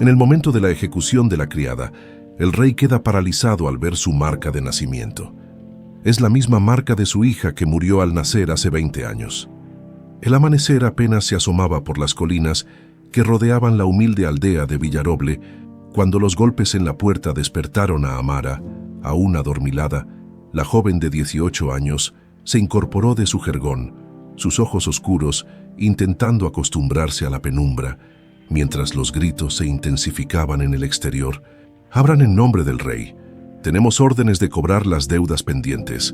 En el momento de la ejecución de la criada, el rey queda paralizado al ver su marca de nacimiento. Es la misma marca de su hija que murió al nacer hace 20 años. El amanecer apenas se asomaba por las colinas que rodeaban la humilde aldea de Villaroble, cuando los golpes en la puerta despertaron a Amara, aún adormilada. La joven de 18 años se incorporó de su jergón, sus ojos oscuros intentando acostumbrarse a la penumbra, mientras los gritos se intensificaban en el exterior. «Abran en nombre del rey. Tenemos órdenes de cobrar las deudas pendientes».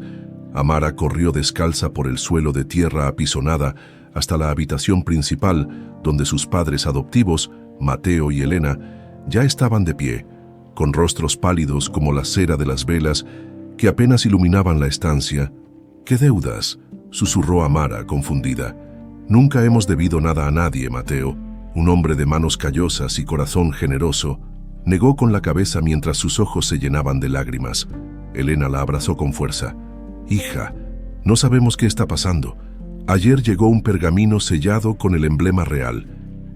Amara corrió descalza por el suelo de tierra apisonada hasta la habitación principal, donde sus padres adoptivos, Mateo y Elena, ya estaban de pie, con rostros pálidos como la cera de las velas que apenas iluminaban la estancia. «¿Qué deudas?», susurró Amara, confundida. «Nunca hemos debido nada a nadie, Mateo». Un hombre de manos callosas y corazón generoso negó con la cabeza mientras sus ojos se llenaban de lágrimas. Elena la abrazó con fuerza. «Hija, no sabemos qué está pasando. Ayer llegó un pergamino sellado con el emblema real.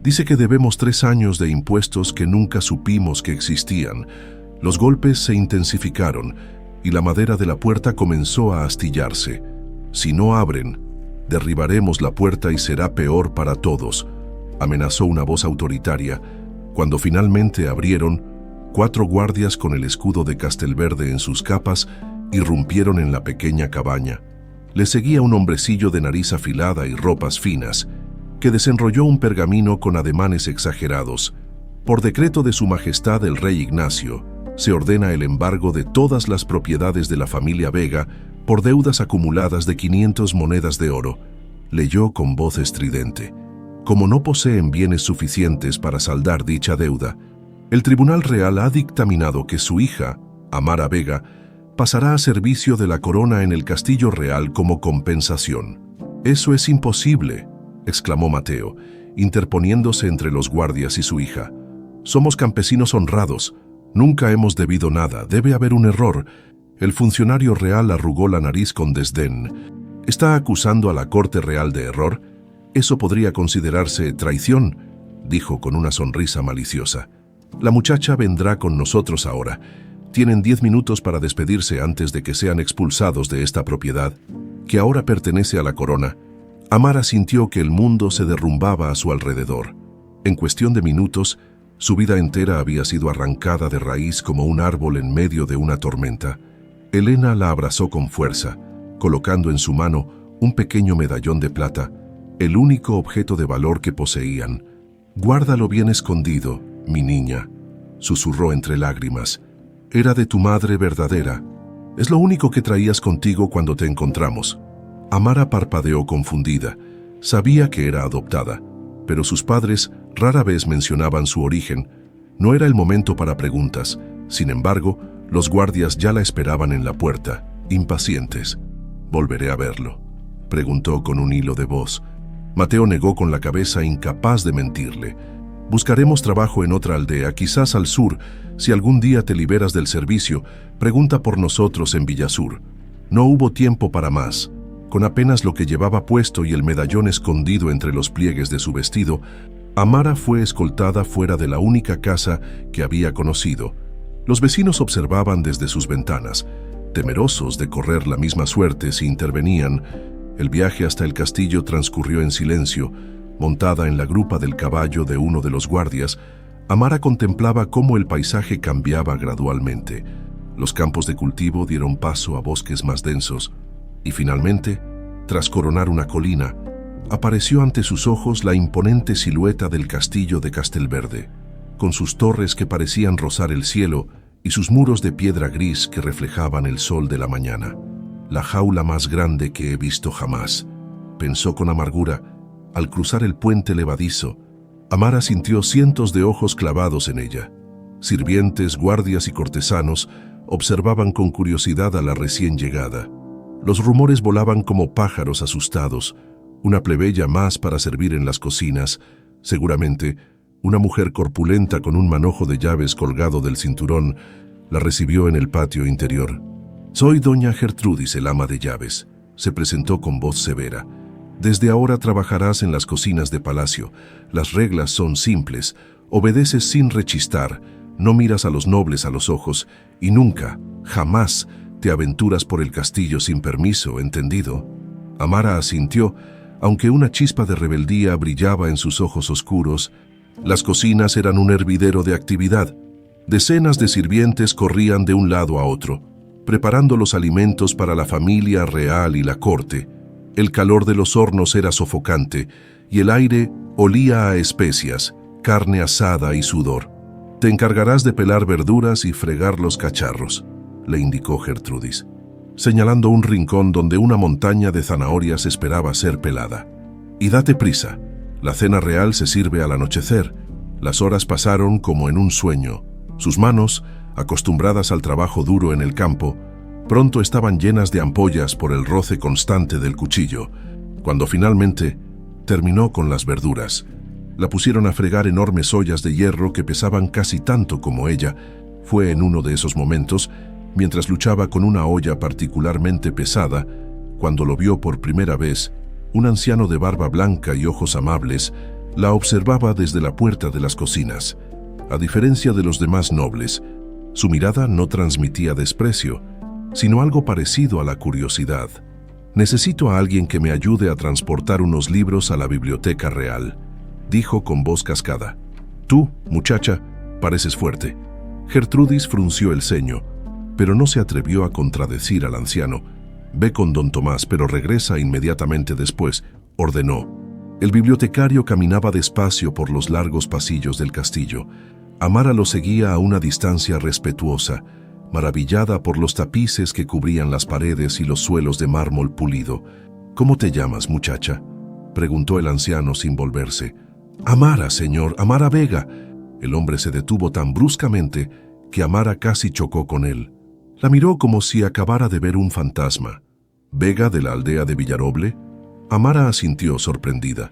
Dice que debemos 3 años de impuestos que nunca supimos que existían». Los golpes se intensificaron y la madera de la puerta comenzó a astillarse. «Si no abren, derribaremos la puerta y será peor para todos», amenazó una voz autoritaria. Cuando finalmente abrieron, 4 guardias con el escudo de Castelverde en sus capas irrumpieron en la pequeña cabaña. Le seguía un hombrecillo de nariz afilada y ropas finas, que desenrolló un pergamino con ademanes exagerados. «Por decreto de Su Majestad el Rey Ignacio, se ordena el embargo de todas las propiedades de la familia Vega por deudas acumuladas de 500 monedas de oro», leyó con voz estridente. «Como no poseen bienes suficientes para saldar dicha deuda, el Tribunal Real ha dictaminado que su hija, Amara Vega, pasará a servicio de la corona en el Castillo Real como compensación». «Eso es imposible», exclamó Mateo, interponiéndose entre los guardias y su hija. «Somos campesinos honrados. Nunca hemos debido nada. Debe haber un error». El funcionario real arrugó la nariz con desdén. «¿Está acusando a la Corte Real de error? Eso podría considerarse traición», dijo con una sonrisa maliciosa. «La muchacha vendrá con nosotros ahora. Tienen 10 minutos para despedirse antes de que sean expulsados de esta propiedad, que ahora pertenece a la corona». Amara sintió que el mundo se derrumbaba a su alrededor. En cuestión de minutos, su vida entera había sido arrancada de raíz como un árbol en medio de una tormenta. Elena la abrazó con fuerza, colocando en su mano un pequeño medallón de plata, el único objeto de valor que poseían. «Guárdalo bien escondido, mi niña», susurró entre lágrimas. «Era de tu madre verdadera. Es lo único que traías contigo cuando te encontramos». Amara parpadeó confundida. Sabía que era adoptada, pero sus padres rara vez mencionaban su origen. No era el momento para preguntas. Sin embargo, los guardias ya la esperaban en la puerta, impacientes. «¿Volveré a verlo?», preguntó con un hilo de voz. Mateo negó con la cabeza, incapaz de mentirle. «Buscaremos trabajo en otra aldea, quizás al sur. Si algún día te liberas del servicio, pregunta por nosotros en Villasur». No hubo tiempo para más. Con apenas lo que llevaba puesto y el medallón escondido entre los pliegues de su vestido, Amara fue escoltada fuera de la única casa que había conocido. Los vecinos observaban desde sus ventanas, temerosos de correr la misma suerte si intervenían. El viaje hasta el castillo transcurrió en silencio. Montada en la grupa del caballo de uno de los guardias, Amara contemplaba cómo el paisaje cambiaba gradualmente. Los campos de cultivo dieron paso a bosques más densos, y finalmente, tras coronar una colina, apareció ante sus ojos la imponente silueta del castillo de Castelverde, con sus torres que parecían rozar el cielo y sus muros de piedra gris que reflejaban el sol de la mañana. «La jaula más grande que he visto jamás», pensó con amargura. Al cruzar el puente levadizo, Amara sintió cientos de ojos clavados en ella. Sirvientes, guardias y cortesanos observaban con curiosidad a la recién llegada. Los rumores volaban como pájaros asustados. Una plebeya más para servir en las cocinas, seguramente una mujer corpulenta con un manojo de llaves colgado del cinturón, la recibió en el patio interior. «Soy doña Gertrudis, el ama de llaves», se presentó con voz severa. «Desde ahora trabajarás en las cocinas de palacio. Las reglas son simples. Obedeces sin rechistar, no miras a los nobles a los ojos y nunca, jamás, te aventuras por el castillo sin permiso, ¿entendido? Amara asintió, aunque una chispa de rebeldía brillaba en sus ojos oscuros. Las cocinas eran un hervidero de actividad. Decenas de sirvientes corrían de un lado a otro, preparando los alimentos para la familia real y la corte. El calor de los hornos era sofocante y el aire olía a especias, carne asada y sudor. «Te encargarás de pelar verduras y fregar los cacharros», le indicó Gertrudis, señalando un rincón donde una montaña de zanahorias esperaba ser pelada. «Y date prisa, la cena real se sirve al anochecer». Las horas pasaron como en un sueño. Sus manos, acostumbradas al trabajo duro en el campo, pronto estaban llenas de ampollas por el roce constante del cuchillo. Cuando finalmente terminó con las verduras, la pusieron a fregar enormes ollas de hierro que pesaban casi tanto como ella. Fue en uno de esos momentos, mientras luchaba con una olla particularmente pesada, cuando lo vio por primera vez. Un anciano de barba blanca y ojos amables la observaba desde la puerta de las cocinas. A diferencia de los demás nobles, su mirada no transmitía desprecio, sino algo parecido a la curiosidad. «Necesito a alguien que me ayude a transportar unos libros a la biblioteca real», dijo con voz cascada. «Tú, muchacha, pareces fuerte». Gertrudis frunció el ceño, pero no se atrevió a contradecir al anciano. «Ve con don Tomás, pero regresa inmediatamente después», ordenó. El bibliotecario caminaba despacio por los largos pasillos del castillo. Amara lo seguía a una distancia respetuosa, maravillada por los tapices que cubrían las paredes y los suelos de mármol pulido. «¿Cómo te llamas, muchacha?», preguntó el anciano sin volverse. «Amara, señor, Amara Vega». El hombre se detuvo tan bruscamente que Amara casi chocó con él. La miró como si acabara de ver un fantasma. «¿Vega de la aldea de Villaroble?». Amara asintió sorprendida.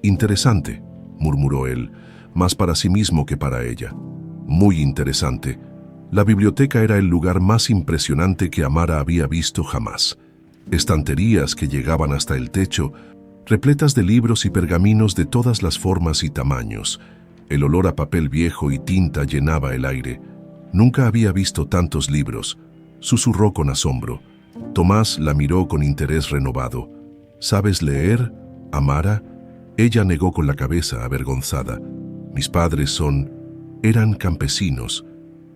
«Interesante», murmuró él, más para sí mismo que para ella. «Muy interesante». La biblioteca era el lugar más impresionante que Amara había visto jamás. Estanterías que llegaban hasta el techo, repletas de libros y pergaminos de todas las formas y tamaños. El olor a papel viejo y tinta llenaba el aire. «Nunca había visto tantos libros», susurró con asombro. Tomás la miró con interés renovado. «¿Sabes leer, Amara?». Ella negó con la cabeza, avergonzada. «Mis padres eran campesinos.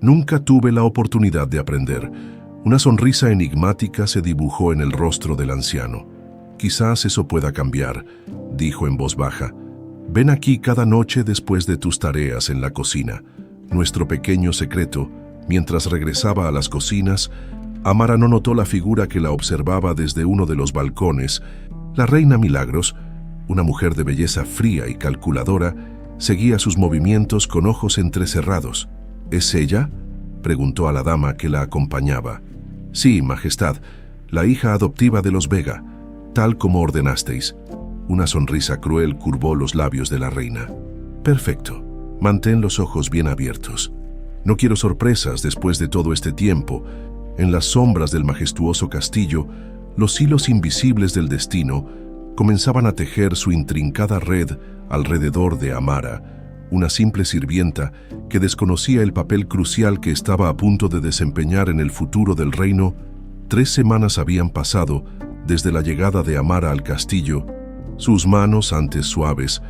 Nunca tuve la oportunidad de aprender». Una sonrisa enigmática se dibujó en el rostro del anciano. «Quizás eso pueda cambiar», dijo en voz baja. «Ven aquí cada noche después de tus tareas en la cocina». Nuestro pequeño secreto. Mientras regresaba a las cocinas, Amara no notó la figura que la observaba desde uno de los balcones. La reina Milagros, una mujer de belleza fría y calculadora, seguía sus movimientos con ojos entrecerrados. «¿Es ella?», preguntó a la dama que la acompañaba. «Sí, Majestad, la hija adoptiva de los Vega, tal como ordenasteis». Una sonrisa cruel curvó los labios de la reina. «Perfecto. Mantén los ojos bien abiertos. No quiero sorpresas después de todo este tiempo». En las sombras del majestuoso castillo, los hilos invisibles del destino comenzaban a tejer su intrincada red alrededor de Amara, una simple sirvienta que desconocía el papel crucial que estaba a punto de desempeñar en el futuro del reino. 3 semanas habían pasado desde la llegada de Amara al castillo. Sus manos, antes suaves,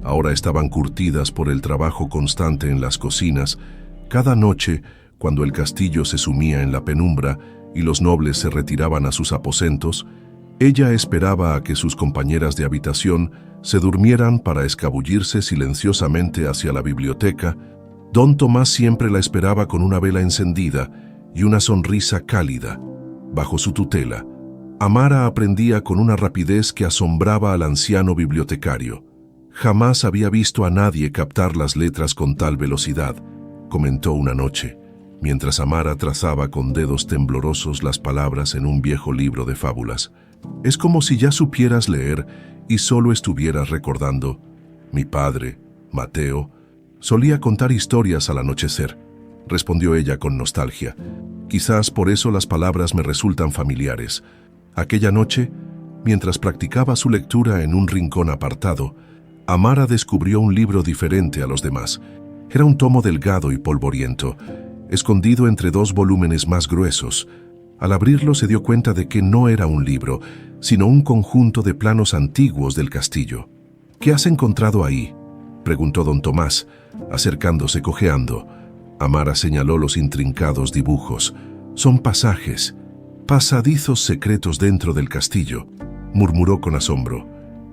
ahora estaban curtidas por el trabajo constante en las cocinas. Cada noche, cuando el castillo se sumía en la penumbra y los nobles se retiraban a sus aposentos, ella esperaba a que sus compañeras de habitación se durmieran para escabullirse silenciosamente hacia la biblioteca. Don Tomás siempre la esperaba con una vela encendida y una sonrisa cálida. Bajo su tutela, Amara aprendía con una rapidez que asombraba al anciano bibliotecario. «Jamás había visto a nadie captar las letras con tal velocidad», comentó una noche, mientras Amara trazaba con dedos temblorosos las palabras en un viejo libro de fábulas. «Es como si ya supieras leer y solo estuvieras recordando. Mi padre, Mateo, solía contar historias al anochecer», respondió ella con nostalgia. «Quizás por eso las palabras me resultan familiares». Aquella noche, mientras practicaba su lectura en un rincón apartado, Amara descubrió un libro diferente a los demás. Era un tomo delgado y polvoriento, escondido entre dos volúmenes más gruesos. Al abrirlo se dio cuenta de que no era un libro, sino un conjunto de planos antiguos del castillo. «¿Qué has encontrado ahí?», preguntó don Tomás, acercándose cojeando. Amara señaló los intrincados dibujos. «Son pasajes, pasadizos secretos dentro del castillo», murmuró con asombro.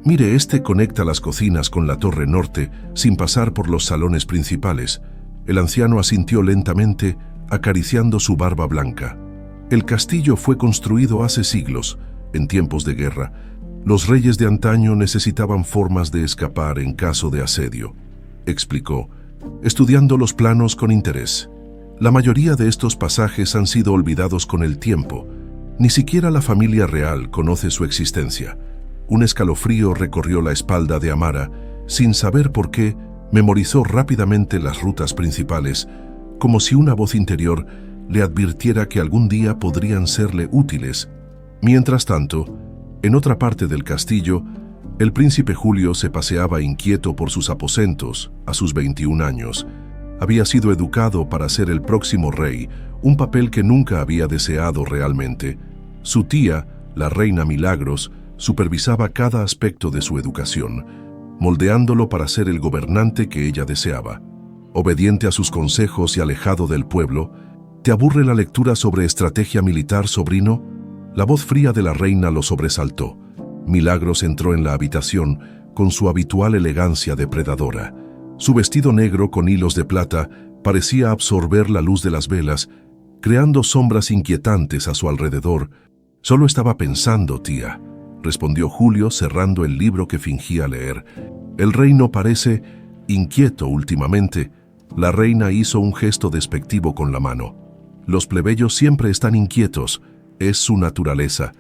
«Mire, este conecta las cocinas con la torre norte sin pasar por los salones principales». El anciano asintió lentamente, acariciando su barba blanca. «El castillo fue construido hace siglos, en tiempos de guerra. Los reyes de antaño necesitaban formas de escapar en caso de asedio», explicó, estudiando los planos con interés. «La mayoría de estos pasajes han sido olvidados con el tiempo. Ni siquiera la familia real conoce su existencia». Un escalofrío recorrió la espalda de Amara. Sin saber por qué, memorizó rápidamente las rutas principales, como si una voz interior le advirtiera que algún día podrían serle útiles. Mientras tanto, en otra parte del castillo, el príncipe Julio se paseaba inquieto por sus aposentos a sus 21 años. Había sido educado para ser el próximo rey, un papel que nunca había deseado realmente. Su tía, la reina Milagros, supervisaba cada aspecto de su educación, moldeándolo para ser el gobernante que ella deseaba. Obediente a sus consejos y alejado del pueblo, ¿te aburre la lectura sobre estrategia militar, sobrino? La voz fría de la reina lo sobresaltó. Milagros entró en la habitación con su habitual elegancia depredadora. Su vestido negro con hilos de plata parecía absorber la luz de las velas, creando sombras inquietantes a su alrededor. «Solo estaba pensando, tía», respondió Julio cerrando el libro que fingía leer. «El rey no parece inquieto últimamente». La reina hizo un gesto despectivo con la mano. «Los plebeyos siempre están inquietos, es su naturaleza,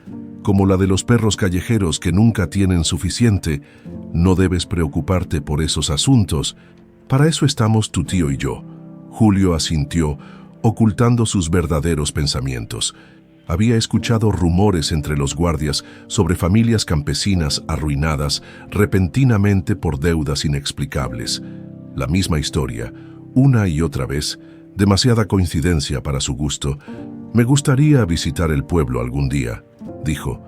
como la de los perros callejeros que nunca tienen suficiente. No debes preocuparte por esos asuntos. Para eso estamos tu tío y yo». Julio asintió, ocultando sus verdaderos pensamientos. Había escuchado rumores entre los guardias sobre familias campesinas arruinadas repentinamente por deudas inexplicables. La misma historia, una y otra vez, demasiada coincidencia para su gusto. «Me gustaría visitar el pueblo algún día», dijo,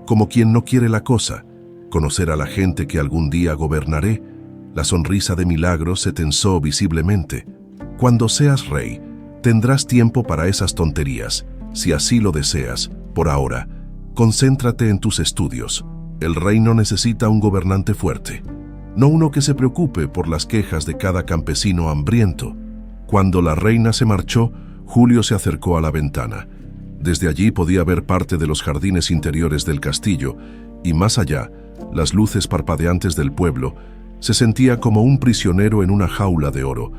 como quien no quiere la cosa, «conocer a la gente que algún día gobernaré». La sonrisa de Milagros se tensó visiblemente. «Cuando seas rey, tendrás tiempo para esas tonterías. Si así lo deseas, por ahora, concéntrate en tus estudios. El reino necesita un gobernante fuerte, no uno que se preocupe por las quejas de cada campesino hambriento». Cuando la reina se marchó, Julio se acercó a la ventana. Desde allí podía ver parte de los jardines interiores del castillo, y más allá, las luces parpadeantes del pueblo. Se sentía como un prisionero en una jaula de oro,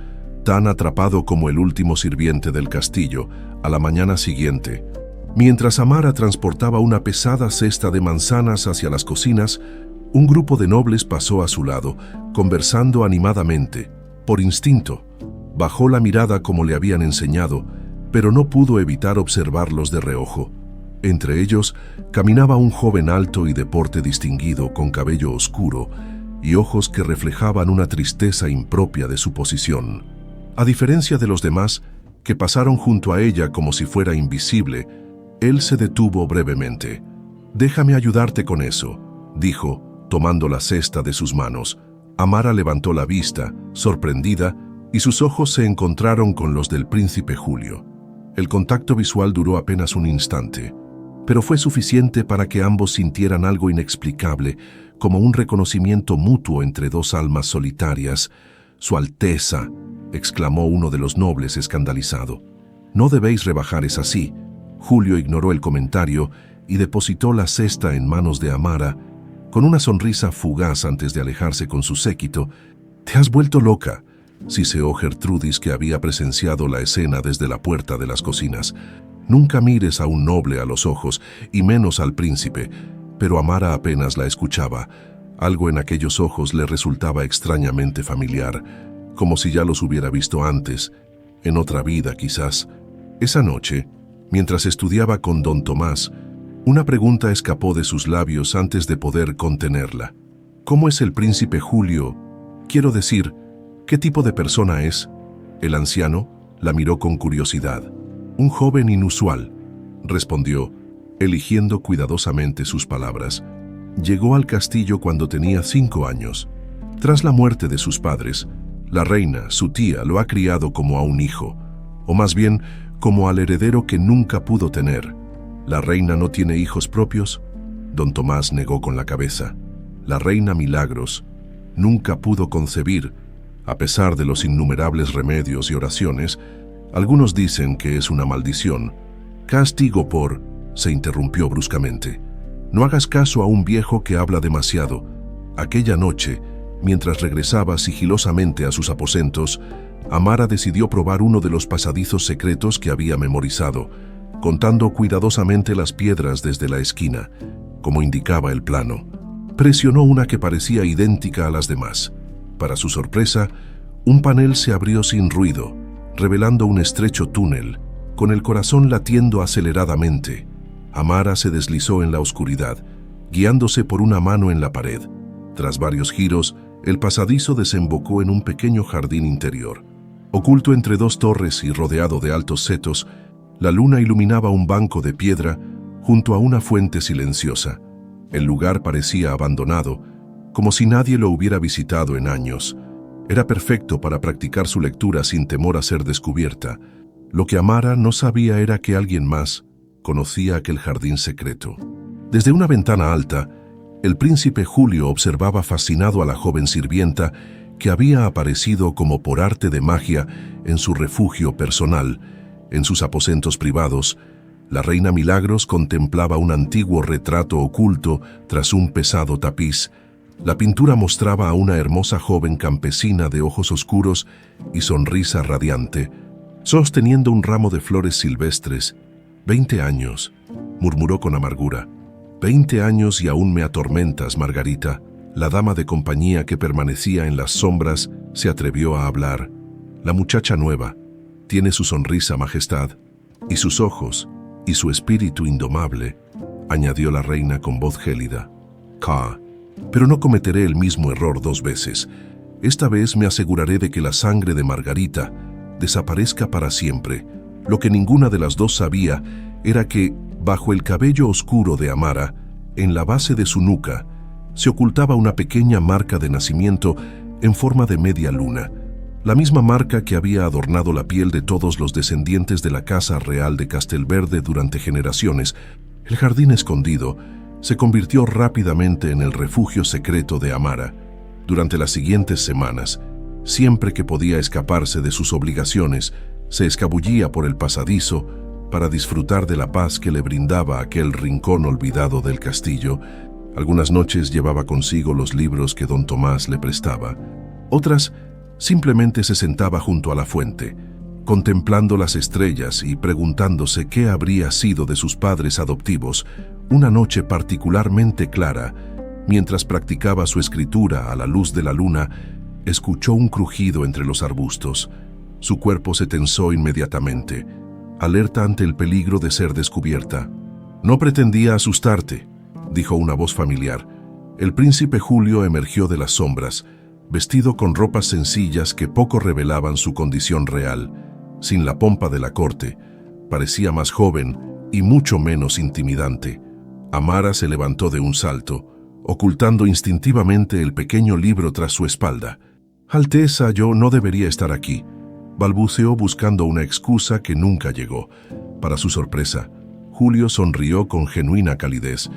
tan atrapado como el último sirviente del castillo. A la mañana siguiente, mientras Amara transportaba una pesada cesta de manzanas hacia las cocinas, un grupo de nobles pasó a su lado, conversando animadamente. Por instinto, bajó la mirada como le habían enseñado, pero no pudo evitar observarlos de reojo. Entre ellos caminaba un joven alto y de porte distinguido, con cabello oscuro y ojos que reflejaban una tristeza impropia de su posición. A diferencia de los demás, que pasaron junto a ella como si fuera invisible, él se detuvo brevemente. «Déjame ayudarte con eso», dijo, tomando la cesta de sus manos. Amara levantó la vista, sorprendida, y sus ojos se encontraron con los del príncipe Julio. El contacto visual duró apenas un instante, pero fue suficiente para que ambos sintieran algo inexplicable, como un reconocimiento mutuo entre dos almas solitarias. «Su Alteza», exclamó uno de los nobles escandalizado. «No debéis rebajar, es así». Julio ignoró el comentario y depositó la cesta en manos de Amara, con una sonrisa fugaz antes de alejarse con su séquito. «Te has vuelto loca», siseó Gertrudis, que había presenciado la escena desde la puerta de las cocinas. «Nunca mires a un noble a los ojos, y menos al príncipe». Pero Amara apenas la escuchaba. Algo en aquellos ojos le resultaba extrañamente familiar, como si ya los hubiera visto antes, en otra vida quizás. Esa noche, mientras estudiaba con don Tomás, una pregunta escapó de sus labios antes de poder contenerla. «¿Cómo es el príncipe Julio? Quiero decir, ¿qué tipo de persona es?». El anciano la miró con curiosidad. «Un joven inusual», respondió, eligiendo cuidadosamente sus palabras. «Llegó al castillo cuando tenía 5 años. Tras la muerte de sus padres, la reina, su tía, lo ha criado como a un hijo, o más bien como al heredero que nunca pudo tener. ¿La reina no tiene hijos propios?». Don Tomás negó con la cabeza. «La reina Milagros nunca pudo concebir, a pesar de los innumerables remedios y oraciones. Algunos dicen que es una maldición. Castigo por…» Se interrumpió bruscamente. «No hagas caso a un viejo que habla demasiado. Aquella noche, mientras regresaba sigilosamente a sus aposentos, Amara decidió probar uno de los pasadizos secretos que había memorizado, contando cuidadosamente las piedras desde la esquina, como indicaba el plano. Presionó una que parecía idéntica a las demás. Para su sorpresa, un panel se abrió sin ruido, revelando un estrecho túnel, con el corazón latiendo aceleradamente. Amara se deslizó en la oscuridad, guiándose por una mano en la pared. Tras varios giros, el pasadizo desembocó en un pequeño jardín interior. Oculto entre 2 torres y rodeado de altos setos, la luna iluminaba un banco de piedra junto a una fuente silenciosa. El lugar parecía abandonado, como si nadie lo hubiera visitado en años. Era perfecto para practicar su lectura sin temor a ser descubierta. Lo que Amara no sabía era que alguien más conocía aquel jardín secreto. Desde una ventana alta, el príncipe Julio observaba fascinado a la joven sirvienta que había aparecido como por arte de magia en su refugio personal. En sus aposentos privados, la reina Milagros contemplaba un antiguo retrato oculto tras un pesado tapiz. La pintura mostraba a una hermosa joven campesina de ojos oscuros y sonrisa radiante, sosteniendo un ramo de flores silvestres. 20 años, murmuró con amargura. 20 años y aún me atormentas, Margarita. La dama de compañía que permanecía en las sombras se atrevió a hablar. La muchacha nueva tiene su sonrisa, majestad, y sus ojos, y su espíritu indomable, añadió la reina con voz gélida. Pero no cometeré el mismo error 2 veces. Esta vez me aseguraré de que la sangre de Margarita desaparezca para siempre. Lo que ninguna de las dos sabía era que, bajo el cabello oscuro de Amara, en la base de su nuca, se ocultaba una pequeña marca de nacimiento en forma de media luna, la misma marca que había adornado la piel de todos los descendientes de la Casa Real de Castelverde durante generaciones. El jardín escondido se convirtió rápidamente en el refugio secreto de Amara. Durante las siguientes semanas, siempre que podía escaparse de sus obligaciones, se escabullía por el pasadizo para disfrutar de la paz que le brindaba aquel rincón olvidado del castillo. Algunas noches llevaba consigo los libros que don Tomás le prestaba. Otras, simplemente se sentaba junto a la fuente, contemplando las estrellas y preguntándose qué habría sido de sus padres adoptivos. Una noche particularmente clara, mientras practicaba su escritura a la luz de la luna, escuchó un crujido entre los arbustos. Su cuerpo se tensó inmediatamente, alerta ante el peligro de ser descubierta. «No pretendía asustarte», dijo una voz familiar. El príncipe Julio emergió de las sombras, vestido con ropas sencillas que poco revelaban su condición real. Sin la pompa de la corte, parecía más joven y mucho menos intimidante. Amara se levantó de un salto, ocultando instintivamente el pequeño libro tras su espalda. «Alteza, yo no debería estar aquí», balbuceó buscando una excusa que nunca llegó. Para su sorpresa, Julio sonrió con genuina calidez.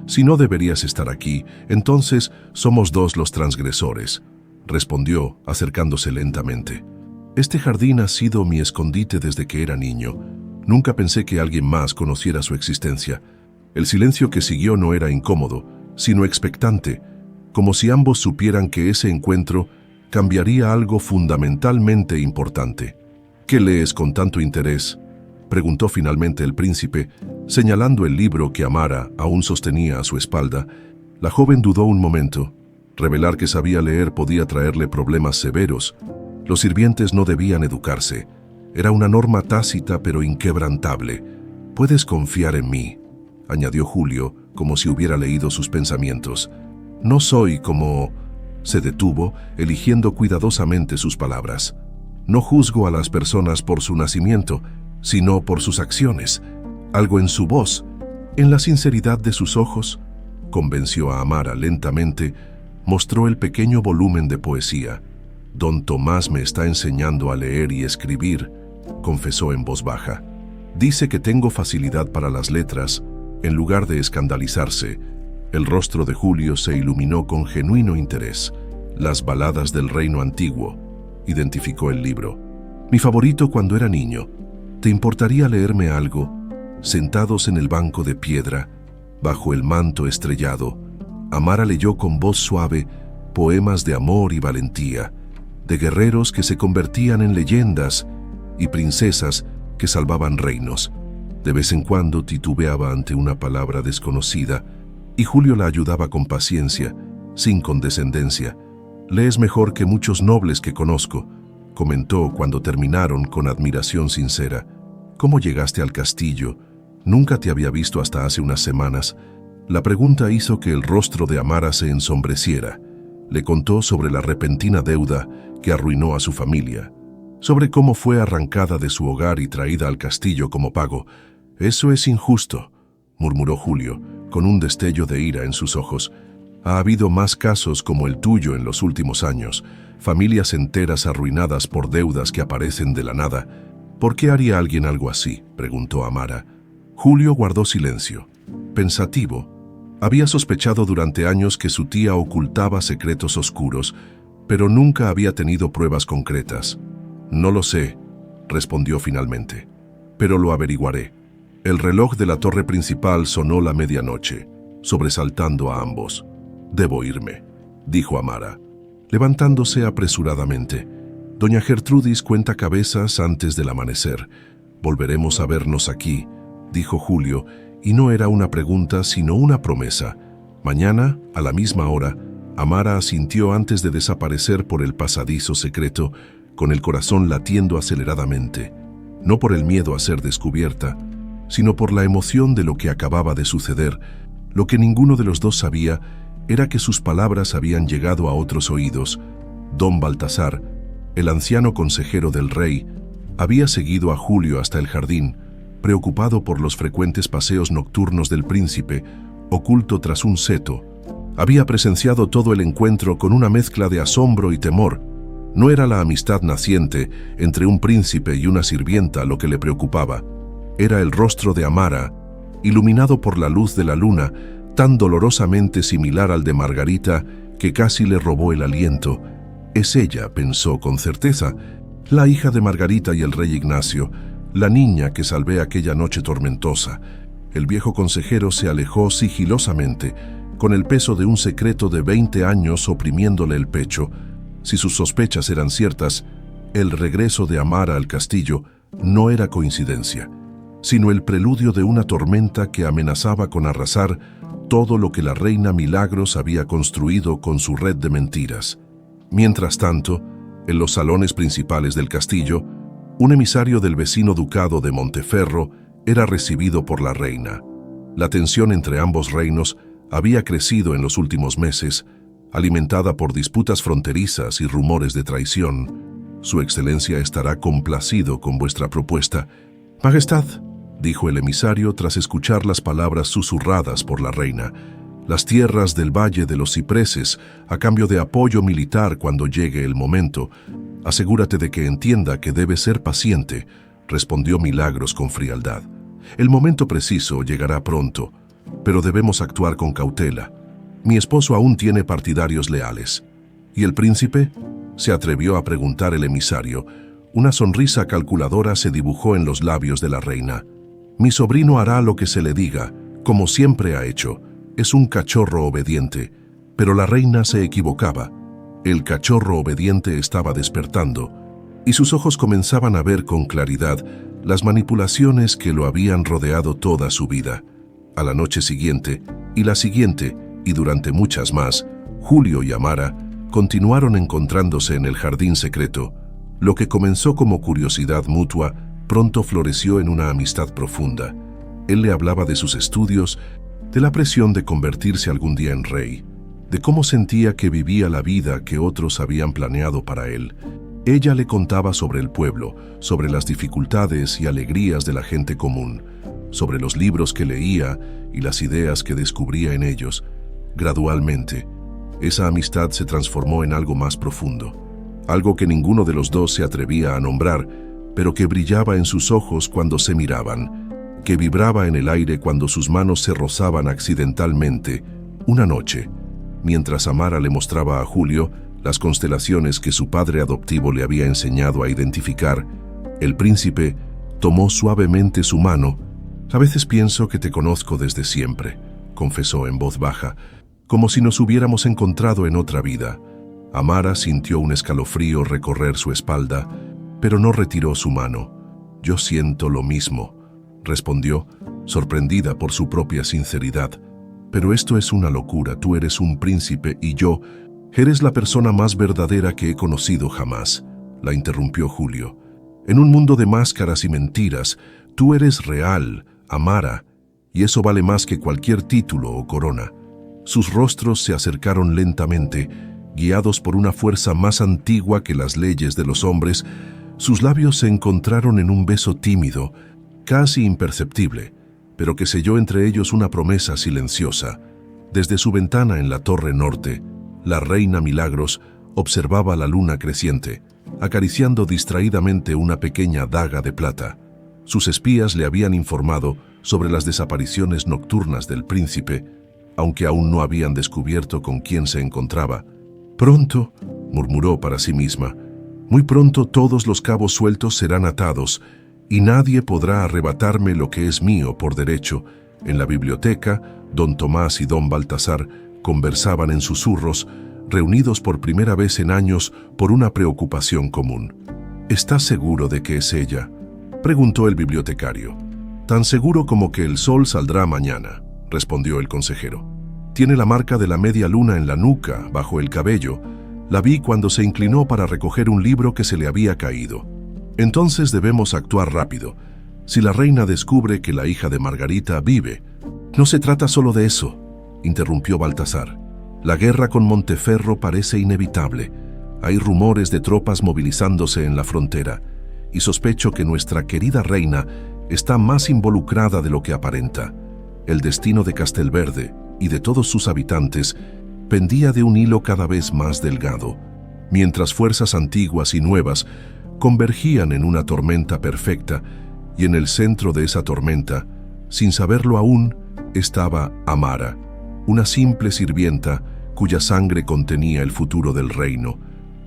«Si no deberías estar aquí, entonces somos 2 los transgresores», respondió, acercándose lentamente. «Este jardín ha sido mi escondite desde que era niño. Nunca pensé que alguien más conociera su existencia». El silencio que siguió no era incómodo, sino expectante, como si ambos supieran que ese encuentro cambiaría algo fundamentalmente importante. «¿Qué lees con tanto interés?», preguntó finalmente el príncipe, señalando el libro que Amara aún sostenía a su espalda. La joven dudó un momento. Revelar que sabía leer podía traerle problemas severos. Los sirvientes no debían educarse. Era una norma tácita pero inquebrantable. «Puedes confiar en mí», añadió Julio, como si hubiera leído sus pensamientos. «No soy como…». Se detuvo, eligiendo cuidadosamente sus palabras. No juzgo a las personas por su nacimiento, sino por sus acciones. Algo en su voz, en la sinceridad de sus ojos, convenció a Amara lentamente, mostró el pequeño volumen de poesía. Don Tomás me está enseñando a leer y escribir, confesó en voz baja. Dice que tengo facilidad para las letras. En lugar de escandalizarse, el rostro de Julio se iluminó con genuino interés. Las baladas del reino antiguo, identificó el libro. Mi favorito cuando era niño. ¿Te importaría leerme algo? Sentados en el banco de piedra, bajo el manto estrellado, Amara leyó con voz suave poemas de amor y valentía, de guerreros que se convertían en leyendas y princesas que salvaban reinos. De vez en cuando titubeaba ante una palabra desconocida y Julio la ayudaba con paciencia, sin condescendencia. «Lees mejor que muchos nobles que conozco», comentó cuando terminaron con admiración sincera. «¿Cómo llegaste al castillo? Nunca te había visto hasta hace unas semanas». La pregunta hizo que el rostro de Amara se ensombreciera. Le contó sobre la repentina deuda que arruinó a su familia, sobre cómo fue arrancada de su hogar y traída al castillo como pago. «Eso es injusto», murmuró Julio, con un destello de ira en sus ojos. «Ha habido más casos como el tuyo en los últimos años, familias enteras arruinadas por deudas que aparecen de la nada. ¿Por qué haría alguien algo así?», preguntó Amara. Julio guardó silencio, pensativo. Había sospechado durante años que su tía ocultaba secretos oscuros, pero nunca había tenido pruebas concretas. «No lo sé», respondió finalmente, «pero lo averiguaré». El reloj de la torre principal sonó la medianoche, sobresaltando a ambos. «Debo irme», dijo Amara, levantándose apresuradamente. «Doña Gertrudis cuenta cabezas antes del amanecer. Volveremos a vernos aquí», dijo Julio, y no era una pregunta sino una promesa. Mañana, a la misma hora, Amara asintió antes de desaparecer por el pasadizo secreto, con el corazón latiendo aceleradamente, no por el miedo a ser descubierta, sino por la emoción de lo que acababa de suceder. Lo que ninguno de los dos sabía era que sus palabras habían llegado a otros oídos. Don Baltasar, el anciano consejero del rey, había seguido a Julio hasta el jardín, preocupado por los frecuentes paseos nocturnos del príncipe, oculto tras un seto. Había presenciado todo el encuentro con una mezcla de asombro y temor. No era la amistad naciente entre un príncipe y una sirvienta lo que le preocupaba. Era el rostro de Amara, iluminado por la luz de la luna, tan dolorosamente similar al de Margarita que casi le robó el aliento. «Es ella», pensó con certeza, «la hija de Margarita y el rey Ignacio, la niña que salvé aquella noche tormentosa». El viejo consejero se alejó sigilosamente, con el peso de un secreto de 20 años oprimiéndole el pecho. Si sus sospechas eran ciertas, el regreso de Amara al castillo no era coincidencia, sino el preludio de una tormenta que amenazaba con arrasar todo lo que la reina Milagros había construido con su red de mentiras. Mientras tanto, en los salones principales del castillo, un emisario del vecino ducado de Monteferro era recibido por la reina. La tensión entre ambos reinos había crecido en los últimos meses, alimentada por disputas fronterizas y rumores de traición. «Su excelencia estará complacido con vuestra propuesta». «Majestad», dijo el emisario tras escuchar las palabras susurradas por la reina, «las tierras del Valle de los Cipreses a cambio de apoyo militar cuando llegue el momento. Asegúrate de que entienda que debe ser paciente», respondió Milagros con frialdad. «El momento preciso llegará pronto, pero debemos actuar con cautela. Mi esposo aún tiene partidarios leales». «¿Y el príncipe?», se atrevió a preguntar el emisario. Una sonrisa calculadora se dibujó en los labios de la reina. «Mi sobrino hará lo que se le diga, como siempre ha hecho. Es un cachorro obediente». Pero la reina se equivocaba. El cachorro obediente estaba despertando, y sus ojos comenzaban a ver con claridad las manipulaciones que lo habían rodeado toda su vida. A la noche siguiente, y la siguiente, y durante muchas más, Julio y Amara continuaron encontrándose en el jardín secreto. Lo que comenzó como curiosidad mutua, pronto floreció en una amistad profunda. Él le hablaba de sus estudios, de la presión de convertirse algún día en rey, de cómo sentía que vivía la vida que otros habían planeado para él. Ella le contaba sobre el pueblo, sobre las dificultades y alegrías de la gente común, sobre los libros que leía y las ideas que descubría en ellos. Gradualmente, esa amistad se transformó en algo más profundo, algo que ninguno de los dos se atrevía a nombrar, pero que brillaba en sus ojos cuando se miraban, que vibraba en el aire cuando sus manos se rozaban accidentalmente. Una noche, mientras Amara le mostraba a Julio las constelaciones que su padre adoptivo le había enseñado a identificar, el príncipe tomó suavemente su mano. «A veces pienso que te conozco desde siempre», confesó en voz baja, como si nos hubiéramos encontrado en otra vida. Amara sintió un escalofrío recorrer su espalda, pero no retiró su mano. «Yo siento lo mismo», respondió, sorprendida por su propia sinceridad. «Pero esto es una locura. Tú eres un príncipe y yo... Eres la persona más verdadera que he conocido jamás», la interrumpió Julio. «En un mundo de máscaras y mentiras, tú eres real, Amara, y eso vale más que cualquier título o corona». Sus rostros se acercaron lentamente, guiados por una fuerza más antigua que las leyes de los hombres. Sus labios se encontraron en un beso tímido, casi imperceptible, pero que selló entre ellos una promesa silenciosa. Desde su ventana en la torre norte, la reina Milagros observaba la luna creciente, acariciando distraídamente una pequeña daga de plata. Sus espías le habían informado sobre las desapariciones nocturnas del príncipe, aunque aún no habían descubierto con quién se encontraba. «Pronto», murmuró para sí misma, «muy pronto todos los cabos sueltos serán atados y nadie podrá arrebatarme lo que es mío por derecho». En la biblioteca, don Tomás y don Baltasar conversaban en susurros, reunidos por primera vez en años por una preocupación común. «¿Estás seguro de que es ella?», preguntó el bibliotecario. «Tan seguro como que el sol saldrá mañana», respondió el consejero. «Tiene la marca de la media luna en la nuca, bajo el cabello. La vi cuando se inclinó para recoger un libro que se le había caído. Entonces debemos actuar rápido. Si la reina descubre que la hija de Margarita vive...». «No se trata solo de eso», interrumpió Baltasar. «La guerra con Monteferro parece inevitable. Hay rumores de tropas movilizándose en la frontera, y sospecho que nuestra querida reina está más involucrada de lo que aparenta. El destino de Castelverde y de todos sus habitantes pendía de un hilo cada vez más delgado, mientras fuerzas antiguas y nuevas convergían en una tormenta perfecta, y en el centro de esa tormenta, sin saberlo aún, estaba Amara, una simple sirvienta cuya sangre contenía el futuro del reino.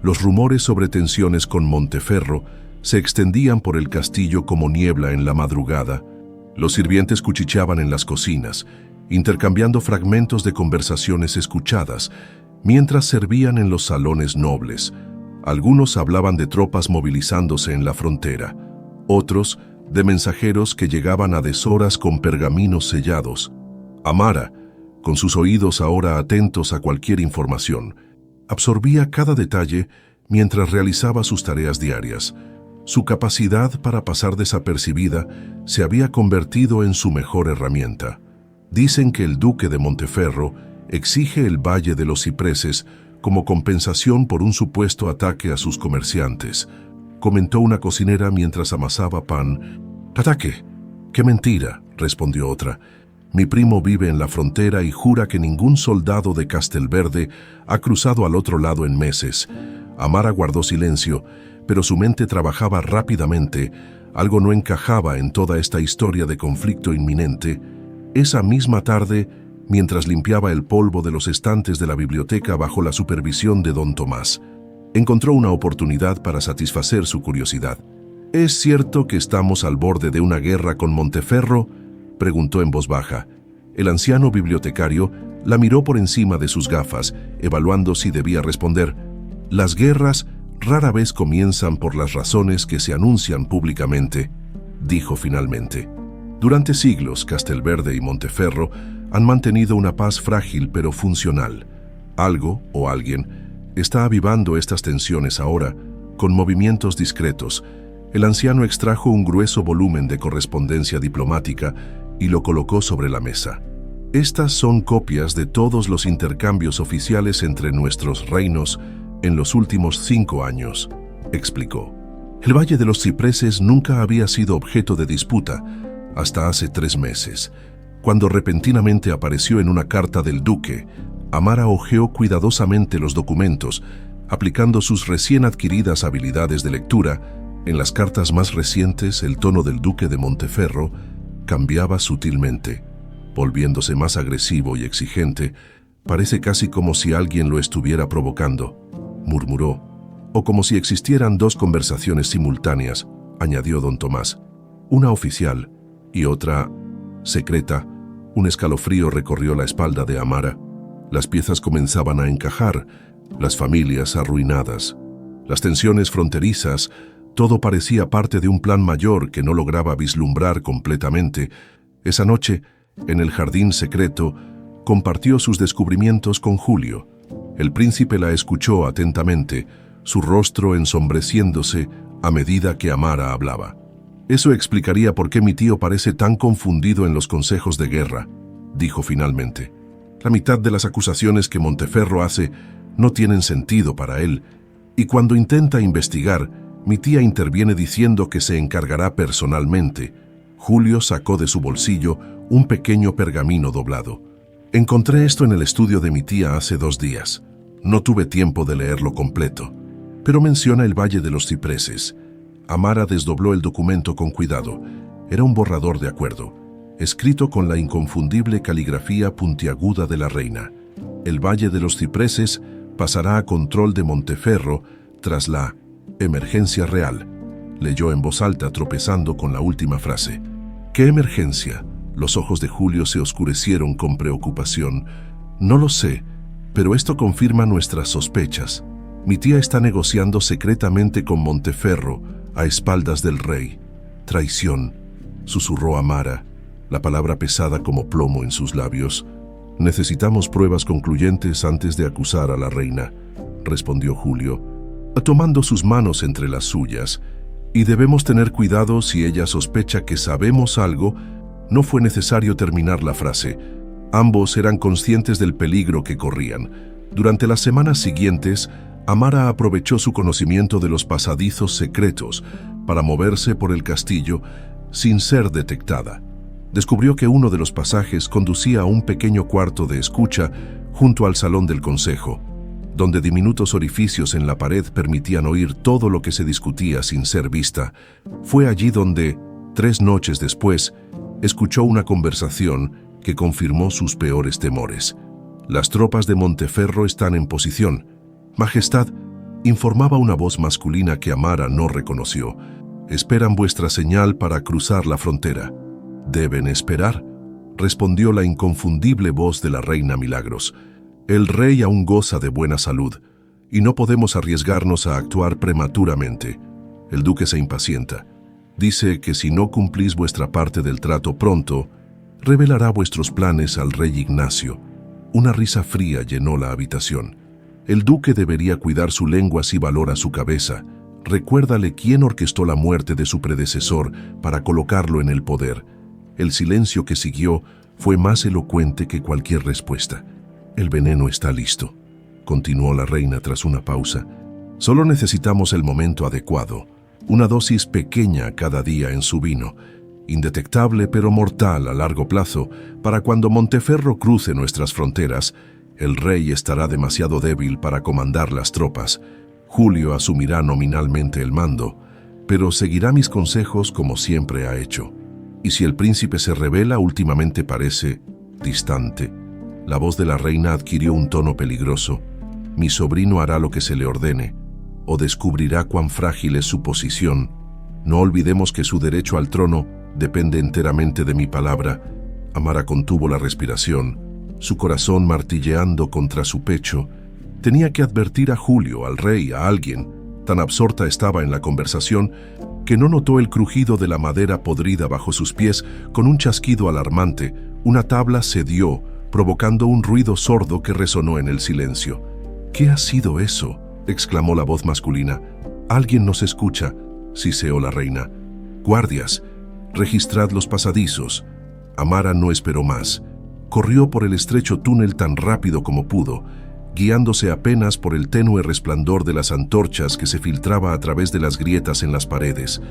Los rumores sobre tensiones con Monteferro se extendían por el castillo como niebla en la madrugada. Los sirvientes cuchicheaban en las cocinas, intercambiando fragmentos de conversaciones escuchadas, mientras servían en los salones nobles. Algunos hablaban de tropas movilizándose en la frontera, otros de mensajeros que llegaban a deshoras con pergaminos sellados. Amara, con sus oídos ahora atentos a cualquier información, absorbía cada detalle mientras realizaba sus tareas diarias. Su capacidad para pasar desapercibida se había convertido en su mejor herramienta. Dicen que el duque de Monteferro exige el Valle de los Cipreses como compensación por un supuesto ataque a sus comerciantes, comentó una cocinera mientras amasaba pan. «¿Ataque? ¡Qué mentira!», respondió otra. «Mi primo vive en la frontera y jura que ningún soldado de Castelverde ha cruzado al otro lado en meses». Amara guardó silencio, pero su mente trabajaba rápidamente. Algo no encajaba en toda esta historia de conflicto inminente. Esa misma tarde, mientras limpiaba el polvo de los estantes de la biblioteca bajo la supervisión de don Tomás, encontró una oportunidad para satisfacer su curiosidad. «¿Es cierto que estamos al borde de una guerra con Monteferro?», preguntó en voz baja. El anciano bibliotecario la miró por encima de sus gafas, evaluando si debía responder. «Las guerras rara vez comienzan por las razones que se anuncian públicamente», dijo finalmente. «Durante siglos, Castelverde y Monteferro han mantenido una paz frágil pero funcional. Algo o alguien está avivando estas tensiones ahora, con movimientos discretos». El anciano extrajo un grueso volumen de correspondencia diplomática y lo colocó sobre la mesa. «Estas son copias de todos los intercambios oficiales entre nuestros reinos en los últimos 5 años. explicó. El Valle de los Cipreses nunca había sido objeto de disputa hasta hace 3 meses, cuando repentinamente apareció en una carta del duque. Amara hojeó cuidadosamente los documentos, aplicando sus recién adquiridas habilidades de lectura. En las cartas más recientes, el tono del duque de Monteferro cambiaba sutilmente, volviéndose más agresivo y exigente. Parece casi como si alguien lo estuviera provocando, murmuró, o como si existieran 2 conversaciones simultáneas, añadió don Tomás, una oficial y otra secreta. Un escalofrío recorrió la espalda de Amara. Las piezas comenzaban a encajar, las familias arruinadas, las tensiones fronterizas. Todo parecía parte de un plan mayor que no lograba vislumbrar completamente. Esa noche, en el jardín secreto, compartió sus descubrimientos con Julio. El príncipe la escuchó atentamente, su rostro ensombreciéndose a medida que Amara hablaba. Eso explicaría por qué mi tío parece tan confundido en los consejos de guerra, dijo finalmente. La mitad de las acusaciones que Monteferro hace no tienen sentido para él, y cuando intenta investigar, mi tía interviene diciendo que se encargará personalmente. Julio sacó de su bolsillo un pequeño pergamino doblado. Encontré esto en el estudio de mi tía hace 2 días. No tuve tiempo de leerlo completo, pero menciona el Valle de los Cipreses. Amara desdobló el documento con cuidado. Era un borrador de acuerdo, escrito con la inconfundible caligrafía puntiaguda de la reina. El Valle de los Cipreses pasará a control de Monteferro tras la emergencia real, leyó en voz alta tropezando con la última frase. ¿Qué emergencia? Los ojos de Julio se oscurecieron con preocupación. No lo sé, pero esto confirma nuestras sospechas. Mi tía está negociando secretamente con Monteferro a espaldas del rey. Traición, susurró Amara, la palabra pesada como plomo en sus labios. Necesitamos pruebas concluyentes antes de acusar a la reina, respondió Julio, tomando sus manos entre las suyas. Y debemos tener cuidado si ella sospecha que sabemos algo. No fue necesario terminar la frase. Ambos eran conscientes del peligro que corrían. Durante las semanas siguientes, Amara aprovechó su conocimiento de los pasadizos secretos para moverse por el castillo sin ser detectada. Descubrió que uno de los pasajes conducía a un pequeño cuarto de escucha junto al salón del consejo, donde diminutos orificios en la pared permitían oír todo lo que se discutía sin ser vista. Fue allí donde, 3 noches después, escuchó una conversación que confirmó sus peores temores. Las tropas de Monteferro están en posición. Majestad, informaba una voz masculina que Amara no reconoció. Esperan vuestra señal para cruzar la frontera. Deben esperar, respondió la inconfundible voz de la reina Milagros. El rey aún goza de buena salud, y no podemos arriesgarnos a actuar prematuramente. El duque se impacienta. Dice que si no cumplís vuestra parte del trato pronto, revelará vuestros planes al rey Ignacio. Una risa fría llenó la habitación. El duque debería cuidar su lengua si valora su cabeza. Recuérdale quién orquestó la muerte de su predecesor para colocarlo en el poder. El silencio que siguió fue más elocuente que cualquier respuesta. El veneno está listo, continuó la reina tras una pausa. Solo necesitamos el momento adecuado, una dosis pequeña cada día en su vino, indetectable pero mortal a largo plazo. Para cuando Monteferro cruce nuestras fronteras, el rey estará demasiado débil para comandar las tropas. Julio asumirá nominalmente el mando, pero seguirá mis consejos como siempre ha hecho. Y si el príncipe se rebela, últimamente parece distante. La voz de la reina adquirió un tono peligroso. Mi sobrino hará lo que se le ordene, o descubrirá cuán frágil es su posición. No olvidemos que su derecho al trono depende enteramente de mi palabra. Amara contuvo la respiración, su corazón martilleando contra su pecho. Tenía que advertir a Julio, al rey, a alguien. Tan absorta estaba en la conversación que no notó el crujido de la madera podrida bajo sus pies. Con un chasquido alarmante, una tabla cedió, provocando un ruido sordo que resonó en el silencio. ¿Qué ha sido eso?, exclamó la voz masculina. Alguien nos escucha, siseó la reina. Guardias, registrad los pasadizos. Amara no esperó más. Corrió por el estrecho túnel tan rápido como pudo. guiándose apenas por el tenue resplandor de las antorchas que se filtraba a través de las grietas en las paredes.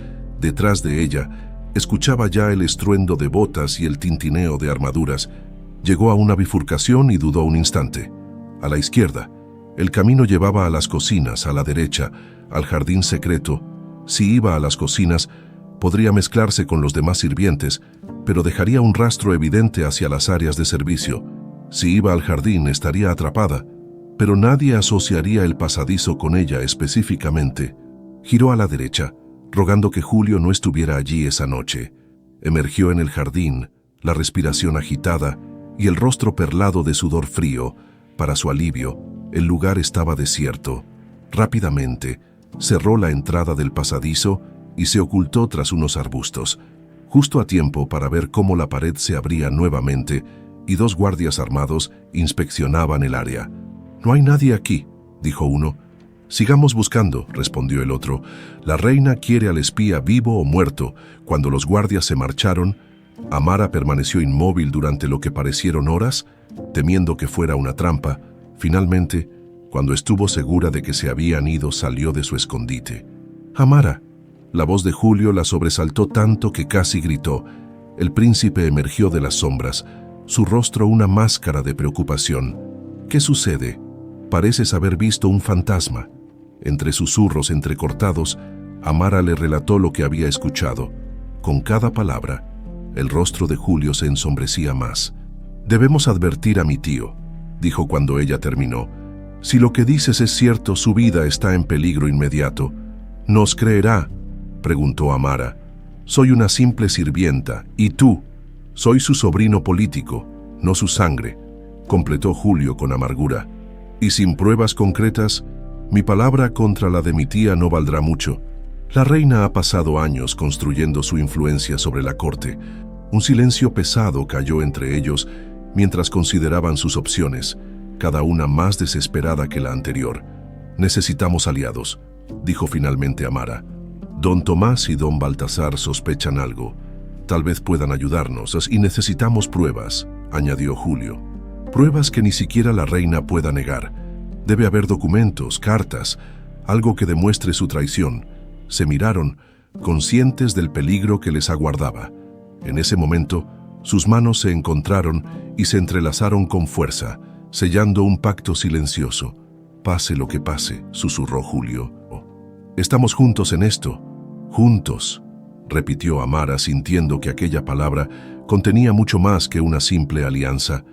Detrás de ella, escuchaba ya el estruendo de botas y el tintineo de armaduras. Llegó a una bifurcación y dudó un instante. A la izquierda, el camino llevaba a las cocinas, a la derecha, al jardín secreto. Si iba a las cocinas, podría mezclarse con los demás sirvientes, pero dejaría un rastro evidente hacia las áreas de servicio. Si iba al jardín, estaría atrapada, pero nadie asociaría el pasadizo con ella específicamente. Giró a la derecha, rogando que Julio no estuviera allí esa noche. Emergió en el jardín, la respiración agitada y el rostro perlado de sudor frío. Para su alivio, el lugar estaba desierto. Rápidamente, cerró la entrada del pasadizo y se ocultó tras unos arbustos, justo a tiempo para ver cómo la pared se abría nuevamente y dos guardias armados inspeccionaban el área. «No hay nadie aquí», dijo uno. «Sigamos buscando», respondió el otro. «La reina quiere al espía vivo o muerto». Cuando los guardias se marcharon, Amara permaneció inmóvil durante lo que parecieron horas, temiendo que fuera una trampa. Finalmente, cuando estuvo segura de que se habían ido, salió de su escondite. «Amara». La voz de Julio la sobresaltó tanto que casi gritó. El príncipe emergió de las sombras, su rostro una máscara de preocupación. «¿Qué sucede? Pareces haber visto un fantasma». Entre susurros entrecortados, Amara le relató lo que había escuchado. Con cada palabra, el rostro de Julio se ensombrecía más. «Debemos advertir a mi tío», dijo cuando ella terminó. «Si lo que dices es cierto, su vida está en peligro inmediato». «¿Nos creerá?», preguntó Amara. «Soy una simple sirvienta. ¿Y tú?» «Soy su sobrino político, no su sangre», completó Julio con amargura. «Y sin pruebas concretas, mi palabra contra la de mi tía no valdrá mucho». La reina ha pasado años construyendo su influencia sobre la corte. Un silencio pesado cayó entre ellos mientras consideraban sus opciones, cada una más desesperada que la anterior. «Necesitamos aliados», dijo finalmente Amara. «Don Tomás y don Baltasar sospechan algo. Tal vez puedan ayudarnos y necesitamos pruebas», añadió Julio. «Pruebas que ni siquiera la reina pueda negar. Debe haber documentos, cartas, algo que demuestre su traición». Se miraron, conscientes del peligro que les aguardaba. En ese momento, sus manos se encontraron y se entrelazaron con fuerza, sellando un pacto silencioso. «Pase lo que pase», susurró Julio. «Estamos juntos en esto». «Juntos», repitió Amara, sintiendo que aquella palabra contenía mucho más que una simple alianza.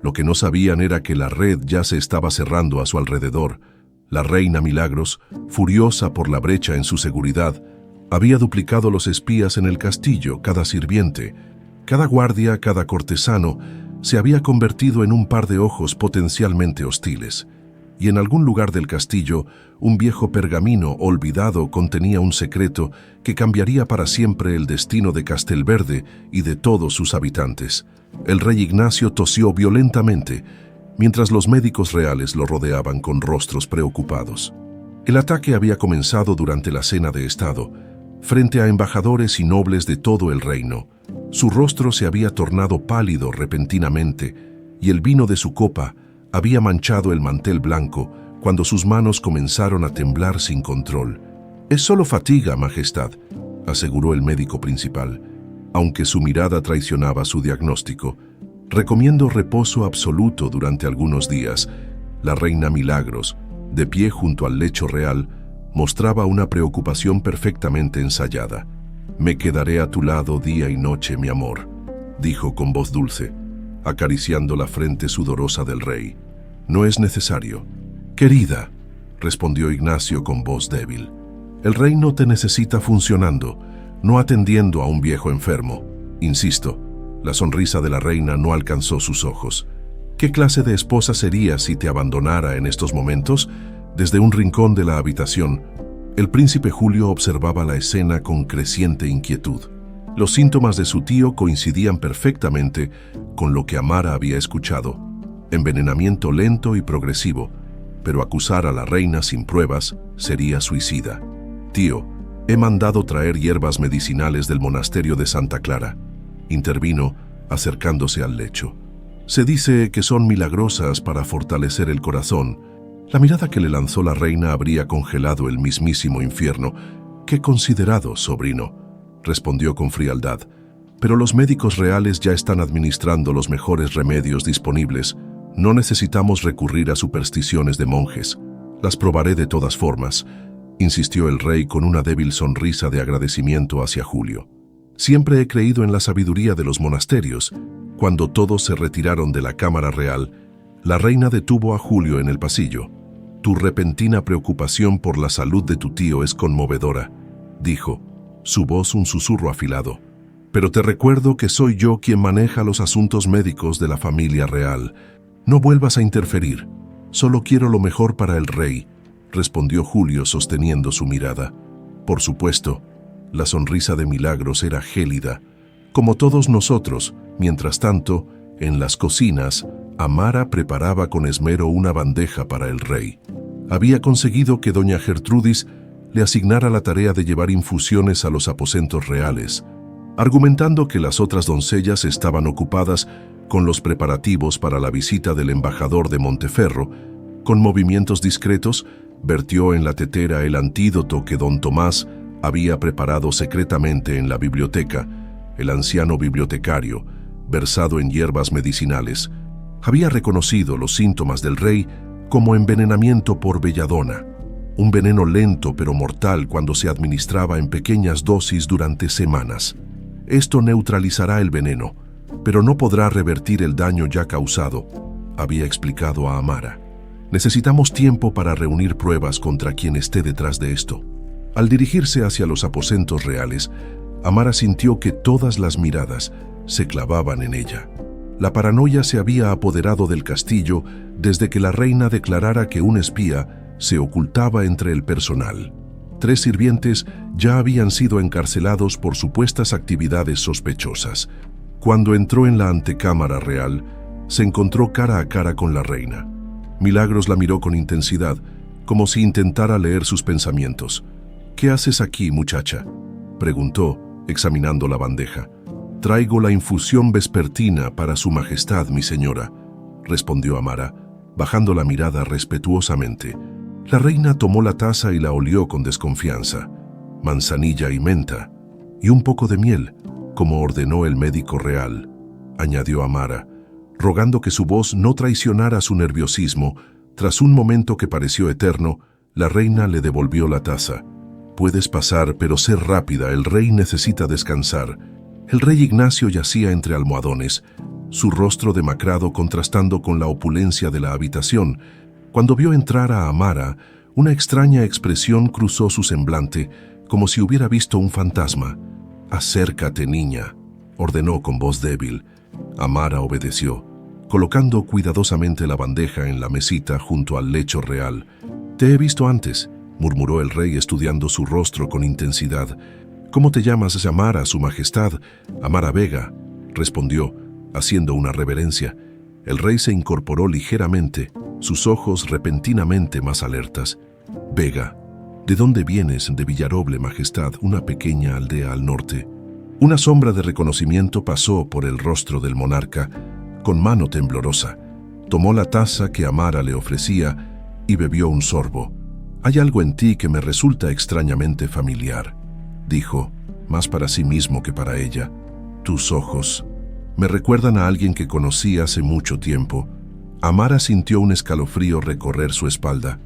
Lo que no sabían era que la red ya se estaba cerrando a su alrededor. La reina Milagros, furiosa por la brecha en su seguridad, había duplicado los espías en el castillo. Cada sirviente, cada guardia, cada cortesano se había convertido en un par de ojos potencialmente hostiles. Y en algún lugar del castillo, un viejo pergamino olvidado contenía un secreto que cambiaría para siempre el destino de Castelverde y de todos sus habitantes. El rey Ignacio tosió violentamente, mientras los médicos reales lo rodeaban con rostros preocupados. El ataque había comenzado durante la cena de Estado, frente a embajadores y nobles de todo el reino. Su rostro se había tornado pálido repentinamente, y el vino de su copa había manchado el mantel blanco cuando sus manos comenzaron a temblar sin control. «Es solo fatiga, Majestad», aseguró el médico principal, aunque su mirada traicionaba su diagnóstico. «Recomiendo reposo absoluto durante algunos días». La reina Milagros, de pie junto al lecho real, mostraba una preocupación perfectamente ensayada. «Me quedaré a tu lado día y noche, mi amor», dijo con voz dulce, acariciando la frente sudorosa del rey. «No es necesario». «Querida», respondió Ignacio con voz débil, «el reino te necesita funcionando, no atendiendo a un viejo enfermo. Insisto». La sonrisa de la reina no alcanzó sus ojos. «¿Qué clase de esposa serías si te abandonara en estos momentos?» Desde un rincón de la habitación, el príncipe Julio observaba la escena con creciente inquietud. Los síntomas de su tío coincidían perfectamente con lo que Amara había escuchado. Envenenamiento lento y progresivo, pero acusar a la reina sin pruebas sería suicida. «Tío, he mandado traer hierbas medicinales del monasterio de Santa Clara», intervino, acercándose al lecho. Se dice que son milagrosas para fortalecer el corazón. La mirada que le lanzó la reina habría congelado el mismísimo infierno. «Qué considerado, sobrino», respondió con frialdad. «Pero los médicos reales ya están administrando los mejores remedios disponibles. No necesitamos recurrir a supersticiones de monjes. Las probaré de todas formas», insistió el rey con una débil sonrisa de agradecimiento hacia Julio. «Siempre he creído en la sabiduría de los monasterios». Cuando todos se retiraron de la cámara real, la reina detuvo a Julio en el pasillo. «Tu repentina preocupación por la salud de tu tío es conmovedora», dijo, su voz un susurro afilado. «Pero te recuerdo que soy yo quien maneja los asuntos médicos de la familia real. No vuelvas a interferir. Solo quiero lo mejor para el rey», respondió Julio sosteniendo su mirada. Por supuesto, la sonrisa de Milagros era gélida. Como todos nosotros, mientras tanto, en las cocinas, Amara preparaba con esmero una bandeja para el rey. Había conseguido que doña Gertrudis le asignara la tarea de llevar infusiones a los aposentos reales, argumentando que las otras doncellas estaban ocupadas con los preparativos para la visita del embajador de Monteferro. Con movimientos discretos, vertió en la tetera el antídoto que don Tomás había preparado secretamente en la biblioteca. El anciano bibliotecario, versado en hierbas medicinales, había reconocido los síntomas del rey como envenenamiento por belladona, un veneno lento pero mortal cuando se administraba en pequeñas dosis durante semanas. Esto neutralizará el veneno, pero no podrá revertir el daño ya causado, había explicado a Amara. Necesitamos tiempo para reunir pruebas contra quien esté detrás de esto. Al dirigirse hacia los aposentos reales, Amara sintió que todas las miradas se clavaban en ella. La paranoia se había apoderado del castillo desde que la reina declarara que un espía se ocultaba entre el personal. 3 sirvientes ya habían sido encarcelados por supuestas actividades sospechosas. Cuando entró en la antecámara real, se encontró cara a cara con la reina. Milagros la miró con intensidad, como si intentara leer sus pensamientos. «¿Qué haces aquí, muchacha?», preguntó, examinando la bandeja. «Traigo la infusión vespertina para su majestad, mi señora», respondió Amara, bajando la mirada respetuosamente. La reina tomó la taza y la olió con desconfianza. «Manzanilla y menta, y un poco de miel, como ordenó el médico real», añadió Amara, rogando que su voz no traicionara su nerviosismo. Tras un momento que pareció eterno, la reina le devolvió la taza. «Puedes pasar, pero sé rápida, el rey necesita descansar». El rey Ignacio yacía entre almohadones, su rostro demacrado contrastando con la opulencia de la habitación. Cuando vio entrar a Amara, una extraña expresión cruzó su semblante, como si hubiera visto un fantasma. «Acércate, niña», ordenó con voz débil. Amara obedeció, colocando cuidadosamente la bandeja en la mesita junto al lecho real. «Te he visto antes», murmuró el rey estudiando su rostro con intensidad. «¿Cómo te llamas, Amara, su majestad?» «Amara Vega», respondió, haciendo una reverencia. El rey se incorporó ligeramente, sus ojos repentinamente más alertas. «Vega, ¿de dónde vienes?» «De Villaroble, majestad, una pequeña aldea al norte». Una sombra de reconocimiento pasó por el rostro del monarca. Con mano temblorosa, tomó la taza que Amara le ofrecía y bebió un sorbo. «Hay algo en ti que me resulta extrañamente familiar», dijo, más para sí mismo que para ella. «Tus ojos me recuerdan a alguien que conocí hace mucho tiempo». Amara sintió un escalofrío recorrer su espalda.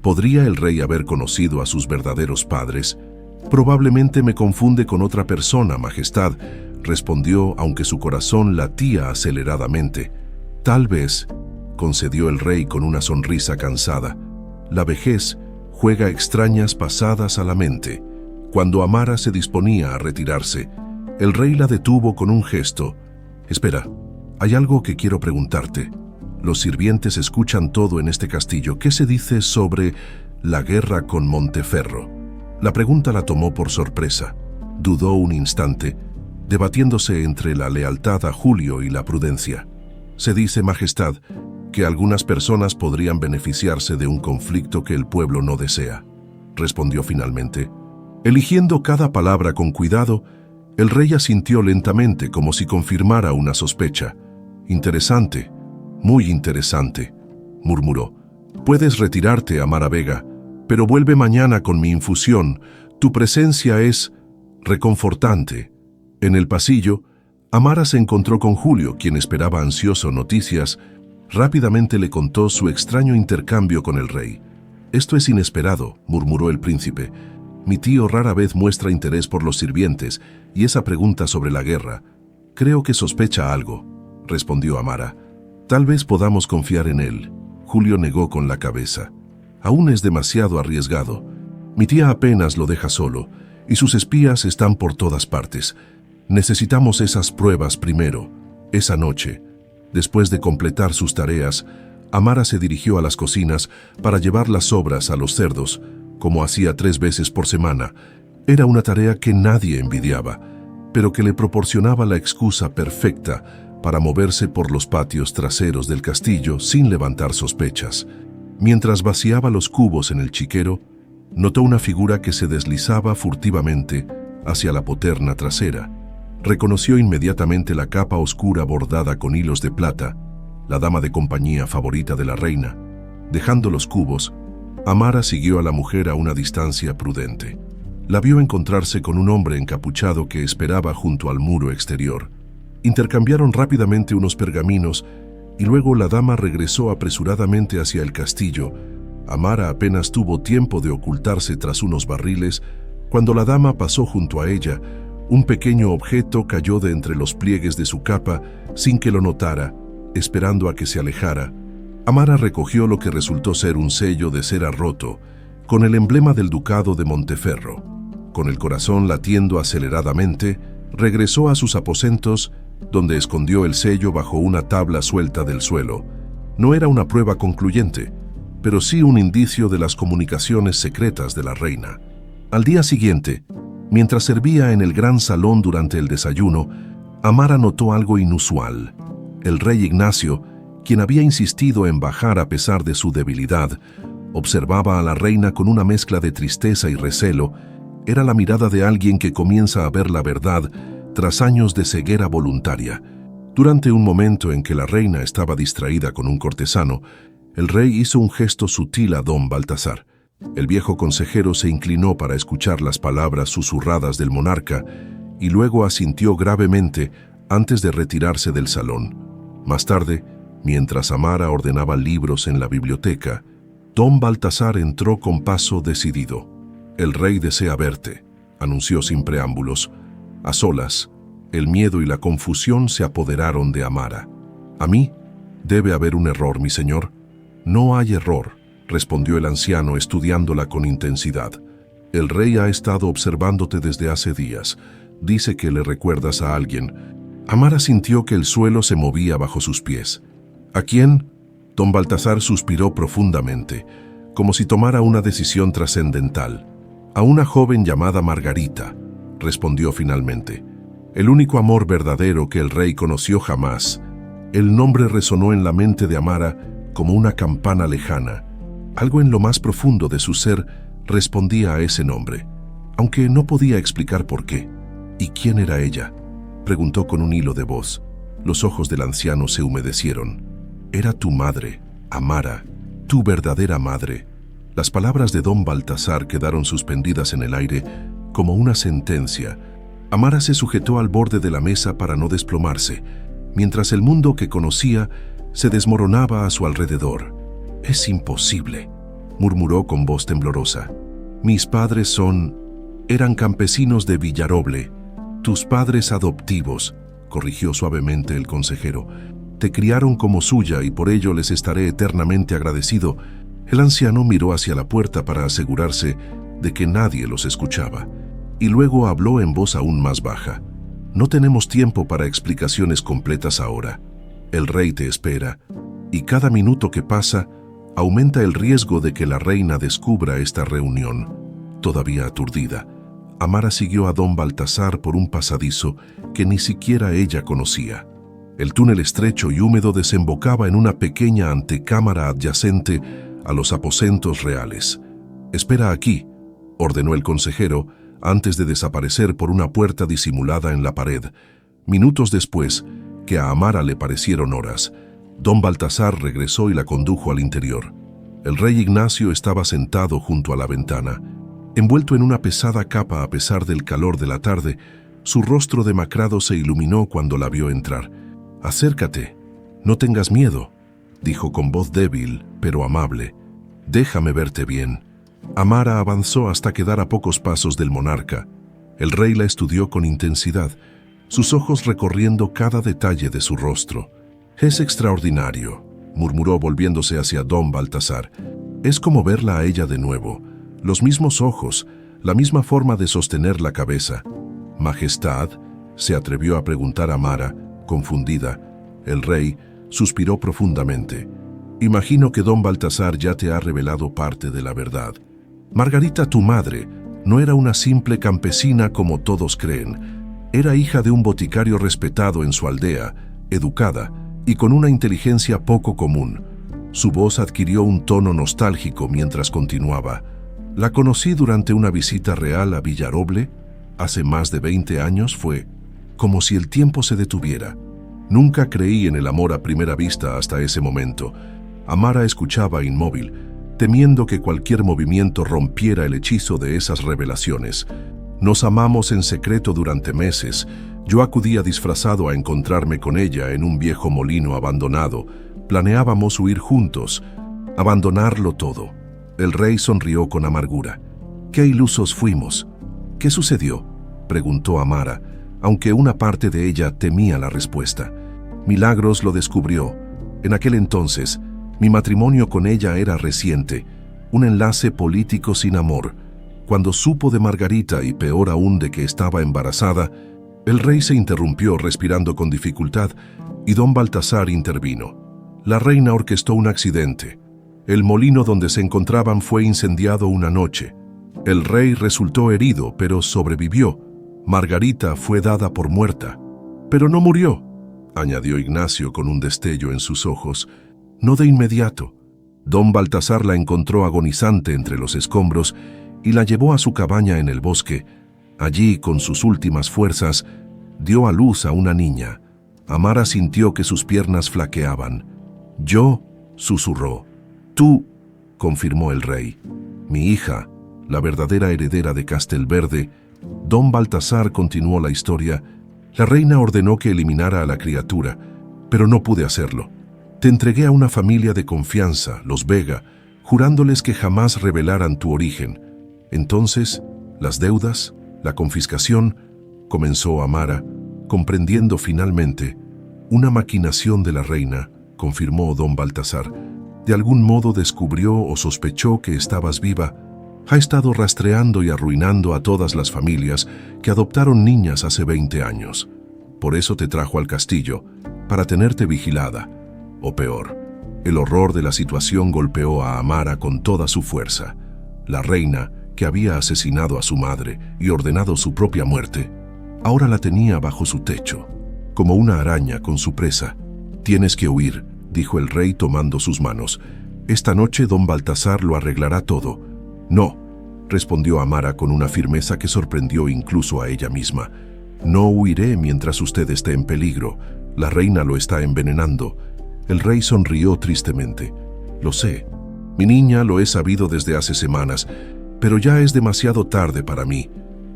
¿Podría el rey haber conocido a sus verdaderos padres? «Probablemente me confunde con otra persona, majestad», respondió, aunque su corazón latía aceleradamente. «Tal vez», concedió el rey con una sonrisa cansada. «La vejez juega extrañas pasadas a la mente». Cuando Amara se disponía a retirarse, el rey la detuvo con un gesto. «Espera, hay algo que quiero preguntarte. Los sirvientes escuchan todo en este castillo. ¿Qué se dice sobre la guerra con Monteferro?» La pregunta la tomó por sorpresa. Dudó un instante, debatiéndose entre la lealtad a Julio y la prudencia. «Se dice, majestad, que algunas personas podrían beneficiarse de un conflicto que el pueblo no desea», respondió finalmente. Eligiendo cada palabra con cuidado, el rey asintió lentamente como si confirmara una sospecha. Interesante, muy interesante, murmuró. Puedes retirarte, Amara Vega, pero vuelve mañana con mi infusión. Tu presencia es reconfortante. En el pasillo, Amara se encontró con Julio, quien esperaba ansioso noticias. Rápidamente le contó su extraño intercambio con el rey. Esto es inesperado, murmuró el príncipe. Mi tío rara vez muestra interés por los sirvientes, y esa pregunta sobre la guerra. Creo que sospecha algo, respondió Amara. Tal vez podamos confiar en él. Julio negó con la cabeza. Aún es demasiado arriesgado. Mi tía apenas lo deja solo, y sus espías están por todas partes. Necesitamos esas pruebas primero, esa noche. Después de completar sus tareas, Amara se dirigió a las cocinas para llevar las sobras a los cerdos, como hacía 3 veces por semana. Era una tarea que nadie envidiaba, pero que le proporcionaba la excusa perfecta para moverse por los patios traseros del castillo sin levantar sospechas. Mientras vaciaba los cubos en el chiquero, notó una figura que se deslizaba furtivamente hacia la poterna trasera. Reconoció inmediatamente la capa oscura bordada con hilos de plata, la dama de compañía favorita de la reina. Dejando los cubos, Amara siguió a la mujer a una distancia prudente. La vio encontrarse con un hombre encapuchado que esperaba junto al muro exterior. Intercambiaron rápidamente unos pergaminos y luego la dama regresó apresuradamente hacia el castillo. Amara apenas tuvo tiempo de ocultarse tras unos barriles. Cuando la dama pasó junto a ella, un pequeño objeto cayó de entre los pliegues de su capa sin que lo notara, esperando a que se alejara. Amara recogió lo que resultó ser un sello de cera roto, con el emblema del ducado de Monteferro. Con el corazón latiendo aceleradamente, regresó a sus aposentos, donde escondió el sello bajo una tabla suelta del suelo. No era una prueba concluyente, pero sí un indicio de las comunicaciones secretas de la reina. Al día siguiente, mientras servía en el gran salón durante el desayuno, Amara notó algo inusual. El rey Ignacio, quien había insistido en bajar a pesar de su debilidad, observaba a la reina con una mezcla de tristeza y recelo. Era la mirada de alguien que comienza a ver la verdad tras años de ceguera voluntaria. Durante un momento en que la reina estaba distraída con un cortesano, el rey hizo un gesto sutil a don Baltasar. El viejo consejero se inclinó para escuchar las palabras susurradas del monarca y luego asintió gravemente antes de retirarse del salón. Más tarde, mientras Amara ordenaba libros en la biblioteca, don Baltasar entró con paso decidido. «El rey desea verte», anunció sin preámbulos. A solas, el miedo y la confusión se apoderaron de Amara. «¿A mí? Debe haber un error, mi señor». «No hay error», respondió el anciano estudiándola con intensidad. «El rey ha estado observándote desde hace días. Dice que le recuerdas a alguien». Amara sintió que el suelo se movía bajo sus pies. «¿A quién?» Don Baltasar suspiró profundamente, como si tomara una decisión trascendental. «A una joven llamada Margarita», respondió finalmente. «El único amor verdadero que el rey conoció jamás». El nombre resonó en la mente de Amara como una campana lejana. Algo en lo más profundo de su ser respondía a ese nombre, aunque no podía explicar por qué. «¿Y quién era ella?», preguntó con un hilo de voz. Los ojos del anciano se humedecieron. «Era tu madre, Amara, tu verdadera madre». Las palabras de don Baltasar quedaron suspendidas en el aire como una sentencia. Amara se sujetó al borde de la mesa para no desplomarse, mientras el mundo que conocía se desmoronaba a su alrededor. «Es imposible», murmuró con voz temblorosa. «Mis padres eran campesinos de Villaroble. Tus padres adoptivos», corrigió suavemente el consejero, «te criaron como suya y por ello les estaré eternamente agradecido». El anciano miró hacia la puerta para asegurarse de que nadie los escuchaba, y luego habló en voz aún más baja. «No tenemos tiempo para explicaciones completas ahora. El rey te espera, y cada minuto que pasa aumenta el riesgo de que la reina descubra esta reunión». Todavía aturdida, Amara siguió a don Baltasar por un pasadizo que ni siquiera ella conocía. El túnel estrecho y húmedo desembocaba en una pequeña antecámara adyacente a los aposentos reales. «Espera aquí», ordenó el consejero antes de desaparecer por una puerta disimulada en la pared. Minutos después, que a Amara le parecieron horas. Don Baltasar regresó y la condujo al interior. El rey Ignacio estaba sentado junto a la ventana. Envuelto en una pesada capa a pesar del calor de la tarde, su rostro demacrado se iluminó cuando la vio entrar. «Acércate, no tengas miedo», dijo con voz débil, pero amable. «Déjame verte bien». Amara avanzó hasta quedar a pocos pasos del monarca. El rey la estudió con intensidad, sus ojos recorriendo cada detalle de su rostro. «Es extraordinario», murmuró volviéndose hacia don Baltasar. «Es como verla a ella de nuevo. Los mismos ojos, la misma forma de sostener la cabeza». «Majestad», se atrevió a preguntar Amara, confundida. El rey suspiró profundamente. «Imagino que don Baltasar ya te ha revelado parte de la verdad. Margarita, tu madre, no era una simple campesina como todos creen. Era hija de un boticario respetado en su aldea, educada y con una inteligencia poco común». Su voz adquirió un tono nostálgico mientras continuaba. «La conocí durante una visita real a Villaroble. Hace más de 20 años fue como si el tiempo se detuviera. Nunca creí en el amor a primera vista hasta ese momento». Amara escuchaba inmóvil, temiendo que cualquier movimiento rompiera el hechizo de esas revelaciones. «Nos amamos en secreto durante meses. Yo acudía disfrazado a encontrarme con ella en un viejo molino abandonado. Planeábamos huir juntos, abandonarlo todo». El rey sonrió con amargura. «Qué ilusos fuimos». «¿Qué sucedió?», preguntó Amara, aunque una parte de ella temía la respuesta. «Milagros lo descubrió. En aquel entonces, mi matrimonio con ella era reciente, un enlace político sin amor. Cuando supo de Margarita y peor aún de que estaba embarazada, el rey se interrumpió respirando con dificultad y don Baltasar intervino. La reina orquestó un accidente. El molino donde se encontraban fue incendiado una noche. El rey resultó herido, pero sobrevivió. Margarita fue dada por muerta. «Pero no murió», añadió Ignacio con un destello en sus ojos. «No de inmediato. Don Baltasar la encontró agonizante entre los escombros y la llevó a su cabaña en el bosque. Allí, con sus últimas fuerzas, dio a luz a una niña. Amara sintió que sus piernas flaqueaban. «Yo», susurró. «Tú», confirmó el rey. «Mi hija, la verdadera heredera de Castelverde». Don Baltasar continuó la historia. «La reina ordenó que eliminara a la criatura, pero no pude hacerlo. Te entregué a una familia de confianza, los Vega, jurándoles que jamás revelaran tu origen. Entonces, las deudas, la confiscación», comenzó Amara, comprendiendo finalmente. «Una maquinación de la reina», confirmó don Baltasar. «De algún modo descubrió o sospechó que estabas viva. Ha estado rastreando y arruinando a todas las familias que adoptaron niñas hace 20 años. Por eso te trajo al castillo, para tenerte vigilada. O peor, el horror de la situación golpeó a Amara con toda su fuerza. La reina, que había asesinado a su madre y ordenado su propia muerte, ahora la tenía bajo su techo, como una araña con su presa. «Tienes que huir», dijo el rey tomando sus manos. «Esta noche don Baltasar lo arreglará todo». «No», respondió Amara con una firmeza que sorprendió incluso a ella misma. «No huiré mientras usted esté en peligro. La reina lo está envenenando». El rey sonrió tristemente. «Lo sé. Mi niña, lo he sabido desde hace semanas, pero ya es demasiado tarde para mí.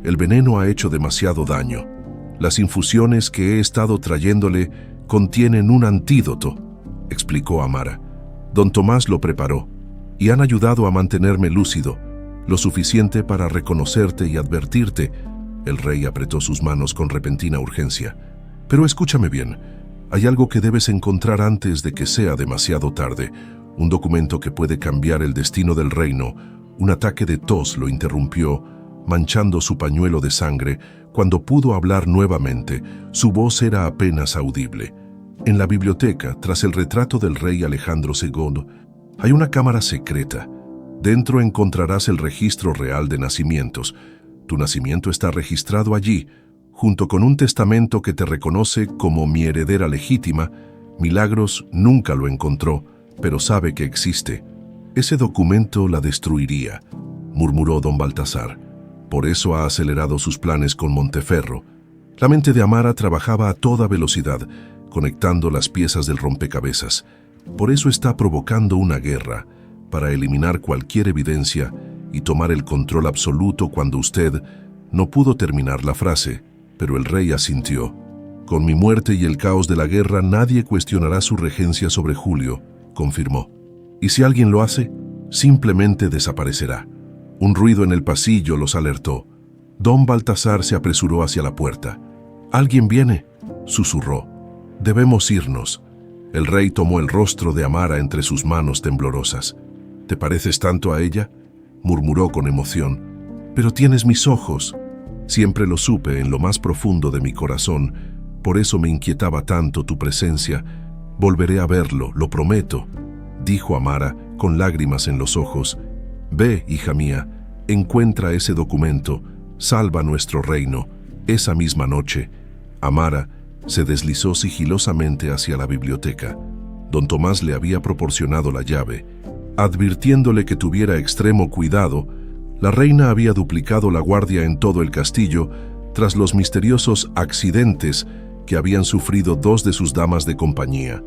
El veneno ha hecho demasiado daño. Las infusiones que he estado trayéndole contienen un antídoto», explicó Amara. «Don Tomás lo preparó y han ayudado a mantenerme lúcido, lo suficiente para reconocerte y advertirte». El rey apretó sus manos con repentina urgencia. «Pero escúchame bien. Hay algo que debes encontrar antes de que sea demasiado tarde. Un documento que puede cambiar el destino del reino». Un ataque de tos lo interrumpió, manchando su pañuelo de sangre. Cuando pudo hablar nuevamente, su voz era apenas audible. «En la biblioteca, tras el retrato del rey Alejandro II, hay una cámara secreta. Dentro encontrarás el registro real de nacimientos. Tu nacimiento está registrado allí, junto con un testamento que te reconoce como mi heredera legítima. Milagros nunca lo encontró, pero sabe que existe. Ese documento la destruiría», murmuró don Baltasar. «Por eso ha acelerado sus planes con Monteferro». La mente de Amara trabajaba a toda velocidad, conectando las piezas del rompecabezas. Por eso está provocando una guerra, para eliminar cualquier evidencia y tomar el control absoluto cuando usted... No pudo terminar la frase, pero el rey asintió. Con mi muerte y el caos de la guerra nadie cuestionará su regencia sobre Julio, confirmó. Y si alguien lo hace, simplemente desaparecerá. Un ruido en el pasillo los alertó. Don Baltasar se apresuró hacia la puerta. «¿Alguien viene?», susurró. «Debemos irnos». El rey tomó el rostro de Amara entre sus manos temblorosas. «¿Te pareces tanto a ella?», murmuró con emoción. «Pero tienes mis ojos». Siempre lo supe en lo más profundo de mi corazón, por eso me inquietaba tanto tu presencia. Volveré a verlo, lo prometo, dijo Amara con lágrimas en los ojos. Ve, hija mía, encuentra ese documento, salva nuestro reino. Esa misma noche, Amara se deslizó sigilosamente hacia la biblioteca. Don Tomás le había proporcionado la llave. Advirtiéndole que tuviera extremo cuidado, la reina había duplicado la guardia en todo el castillo tras los misteriosos accidentes que habían sufrido dos de sus damas de compañía.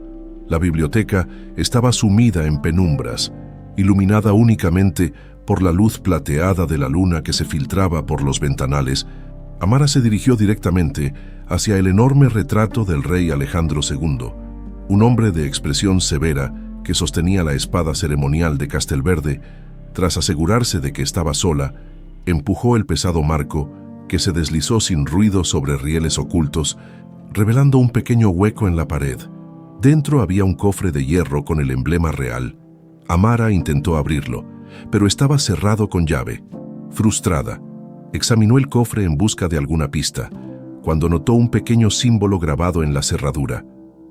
La biblioteca estaba sumida en penumbras, iluminada únicamente por la luz plateada de la luna que se filtraba por los ventanales. Amara se dirigió directamente hacia el enorme retrato del rey Alejandro II, un hombre de expresión severa que sostenía la espada ceremonial de Castelverde. Tras asegurarse de que estaba sola, empujó el pesado marco que se deslizó sin ruido sobre rieles ocultos, revelando un pequeño hueco en la pared. Dentro había un cofre de hierro con el emblema real. Amara intentó abrirlo, pero estaba cerrado con llave. Frustrada, examinó el cofre en busca de alguna pista, cuando notó un pequeño símbolo grabado en la cerradura,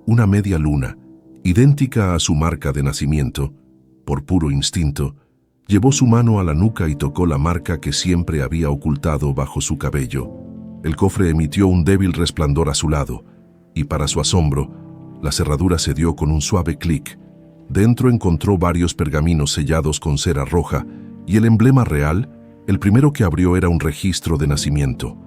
una media luna, idéntica a su marca de nacimiento. Por puro instinto, llevó su mano a la nuca y tocó la marca que siempre había ocultado bajo su cabello. El cofre emitió un débil resplandor azulado, y para su asombro, la cerradura cedió con un suave clic. Dentro encontró varios pergaminos sellados con cera roja, y el emblema real, el primero que abrió, era un registro de nacimiento.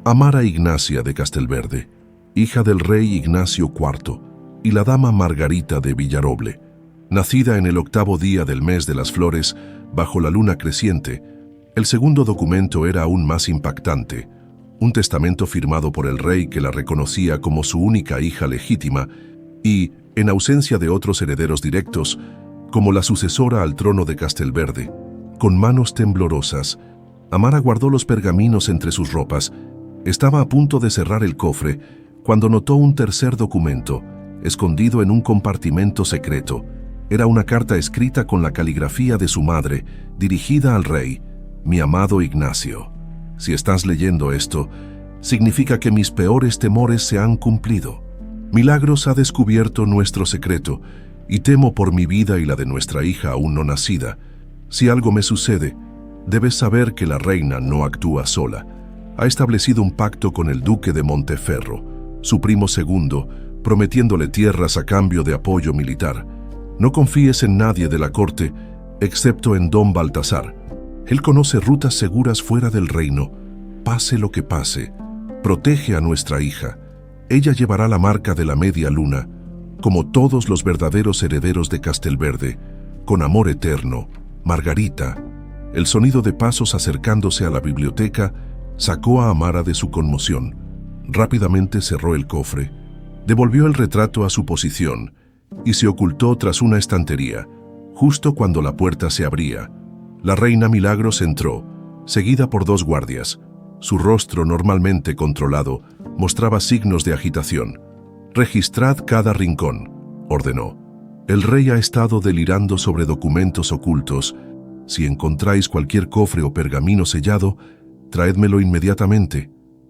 Amara Ignacia de Castelverde, hija del rey Ignacio IV y la dama Margarita de Villaroble. Nacida en el 8º día del mes de las flores, bajo la luna creciente. El segundo documento era aún más impactante, un testamento firmado por el rey que la reconocía como su única hija legítima y, en ausencia de otros herederos directos, como la sucesora al trono de Castelverde. Con manos temblorosas, Amara guardó los pergaminos entre sus ropas. Estaba a punto de cerrar el cofre cuando notó un tercer documento, escondido en un compartimento secreto. Era una carta escrita con la caligrafía de su madre, dirigida al rey. Mi amado Ignacio, si estás leyendo esto, significa que mis peores temores se han cumplido. Milagros ha descubierto nuestro secreto, y temo por mi vida y la de nuestra hija aún no nacida. Si algo me sucede, debes saber que la reina no actúa sola. Ha establecido un pacto con el duque de Monteferro, su primo segundo, prometiéndole tierras a cambio de apoyo militar. No confíes en nadie de la corte, excepto en Don Baltasar. Él conoce rutas seguras fuera del reino. Pase lo que pase, protege a nuestra hija. Ella llevará la marca de la media luna, como todos los verdaderos herederos de Castelverde, con amor eterno. Margarita. El sonido de pasos acercándose a la biblioteca sacó a Amara de su conmoción. Rápidamente cerró el cofre, devolvió el retrato a su posición y se ocultó tras una estantería. Justo cuando la puerta se abría, la reina Milagros entró, seguida por dos guardias. Su rostro, normalmente controlado, mostraba signos de agitación. «Registrad cada rincón», ordenó. «El rey ha estado delirando sobre documentos ocultos. Si encontráis cualquier cofre o pergamino sellado, traédmelo inmediatamente».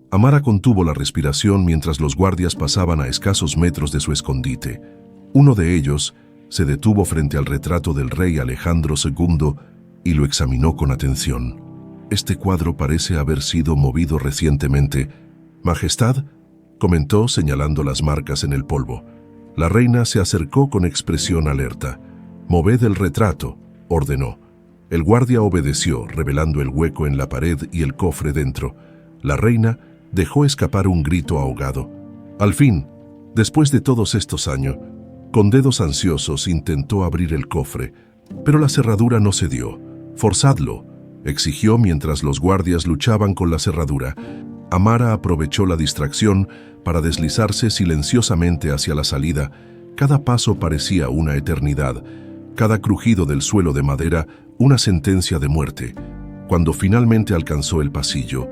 Amara contuvo la respiración mientras los guardias pasaban a escasos metros de su escondite. Uno de ellos se detuvo frente al retrato del rey Alejandro II y lo examinó con atención. «Este cuadro parece haber sido movido recientemente. Majestad», comentó señalando las marcas en el polvo. La reina se acercó con expresión alerta. «Moved el retrato», ordenó. El guardia obedeció, revelando el hueco en la pared y el cofre dentro. La reina dejó escapar un grito ahogado. «Al fin», Después de todos estos años, con dedos ansiosos intentó abrir el cofre, pero la cerradura no cedió. «Forzadlo», exigió mientras los guardias luchaban con la cerradura. Amara aprovechó la distracción para deslizarse silenciosamente hacia la salida. Cada paso parecía una eternidad, cada crujido del suelo de madera una sentencia de muerte. Cuando finalmente alcanzó el pasillo,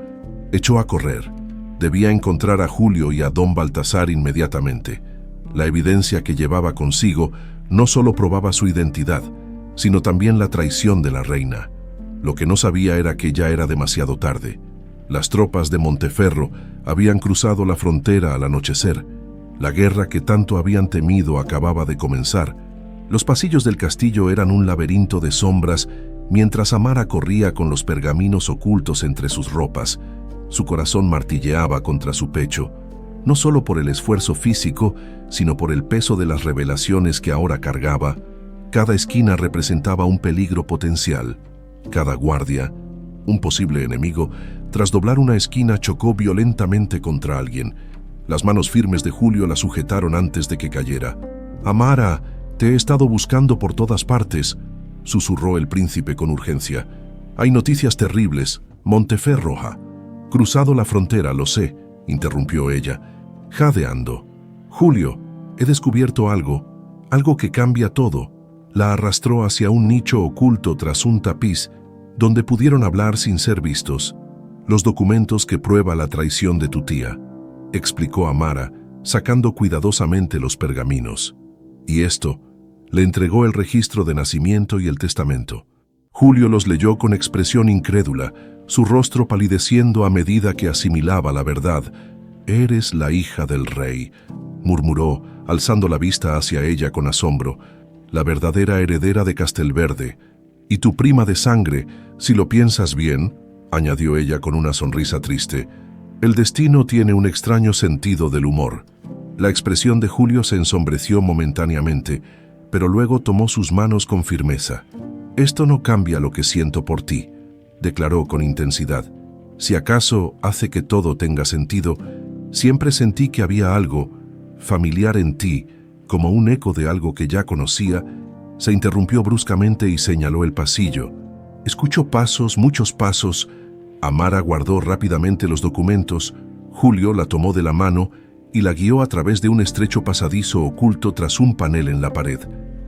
echó a correr. Debía encontrar a Julio y a don Baltasar inmediatamente. La evidencia que llevaba consigo no solo probaba su identidad, sino también la traición de la reina. Lo que no sabía era que ya era demasiado tarde. Las tropas de Monteferro habían cruzado la frontera al anochecer. La guerra que tanto habían temido acababa de comenzar. Los pasillos del castillo eran un laberinto de sombras mientras Amara corría con los pergaminos ocultos entre sus ropas. Su corazón martilleaba contra su pecho, no solo por el esfuerzo físico, sino por el peso de las revelaciones que ahora cargaba. Cada esquina representaba un peligro potencial. Cada guardia, un posible enemigo, tras doblar una esquina chocó violentamente contra alguien. Las manos firmes de Julio la sujetaron antes de que cayera. «Amara, te he estado buscando por todas partes», susurró el príncipe con urgencia. «Hay noticias terribles. Monteferro ha cruzado la frontera, lo sé», interrumpió ella, jadeando. «Julio, he descubierto algo que cambia todo». La arrastró hacia un nicho oculto tras un tapiz, donde pudieron hablar sin ser vistos. «Los documentos que prueba la traición de tu tía», explicó Amara, sacando cuidadosamente los pergaminos. «Y esto», le entregó el registro de nacimiento y el testamento. Julio los leyó con expresión incrédula, su rostro palideciendo a medida que asimilaba la verdad. «Eres la hija del rey», murmuró, alzando la vista hacia ella con asombro. «La verdadera heredera de Castelverde. Y tu prima de sangre, si lo piensas bien», añadió ella con una sonrisa triste. «El destino tiene un extraño sentido del humor». La expresión de Julio se ensombreció momentáneamente, pero luego tomó sus manos con firmeza. «Esto no cambia lo que siento por ti», declaró con intensidad. «Si acaso hace que todo tenga sentido, siempre sentí que había algo familiar en ti, como un eco de algo que ya conocía». Se interrumpió bruscamente y señaló el pasillo. Escuchó pasos, muchos pasos. Amara guardó rápidamente los documentos. Julio la tomó de la mano y la guió a través de un estrecho pasadizo oculto tras un panel en la pared.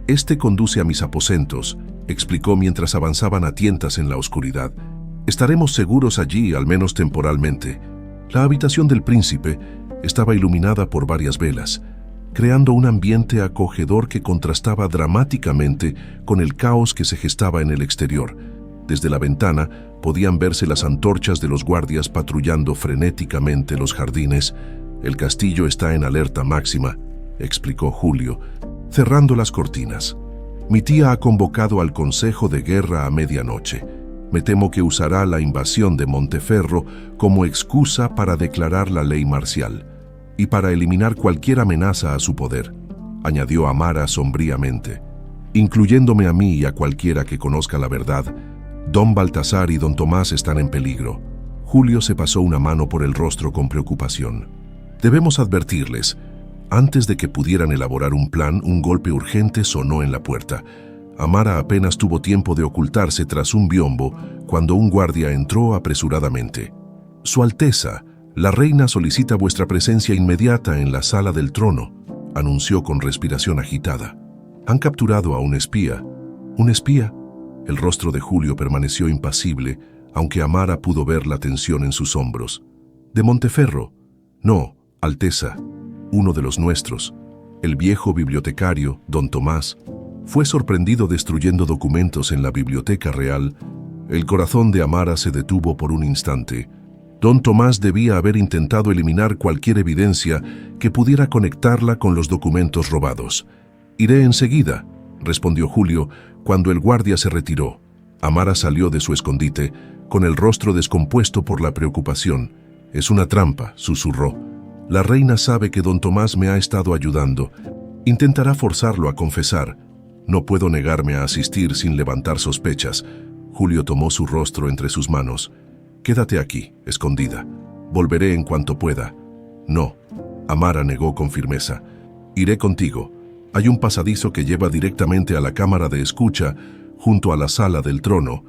«Este conduce a mis aposentos», explicó mientras avanzaban a tientas en la oscuridad. «Estaremos seguros allí, al menos temporalmente». La habitación del príncipe estaba iluminada por varias velas, creando un ambiente acogedor que contrastaba dramáticamente con el caos que se gestaba en el exterior. Desde la ventana podían verse las antorchas de los guardias patrullando frenéticamente los jardines. «El castillo está en alerta máxima», explicó Julio, cerrando las cortinas. «Mi tía ha convocado al Consejo de Guerra a medianoche. Me temo que usará la invasión de Monteferro como excusa para declarar la ley marcial y para eliminar cualquier amenaza a su poder», añadió Amara sombríamente. «Incluyéndome a mí y a cualquiera que conozca la verdad, don Baltasar y don Tomás están en peligro». Julio se pasó una mano por el rostro con preocupación. «Debemos advertirles». Antes de que pudieran elaborar un plan, un golpe urgente sonó en la puerta. Amara apenas tuvo tiempo de ocultarse tras un biombo cuando un guardia entró apresuradamente. «Su Alteza, la reina solicita vuestra presencia inmediata en la sala del trono», anunció con respiración agitada. «Han capturado a un espía». «¿Un espía?». El rostro de Julio permaneció impasible, aunque Amara pudo ver la tensión en sus hombros. «¿De Monteferro?». «No, Alteza, uno de los nuestros. El viejo bibliotecario, don Tomás, fue sorprendido destruyendo documentos en la biblioteca real». El corazón de Amara se detuvo por un instante. Don Tomás debía haber intentado eliminar cualquier evidencia que pudiera conectarla con los documentos robados. «Iré enseguida», respondió Julio cuando el guardia se retiró. Amara salió de su escondite, con el rostro descompuesto por la preocupación. «Es una trampa», susurró. «La reina sabe que don Tomás me ha estado ayudando. Intentará forzarlo a confesar. No puedo negarme a asistir sin levantar sospechas». Julio tomó su rostro entre sus manos. «Quédate aquí, escondida. Volveré en cuanto pueda». «No», Amara negó con firmeza. «Iré contigo. Hay un pasadizo que lleva directamente a la cámara de escucha, junto a la sala del trono.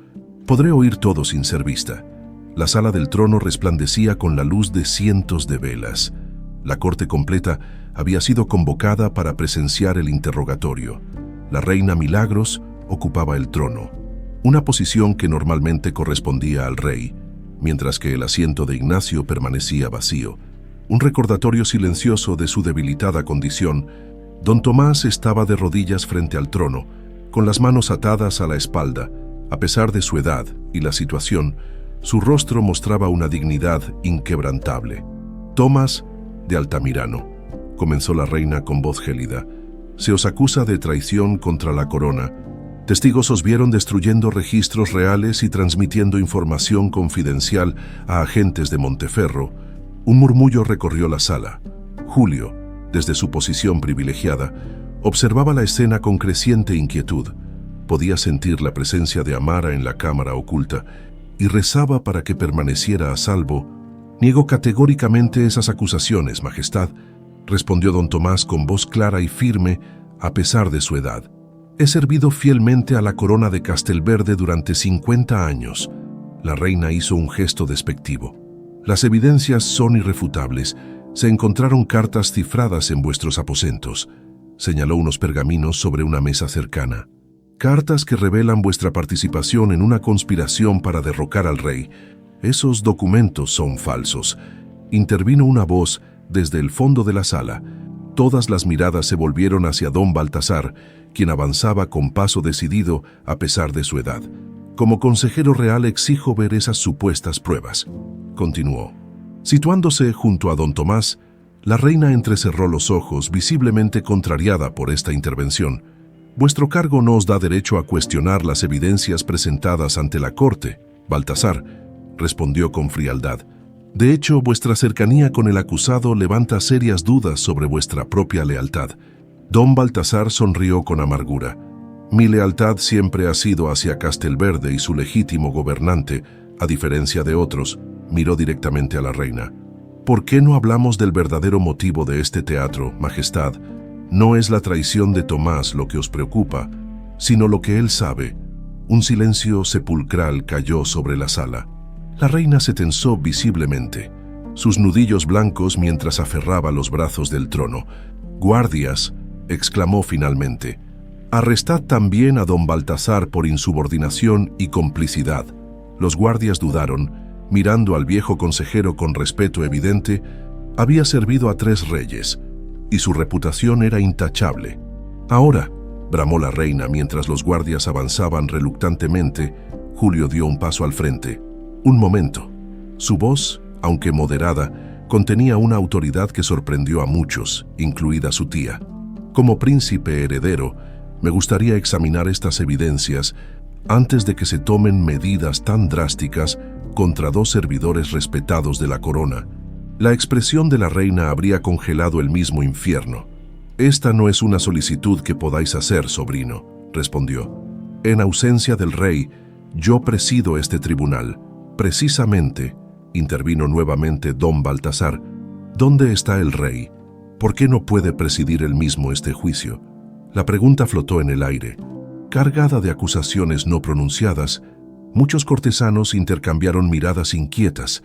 Podré oír todo sin ser vista». La sala del trono resplandecía con la luz de cientos de velas. La corte completa había sido convocada para presenciar el interrogatorio. La reina Milagros ocupaba el trono, una posición que normalmente correspondía al rey, mientras que el asiento de Ignacio permanecía vacío. Un recordatorio silencioso de su debilitada condición. Don Tomás estaba de rodillas frente al trono, con las manos atadas a la espalda. A pesar de su edad y la situación, su rostro mostraba una dignidad inquebrantable. «Tomás de Altamirano», comenzó la reina con voz gélida, «se os acusa de traición contra la corona. Testigos os vieron destruyendo registros reales y transmitiendo información confidencial a agentes de Monteferro». Un murmullo recorrió la sala. Julio, desde su posición privilegiada, observaba la escena con creciente inquietud. Podía sentir la presencia de Amara en la cámara oculta y rezaba para que permaneciera a salvo. «Niego categóricamente esas acusaciones, Majestad», respondió don Tomás con voz clara y firme, a pesar de su edad. «He servido fielmente a la corona de Castelverde durante 50 años». La reina hizo un gesto despectivo. «Las evidencias son irrefutables. Se encontraron cartas cifradas en vuestros aposentos», señaló unos pergaminos sobre una mesa cercana. «Cartas que revelan vuestra participación en una conspiración para derrocar al rey. Esos documentos son falsos», intervino una voz desde el fondo de la sala. Todas las miradas se volvieron hacia don Baltasar, quien avanzaba con paso decidido a pesar de su edad. «Como consejero real exijo ver esas supuestas pruebas», continuó. Situándose junto a don Tomás, la reina entrecerró los ojos, visiblemente contrariada por esta intervención. «Vuestro cargo no os da derecho a cuestionar las evidencias presentadas ante la corte, Baltasar», respondió con frialdad. «De hecho, vuestra cercanía con el acusado levanta serias dudas sobre vuestra propia lealtad». Don Baltasar sonrió con amargura. «Mi lealtad siempre ha sido hacia Castelverde y su legítimo gobernante, a diferencia de otros», miró directamente a la reina. «¿Por qué no hablamos del verdadero motivo de este teatro, Majestad? No es la traición de Tomás lo que os preocupa, sino lo que él sabe». Un silencio sepulcral cayó sobre la sala. La reina se tensó visiblemente, sus nudillos blancos mientras aferraba los brazos del trono. «Guardias», exclamó finalmente, «arrestad también a don Baltasar por insubordinación y complicidad». Los guardias dudaron, mirando al viejo consejero con respeto evidente. Había servido a 3 reyes, y su reputación era intachable. «Ahora», bramó la reina mientras los guardias avanzaban reluctantemente. Julio dio un paso al frente. «Un momento». Su voz, aunque moderada, contenía una autoridad que sorprendió a muchos, incluida su tía. «Como príncipe heredero, me gustaría examinar estas evidencias antes de que se tomen medidas tan drásticas contra 2 servidores respetados de la corona». La expresión de la reina habría congelado el mismo infierno. «Esta no es una solicitud que podáis hacer, sobrino», respondió. «En ausencia del rey, yo presido este tribunal». «Precisamente», intervino nuevamente don Baltasar, «¿dónde está el rey? ¿Por qué no puede presidir él mismo este juicio?». La pregunta flotó en el aire. Cargada de acusaciones no pronunciadas, muchos cortesanos intercambiaron miradas inquietas.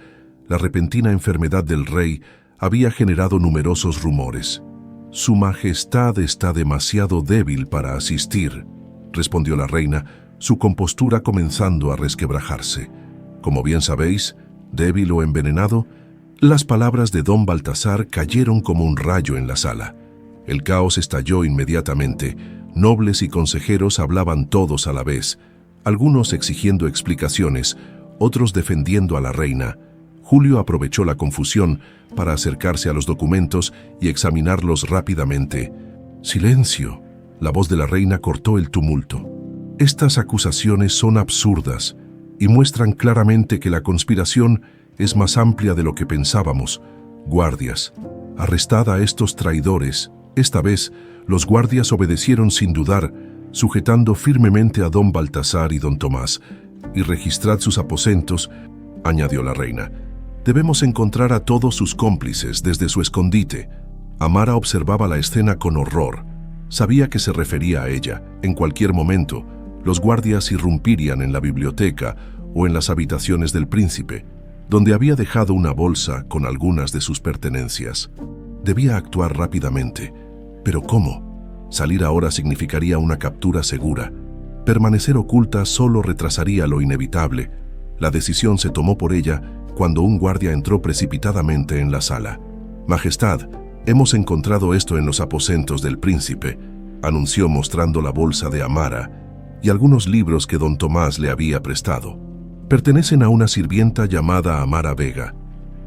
La repentina enfermedad del rey había generado numerosos rumores. «Su majestad está demasiado débil para asistir», respondió la reina, su compostura comenzando a resquebrajarse. «Como bien sabéis, débil o envenenado». Las palabras de don Baltasar cayeron como un rayo en la sala. El caos estalló inmediatamente. Nobles y consejeros hablaban todos a la vez, algunos exigiendo explicaciones, otros defendiendo a la reina. Julio aprovechó la confusión para acercarse a los documentos y examinarlos rápidamente. «Silencio», la voz de la reina cortó el tumulto. «Estas acusaciones son absurdas y muestran claramente que la conspiración es más amplia de lo que pensábamos. Guardias, arrestad a estos traidores». Esta vez, los guardias obedecieron sin dudar, sujetando firmemente a don Baltasar y don Tomás. «Y registrad sus aposentos», añadió la reina. «Debemos encontrar a todos sus cómplices desde su escondite». Amara observaba la escena con horror. Sabía que se refería a ella. En cualquier momento, los guardias irrumpirían en la biblioteca o en las habitaciones del príncipe, donde había dejado una bolsa con algunas de sus pertenencias. Debía actuar rápidamente. ¿Pero cómo? Salir ahora significaría una captura segura. Permanecer oculta solo retrasaría lo inevitable. La decisión se tomó por ella cuando un guardia entró precipitadamente en la sala. «Majestad, hemos encontrado esto en los aposentos del príncipe», anunció mostrando la bolsa de Amara y algunos libros que don Tomás le había prestado. Pertenecen a una sirvienta llamada Amara Vega.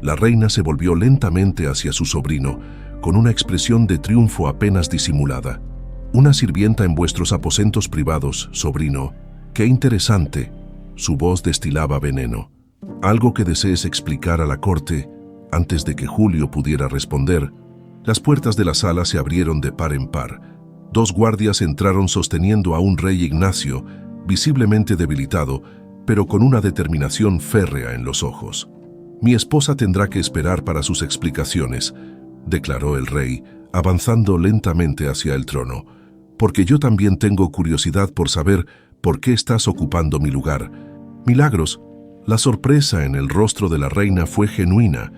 La reina se volvió lentamente hacia su sobrino, con una expresión de triunfo apenas disimulada. «Una sirvienta en vuestros aposentos privados, sobrino. ¡Qué interesante!». Su voz destilaba veneno. «¿Algo que desees explicar a la corte?». Antes de que Julio pudiera responder, las puertas de la sala se abrieron de par en par. 2 guardias entraron sosteniendo a un rey Ignacio, visiblemente debilitado, pero con una determinación férrea en los ojos. «Mi esposa tendrá que esperar para sus explicaciones», declaró el rey, avanzando lentamente hacia el trono, «porque yo también tengo curiosidad por saber por qué estás ocupando mi lugar». «Milagros». La sorpresa en el rostro de la reina fue genuina.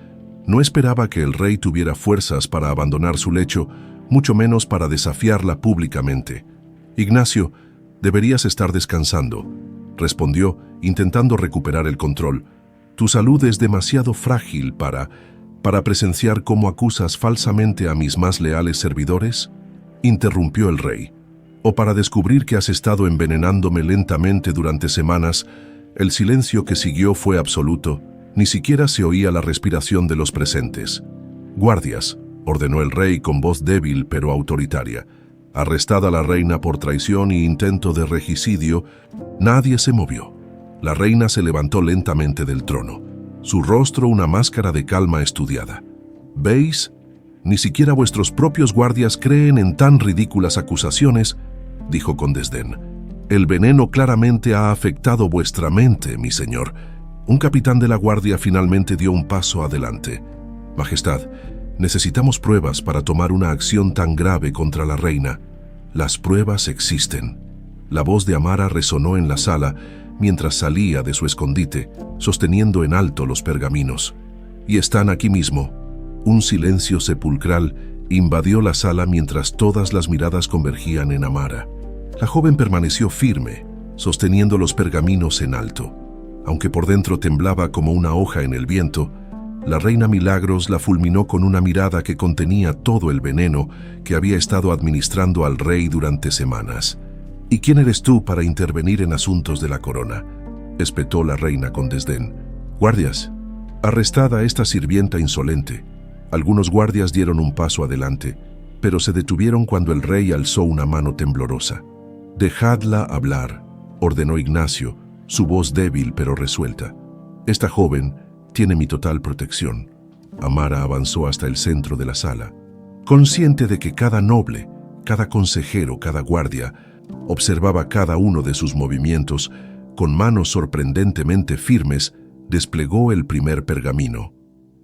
No esperaba que el rey tuviera fuerzas para abandonar su lecho, mucho menos para desafiarla públicamente. «Ignacio, deberías estar descansando», respondió, intentando recuperar el control. «Tu salud es demasiado frágil para presenciar cómo acusas falsamente a mis más leales servidores», interrumpió el rey. «O para descubrir que has estado envenenándome lentamente durante semanas». El silencio que siguió fue absoluto. Ni siquiera se oía la respiración de los presentes. «Guardias», ordenó el rey con voz débil pero autoritaria. «Arrestada la reina por traición y intento de regicidio». Nadie se movió. La reina se levantó lentamente del trono, su rostro una máscara de calma estudiada. «¿Veis? Ni siquiera vuestros propios guardias creen en tan ridículas acusaciones», dijo con desdén. «El veneno claramente ha afectado vuestra mente, mi señor». Un capitán de la guardia finalmente dio un paso adelante. «Majestad, necesitamos pruebas para tomar una acción tan grave contra la reina». «Las pruebas existen». La voz de Amara resonó en la sala mientras salía de su escondite, sosteniendo en alto los pergaminos. «Y están aquí mismo». Un silencio sepulcral invadió la sala mientras todas las miradas convergían en Amara. La joven permaneció firme, sosteniendo los pergaminos en alto. Aunque por dentro temblaba como una hoja en el viento, la reina Milagros la fulminó con una mirada que contenía todo el veneno que había estado administrando al rey durante semanas. «¿Y quién eres tú para intervenir en asuntos de la corona?», espetó la reina con desdén. «Guardias, arrestad a esta sirvienta insolente». Algunos guardias dieron un paso adelante, pero se detuvieron cuando el rey alzó una mano temblorosa. «Dejadla hablar», ordenó Ignacio, su voz débil pero resuelta. «Esta joven tiene mi total protección». Amara avanzó hasta el centro de la sala, consciente de que cada noble, cada consejero, cada guardia, observaba cada uno de sus movimientos. Con manos sorprendentemente firmes, desplegó el primer pergamino.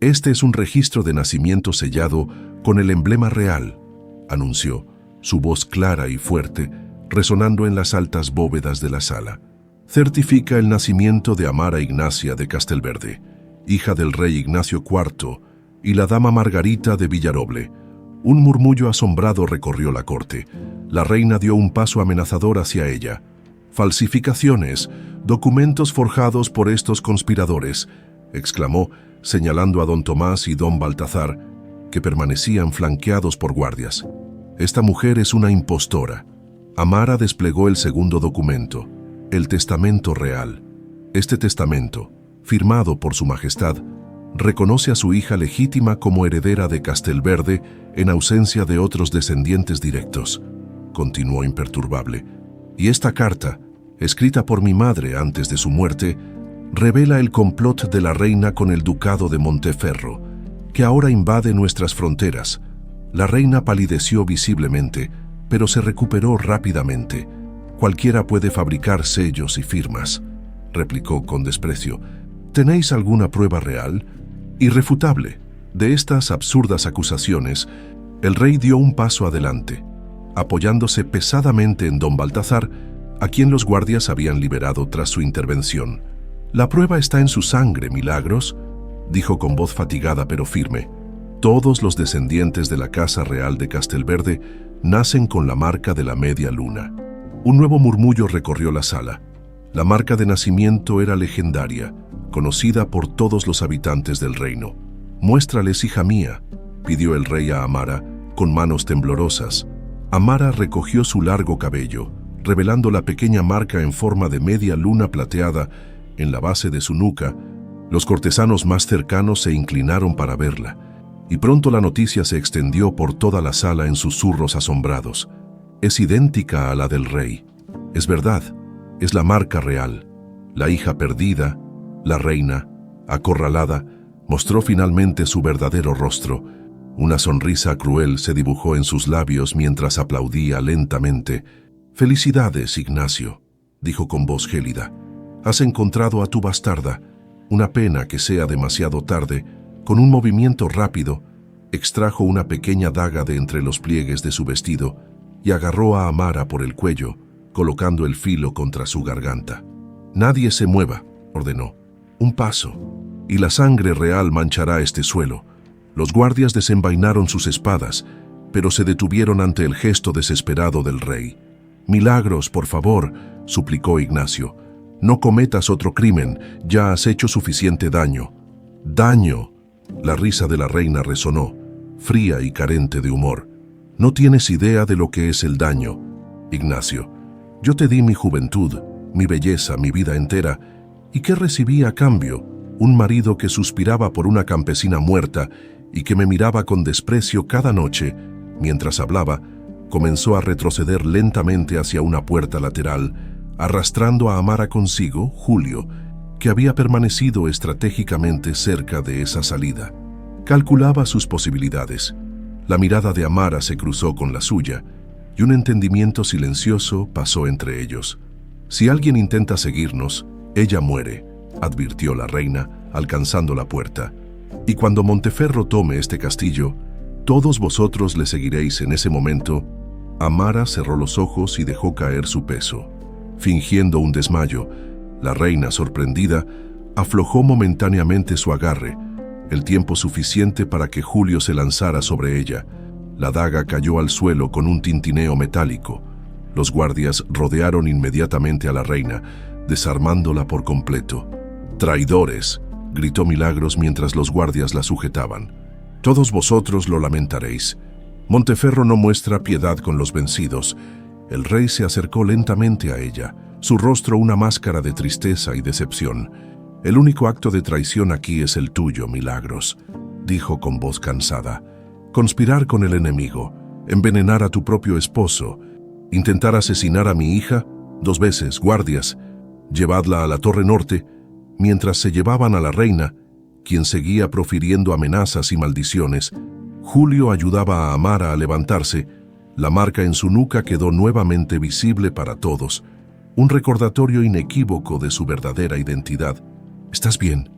«Este es un registro de nacimiento sellado con el emblema real», anunció, su voz clara y fuerte, resonando en las altas bóvedas de la sala. «Certifica el nacimiento de Amara Ignacia de Castelverde, hija del rey Ignacio IV y la dama Margarita de Villaroble». Un murmullo asombrado recorrió la corte. La reina dio un paso amenazador hacia ella. «Falsificaciones, documentos forjados por estos conspiradores», exclamó, señalando a don Tomás y don Baltazar, que permanecían flanqueados por guardias. «Esta mujer es una impostora». Amara desplegó el segundo documento, el testamento real. Este testamento, firmado por su majestad, reconoce a su hija legítima como heredera de Castelverde en ausencia de otros descendientes directos, continuó imperturbable. «Y esta carta, escrita por mi madre antes de su muerte, revela el complot de la reina con el ducado de Monteferro, que ahora invade nuestras fronteras». La reina palideció visiblemente, pero se recuperó rápidamente. «Cualquiera puede fabricar sellos y firmas», replicó con desprecio. «¿Tenéis alguna prueba real, irrefutable, de estas absurdas acusaciones El rey dio un paso adelante, apoyándose pesadamente en don Baltasar, a quien los guardias habían liberado tras su intervención. «La prueba está en su sangre, Milagros», dijo con voz fatigada pero firme. «Todos los descendientes de la Casa Real de Castelverde nacen con la marca de la media luna». Un nuevo murmullo recorrió la sala. La marca de nacimiento era legendaria, conocida por todos los habitantes del reino. «Muéstrales, hija mía», pidió el rey a Amara, con manos temblorosas. Amara recogió su largo cabello, revelando la pequeña marca en forma de media luna plateada en la base de su nuca. Los cortesanos más cercanos se inclinaron para verla, y pronto la noticia se extendió por toda la sala en susurros asombrados. «Es idéntica a la del rey. Es verdad, es la marca real». La hija perdida, la reina, acorralada, mostró finalmente su verdadero rostro. Una sonrisa cruel se dibujó en sus labios mientras aplaudía lentamente. «Felicidades, Ignacio», dijo con voz gélida. «Has encontrado a tu bastarda. Una pena que sea demasiado tarde». Con un movimiento rápido, extrajo una pequeña daga de entre los pliegues de su vestido y agarró a Amara por el cuello, colocando el filo contra su garganta. «Nadie se mueva», ordenó. «Un paso, y la sangre real manchará este suelo». Los guardias desenvainaron sus espadas, pero se detuvieron ante el gesto desesperado del rey. «Milagros, por favor», suplicó Ignacio. «No cometas otro crimen, ya has hecho suficiente daño». «¿Daño?». La risa de la reina resonó, fría y carente de humor. «No tienes idea de lo que es el daño, Ignacio. Yo te di mi juventud, mi belleza, mi vida entera. ¿Y qué recibí a cambio? Un marido que suspiraba por una campesina muerta y que me miraba con desprecio cada noche». Mientras hablaba, comenzó a retroceder lentamente hacia una puerta lateral, arrastrando a Amara consigo, Julio, que había permanecido estratégicamente cerca de esa salida. Calculaba sus posibilidades. La mirada de Amara se cruzó con la suya, y un entendimiento silencioso pasó entre ellos. «Si alguien intenta seguirnos, ella muere», advirtió la reina, alcanzando la puerta. «Y cuando Monteferro tome este castillo, todos vosotros le seguiréis en ese momento». Amara cerró los ojos y dejó caer su peso. Fingiendo un desmayo, la reina, sorprendida, aflojó momentáneamente su agarre, el tiempo suficiente para que Julio se lanzara sobre ella. La daga cayó al suelo con un tintineo metálico. Los guardias rodearon inmediatamente a la reina, desarmándola por completo. «¡Traidores!», gritó Milagros mientras los guardias la sujetaban. «Todos vosotros lo lamentaréis. Monteferro no muestra piedad con los vencidos». El rey se acercó lentamente a ella, su rostro una máscara de tristeza y decepción. «El único acto de traición aquí es el tuyo, Milagros», dijo con voz cansada. «Conspirar con el enemigo, envenenar a tu propio esposo, intentar asesinar a mi hija, 2 veces, guardias, llevadla a la Torre Norte». Mientras se llevaban a la reina, quien seguía profiriendo amenazas y maldiciones, Julio ayudaba a Amara a levantarse. La marca en su nuca quedó nuevamente visible para todos, un recordatorio inequívoco de su verdadera identidad. «¿Estás bien?»,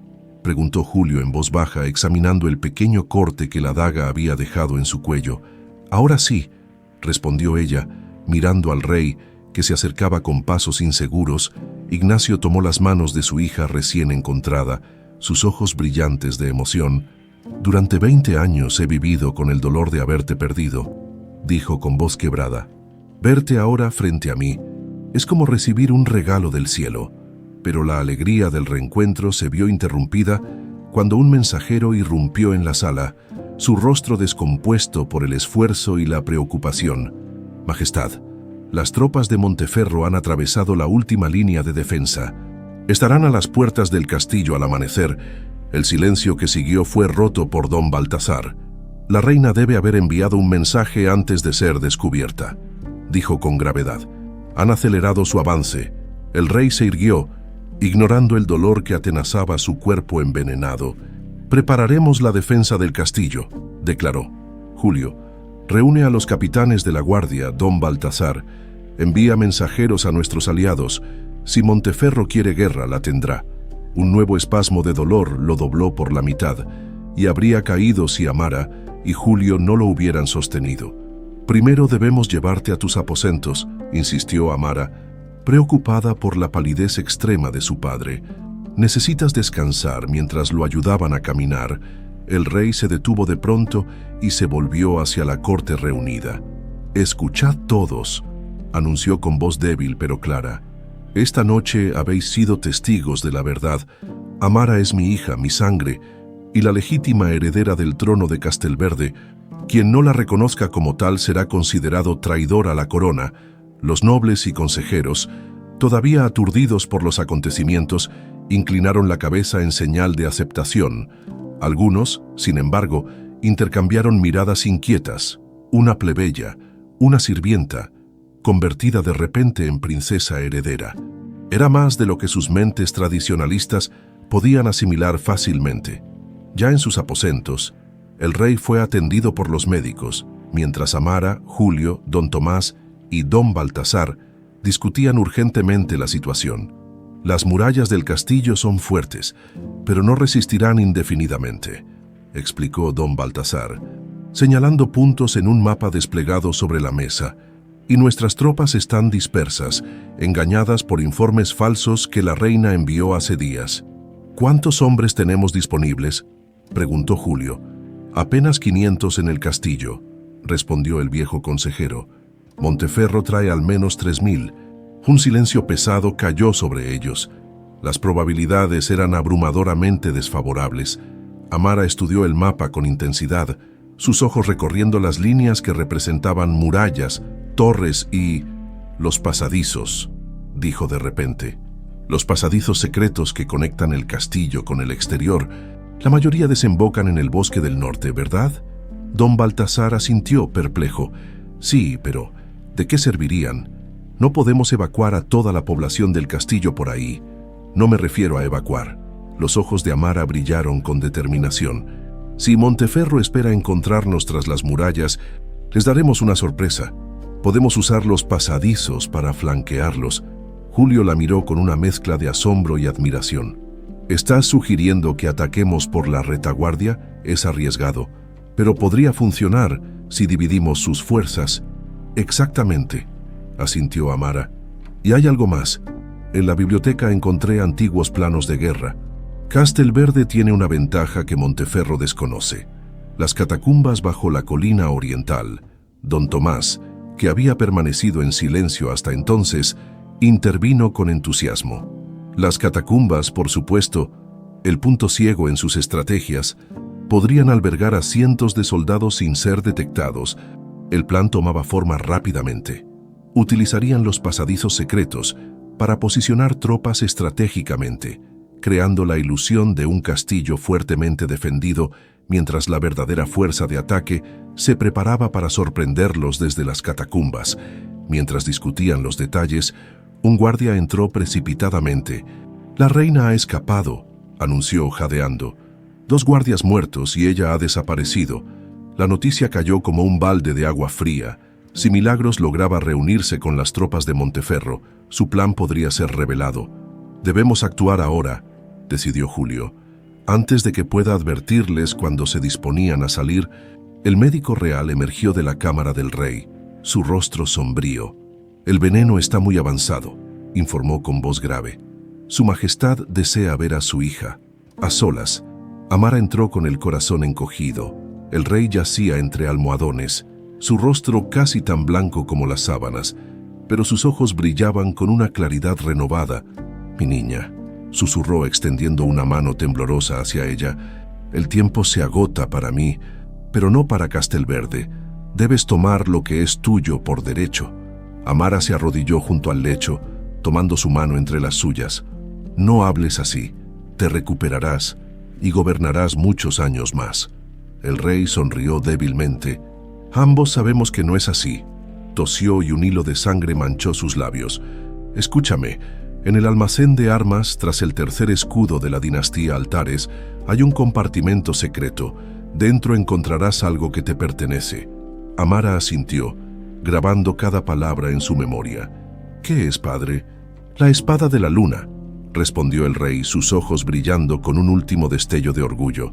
preguntó Julio en voz baja, examinando el pequeño corte que la daga había dejado en su cuello. «Ahora sí», respondió ella, mirando al rey, que se acercaba con pasos inseguros. Ignacio tomó las manos de su hija recién encontrada, sus ojos brillantes de emoción. «Durante 20 años he vivido con el dolor de haberte perdido», dijo con voz quebrada. «Verte ahora frente a mí es como recibir un regalo del cielo». Pero la alegría del reencuentro se vio interrumpida cuando un mensajero irrumpió en la sala, su rostro descompuesto por el esfuerzo y la preocupación. «Majestad, las tropas de Monteferro han atravesado la última línea de defensa. Estarán a las puertas del castillo al amanecer». El silencio que siguió fue roto por don Baltasar. «La reina debe haber enviado un mensaje antes de ser descubierta», dijo con gravedad. «Han acelerado su avance». El rey se irguió, ignorando el dolor que atenazaba su cuerpo envenenado. «Prepararemos la defensa del castillo», declaró. «Julio, reúne a los capitanes de la guardia, don Baltasar. Envía mensajeros a nuestros aliados. Si Monteferro quiere guerra, la tendrá». Un nuevo espasmo de dolor lo dobló por la mitad, y habría caído si Amara, y Julio no lo hubieran sostenido. «Primero debemos llevarte a tus aposentos», insistió Amara, preocupada por la palidez extrema de su padre. «Necesitas descansar». Mientras lo ayudaban a caminar, el rey se detuvo de pronto y se volvió hacia la corte reunida. «Escuchad todos», anunció con voz débil pero clara. «Esta noche habéis sido testigos de la verdad. Amara es mi hija, mi sangre, y la legítima heredera del trono de Castelverde. Quien no la reconozca como tal será considerado traidor a la corona». Los nobles y consejeros, todavía aturdidos por los acontecimientos, inclinaron la cabeza en señal de aceptación. Algunos, sin embargo, intercambiaron miradas inquietas. Una plebeya, una sirvienta, convertida de repente en princesa heredera. Era más de lo que sus mentes tradicionalistas podían asimilar fácilmente. Ya en sus aposentos, el rey fue atendido por los médicos, mientras Amara, Julio, don Tomás y don Baltasar discutían urgentemente la situación. «Las murallas del castillo son fuertes, pero no resistirán indefinidamente», explicó don Baltasar, señalando puntos en un mapa desplegado sobre la mesa. «Y nuestras tropas están dispersas, engañadas por informes falsos que la reina envió hace días». «¿Cuántos hombres tenemos disponibles?», preguntó Julio. «Apenas 500 en el castillo», respondió el viejo consejero. «Monteferro trae al menos 3000. Un silencio pesado cayó sobre ellos. Las probabilidades eran abrumadoramente desfavorables. Amara estudió el mapa con intensidad, sus ojos recorriendo las líneas que representaban murallas, torres y... «Los pasadizos», dijo de repente. «Los pasadizos secretos que conectan el castillo con el exterior. La mayoría desembocan en el bosque del norte, ¿verdad?». Don Baltasar asintió perplejo. «Sí, pero ¿de qué servirían? No podemos evacuar a toda la población del castillo por ahí». «No me refiero a evacuar». Los ojos de Amara brillaron con determinación. «Si Monteferro espera encontrarnos tras las murallas, les daremos una sorpresa. Podemos usar los pasadizos para flanquearlos». Julio la miró con una mezcla de asombro y admiración. «¿Estás sugiriendo que ataquemos por la retaguardia? Es arriesgado, pero podría funcionar si dividimos sus fuerzas». «Exactamente», asintió Amara. «Y hay algo más. En la biblioteca encontré antiguos planos de guerra. Castelverde tiene una ventaja que Monteferro desconoce. Las catacumbas bajo la colina oriental». Don Tomás, que había permanecido en silencio hasta entonces, intervino con entusiasmo. «Las catacumbas, por supuesto, el punto ciego en sus estrategias, podrían albergar a cientos de soldados sin ser detectados». El plan tomaba forma rápidamente. Utilizarían los pasadizos secretos para posicionar tropas estratégicamente, creando la ilusión de un castillo fuertemente defendido, mientras la verdadera fuerza de ataque se preparaba para sorprenderlos desde las catacumbas. Mientras discutían los detalles, un guardia entró precipitadamente. «La reina ha escapado», anunció jadeando. «2 guardias muertos y ella ha desaparecido». La noticia cayó como un balde de agua fría. Si Milagros lograba reunirse con las tropas de Monteferro, su plan podría ser revelado. «Debemos actuar ahora», decidió Julio. Antes de que pueda advertirles cuando se disponían a salir, el médico real emergió de la cámara del rey, su rostro sombrío. «El veneno está muy avanzado», informó con voz grave. «Su Majestad desea ver a su hija». A solas, Amara entró con el corazón encogido. El rey yacía entre almohadones, su rostro casi tan blanco como las sábanas, pero sus ojos brillaban con una claridad renovada. «Mi niña», susurró extendiendo una mano temblorosa hacia ella, «el tiempo se agota para mí, pero no para Castelverde. Debes tomar lo que es tuyo por derecho». Amara se arrodilló junto al lecho, tomando su mano entre las suyas. «No hables así, te recuperarás y gobernarás muchos años más». El rey sonrió débilmente. «Ambos sabemos que no es así». Tosió y un hilo de sangre manchó sus labios. «Escúchame, en el almacén de armas, tras el tercer escudo de la dinastía Altares, hay un compartimento secreto. Dentro encontrarás algo que te pertenece». Amara asintió, grabando cada palabra en su memoria. «¿Qué es, padre?» «La espada de la luna», respondió el rey, sus ojos brillando con un último destello de orgullo.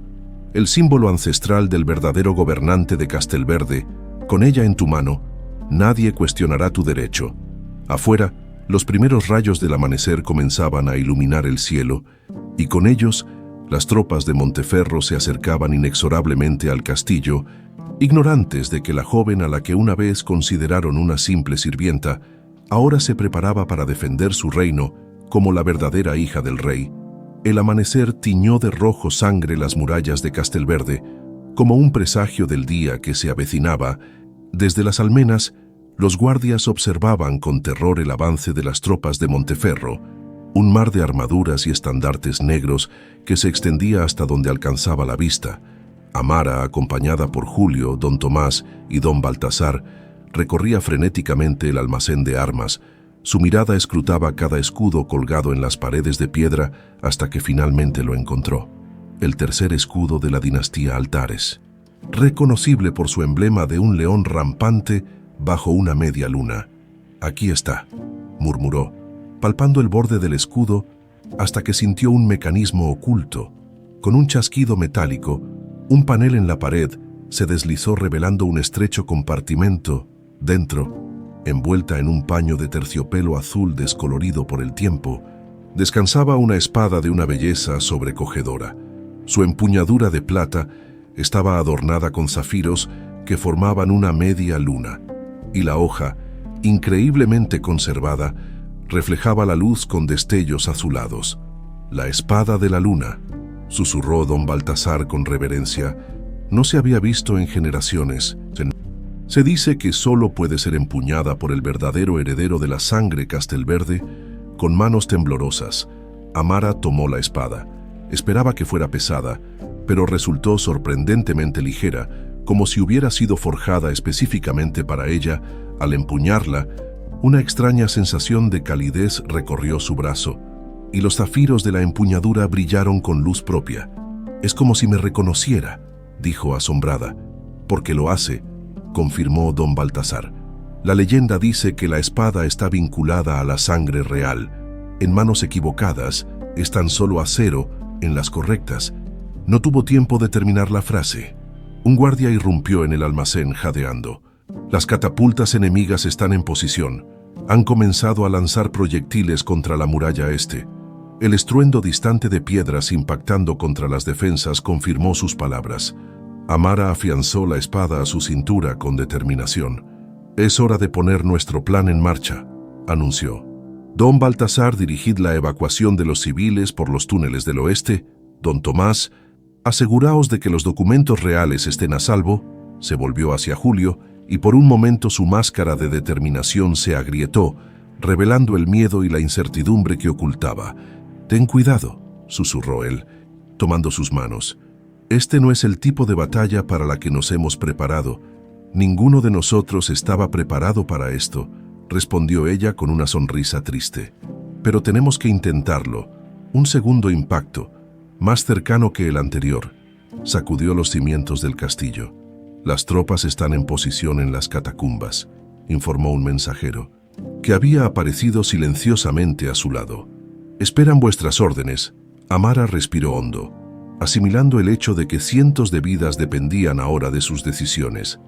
el símbolo ancestral del verdadero gobernante de Castelverde. Con ella en tu mano, nadie cuestionará tu derecho. Afuera, los primeros rayos del amanecer comenzaban a iluminar el cielo, y con ellos, las tropas de Monteferro se acercaban inexorablemente al castillo, ignorantes de que la joven a la que una vez consideraron una simple sirvienta, ahora se preparaba para defender su reino como la verdadera hija del rey. El amanecer tiñó de rojo sangre las murallas de Castelverde, como un presagio del día que se avecinaba. Desde las almenas, los guardias observaban con terror el avance de las tropas de Monteferro, un mar de armaduras y estandartes negros que se extendía hasta donde alcanzaba la vista. Amara, acompañada por Julio, don Tomás y don Baltasar, recorría frenéticamente el almacén de armas. Su mirada escrutaba cada escudo colgado en las paredes de piedra hasta que finalmente lo encontró. El tercer escudo de la dinastía Altares, reconocible por su emblema de un león rampante bajo una media luna. «Aquí está», murmuró, palpando el borde del escudo hasta que sintió un mecanismo oculto. Con un chasquido metálico, un panel en la pared se deslizó revelando un estrecho compartimento. Dentro, envuelta en un paño de terciopelo azul descolorido por el tiempo, descansaba una espada de una belleza sobrecogedora. Su empuñadura de plata estaba adornada con zafiros que formaban una media luna, y la hoja, increíblemente conservada, reflejaba la luz con destellos azulados. «La espada de la luna», susurró don Baltasar con reverencia, «no se había visto en generaciones. Se dice que solo puede ser empuñada por el verdadero heredero de la sangre Castelverde». Con manos temblorosas, Amara tomó la espada. Esperaba que fuera pesada, pero resultó sorprendentemente ligera, como si hubiera sido forjada específicamente para ella. Al empuñarla, una extraña sensación de calidez recorrió su brazo, y los zafiros de la empuñadura brillaron con luz propia. «Es como si me reconociera», dijo asombrada. «Porque lo hace», confirmó don Baltasar. «La leyenda dice que la espada está vinculada a la sangre real. En manos equivocadas es tan solo acero, en las correctas». No tuvo tiempo de terminar la frase. Un guardia irrumpió en el almacén jadeando. «Las catapultas enemigas están en posición. Han comenzado a lanzar proyectiles contra la muralla este». El estruendo distante de piedras impactando contra las defensas confirmó sus palabras. Amara afianzó la espada a su cintura con determinación. «Es hora de poner nuestro plan en marcha», anunció. «Don Baltasar, dirigid la evacuación de los civiles por los túneles del oeste. Don Tomás, aseguraos de que los documentos reales estén a salvo». Se volvió hacia Julio, y por un momento su máscara de determinación se agrietó, revelando el miedo y la incertidumbre que ocultaba. «Ten cuidado», susurró él, tomando sus manos. «Este no es el tipo de batalla para la que nos hemos preparado. Ninguno de nosotros estaba preparado para esto», respondió ella con una sonrisa triste. «Pero tenemos que intentarlo. Un segundo impacto, más cercano que el anterior», sacudió los cimientos del castillo. «Las tropas están en posición en las catacumbas», informó un mensajero, que había aparecido silenciosamente a su lado. «Esperan vuestras órdenes». Amara respiró hondo, asimilando el hecho de que cientos de vidas dependían ahora de sus decisiones.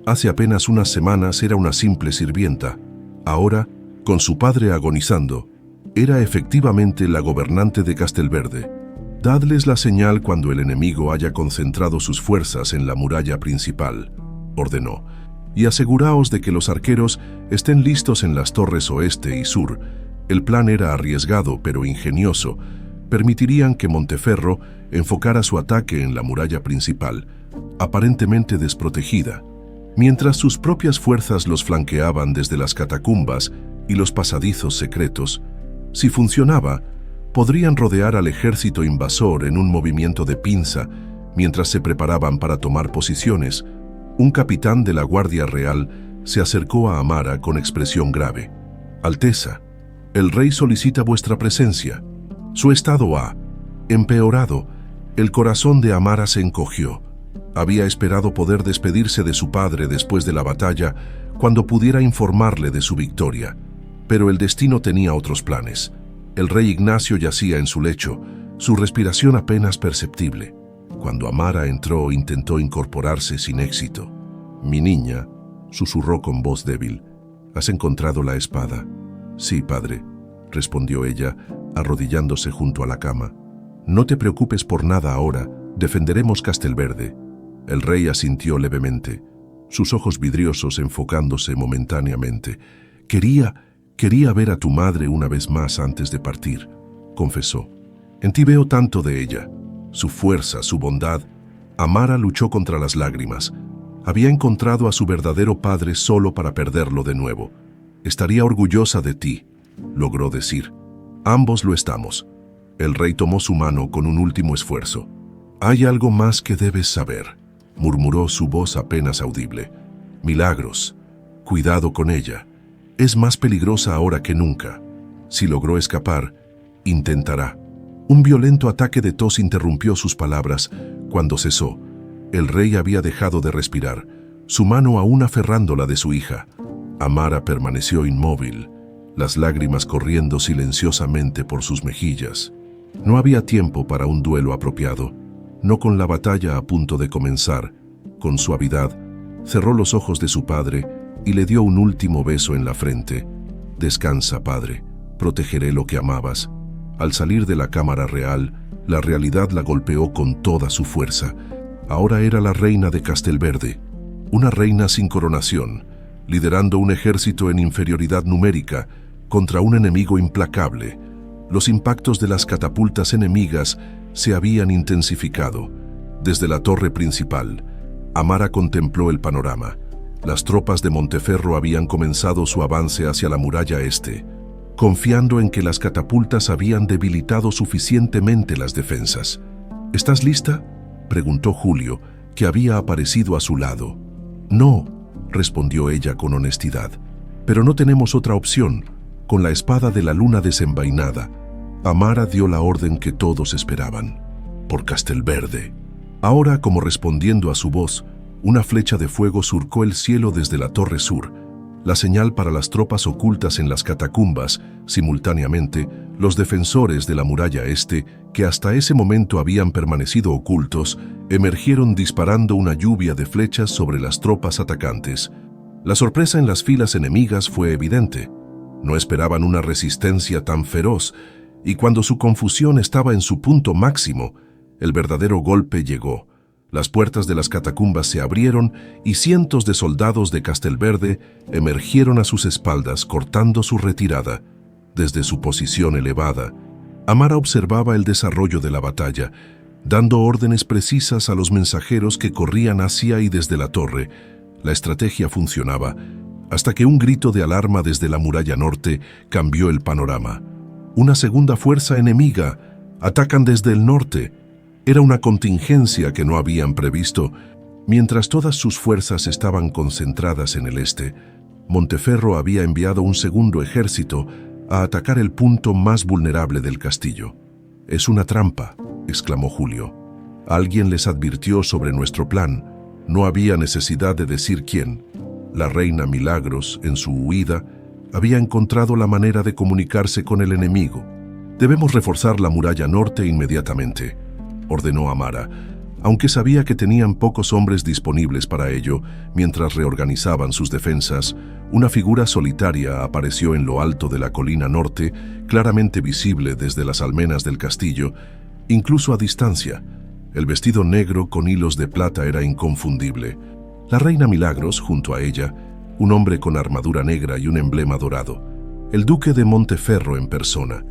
Hace apenas unas semanas era una simple sirvienta. Ahora, con su padre agonizando, era efectivamente la gobernante de Castelverde. «Dadles la señal cuando el enemigo haya concentrado sus fuerzas en la muralla principal», ordenó, «y aseguraos de que los arqueros estén listos en las torres oeste y sur». El plan era arriesgado pero ingenioso. Permitirían que Monteferro enfocara su ataque en la muralla principal, aparentemente desprotegida, mientras sus propias fuerzas los flanqueaban desde las catacumbas y los pasadizos secretos. Si funcionaba, podrían rodear al ejército invasor en un movimiento de pinza mientras se preparaban para tomar posiciones. Un capitán de la Guardia Real se acercó a Amara con expresión grave. «Alteza, el rey solicita vuestra presencia». Su estado ha empeorado. El corazón de Amara se encogió. Había esperado poder despedirse de su padre después de la batalla, cuando pudiera informarle de su victoria. Pero el destino tenía otros planes. El rey Ignacio yacía en su lecho, su respiración apenas perceptible. Cuando Amara entró, intentó incorporarse sin éxito. «Mi niña», susurró con voz débil, «¿has encontrado la espada?» «Sí, padre», respondió ella, arrodillándose junto a la cama. «No te preocupes por nada ahora, defenderemos Castelverde». El rey asintió levemente, sus ojos vidriosos enfocándose momentáneamente. Quería ver a tu madre una vez más antes de partir», confesó. «En ti veo tanto de ella, su fuerza, su bondad». Amara luchó contra las lágrimas. Había encontrado a su verdadero padre solo para perderlo de nuevo. «Estaría orgullosa de ti», logró decir. «Ambos lo estamos». El rey tomó su mano con un último esfuerzo. «Hay algo más que debes saber», murmuró su voz apenas audible. «Milagros. Cuidado con ella. Es más peligrosa ahora que nunca. Si logró escapar, intentará». Un violento ataque de tos interrumpió sus palabras. Cuando cesó, el rey había dejado de respirar, su mano aún aferrándola de su hija. Amara permaneció inmóvil, las lágrimas corriendo silenciosamente por sus mejillas. No había tiempo para un duelo apropiado, no con la batalla a punto de comenzar. Con suavidad, cerró los ojos de su padre y le dio un último beso en la frente. «Descansa, padre, protegeré lo que amabas». Al salir de la cámara real, la realidad la golpeó con toda su fuerza. Ahora era la reina de Castelverde, una reina sin coronación, liderando un ejército en inferioridad numérica contra un enemigo implacable. Los impactos de las catapultas enemigas se habían intensificado. Desde la torre principal, Amara contempló el panorama. Las tropas de Monteferro habían comenzado su avance hacia la muralla este, confiando en que las catapultas habían debilitado suficientemente las defensas. «¿Estás lista?», preguntó Julio, que había aparecido a su lado. «No», respondió ella con honestidad, «pero no tenemos otra opción». Con la espada de la luna desenvainada, Amara dio la orden que todos esperaban. «Por Castelverde». Ahora, como respondiendo a su voz, una flecha de fuego surcó el cielo desde la torre sur, la señal para las tropas ocultas en las catacumbas. Simultáneamente, los defensores de la muralla este, que hasta ese momento habían permanecido ocultos, emergieron disparando una lluvia de flechas sobre las tropas atacantes. La sorpresa en las filas enemigas fue evidente. No esperaban una resistencia tan feroz, y cuando su confusión estaba en su punto máximo, el verdadero golpe llegó. Las puertas de las catacumbas se abrieron y cientos de soldados de Castelverde emergieron a sus espaldas, cortando su retirada. Desde su posición elevada, Amara observaba el desarrollo de la batalla, dando órdenes precisas a los mensajeros que corrían hacia y desde la torre. La estrategia funcionaba, hasta que un grito de alarma desde la muralla norte cambió el panorama. «Una segunda fuerza enemiga. Atacan desde el norte». Era una contingencia que no habían previsto. Mientras todas sus fuerzas estaban concentradas en el este, Monteferro había enviado un segundo ejército a atacar el punto más vulnerable del castillo. «Es una trampa», exclamó Julio. «Alguien les advirtió sobre nuestro plan. No había necesidad de decir quién. La reina Milagros, en su huida, había encontrado la manera de comunicarse con el enemigo. Debemos reforzar la muralla norte inmediatamente», ordenó Amara, aunque sabía que tenían pocos hombres disponibles para ello. Mientras reorganizaban sus defensas, una figura solitaria apareció en lo alto de la colina norte, claramente visible desde las almenas del castillo, incluso a distancia. El vestido negro con hilos de plata era inconfundible. La reina Milagros, junto a ella, un hombre con armadura negra y un emblema dorado. El duque de Monteferro en persona.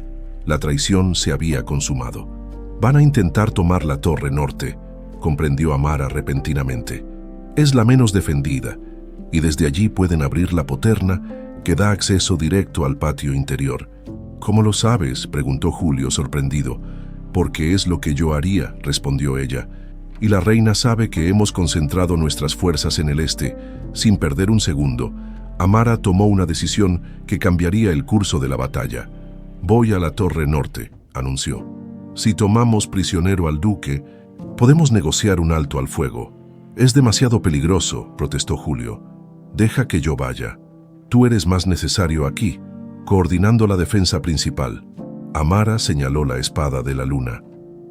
La traición se había consumado. «Van a intentar tomar la torre norte», comprendió Amara repentinamente. «Es la menos defendida, y desde allí pueden abrir la poterna que da acceso directo al patio interior». «¿Cómo lo sabes?», preguntó Julio sorprendido. «Porque es lo que yo haría», respondió ella. «Y la reina sabe que hemos concentrado nuestras fuerzas en el este». Sin perder un segundo, Amara tomó una decisión que cambiaría el curso de la batalla. «Voy a la torre norte», anunció. «Si tomamos prisionero al duque, podemos negociar un alto al fuego». «Es demasiado peligroso», protestó Julio. «Deja que yo vaya. Tú eres más necesario aquí, coordinando la defensa principal». Amara señaló la espada de la luna.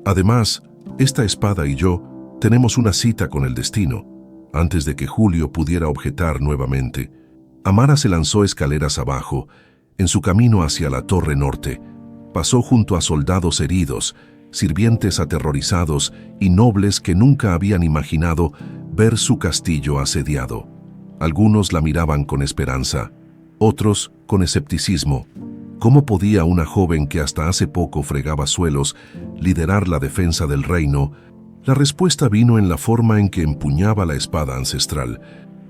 «Además, esta espada y yo tenemos una cita con el destino. Antes de que Julio pudiera objetar nuevamente, Amara se lanzó escaleras abajo. En su camino hacia la Torre Norte, pasó junto a soldados heridos, sirvientes aterrorizados y nobles que nunca habían imaginado ver su castillo asediado. Algunos la miraban con esperanza, otros con escepticismo. ¿Cómo podía una joven que hasta hace poco fregaba suelos liderar la defensa del reino? La respuesta vino en la forma en que empuñaba la espada ancestral,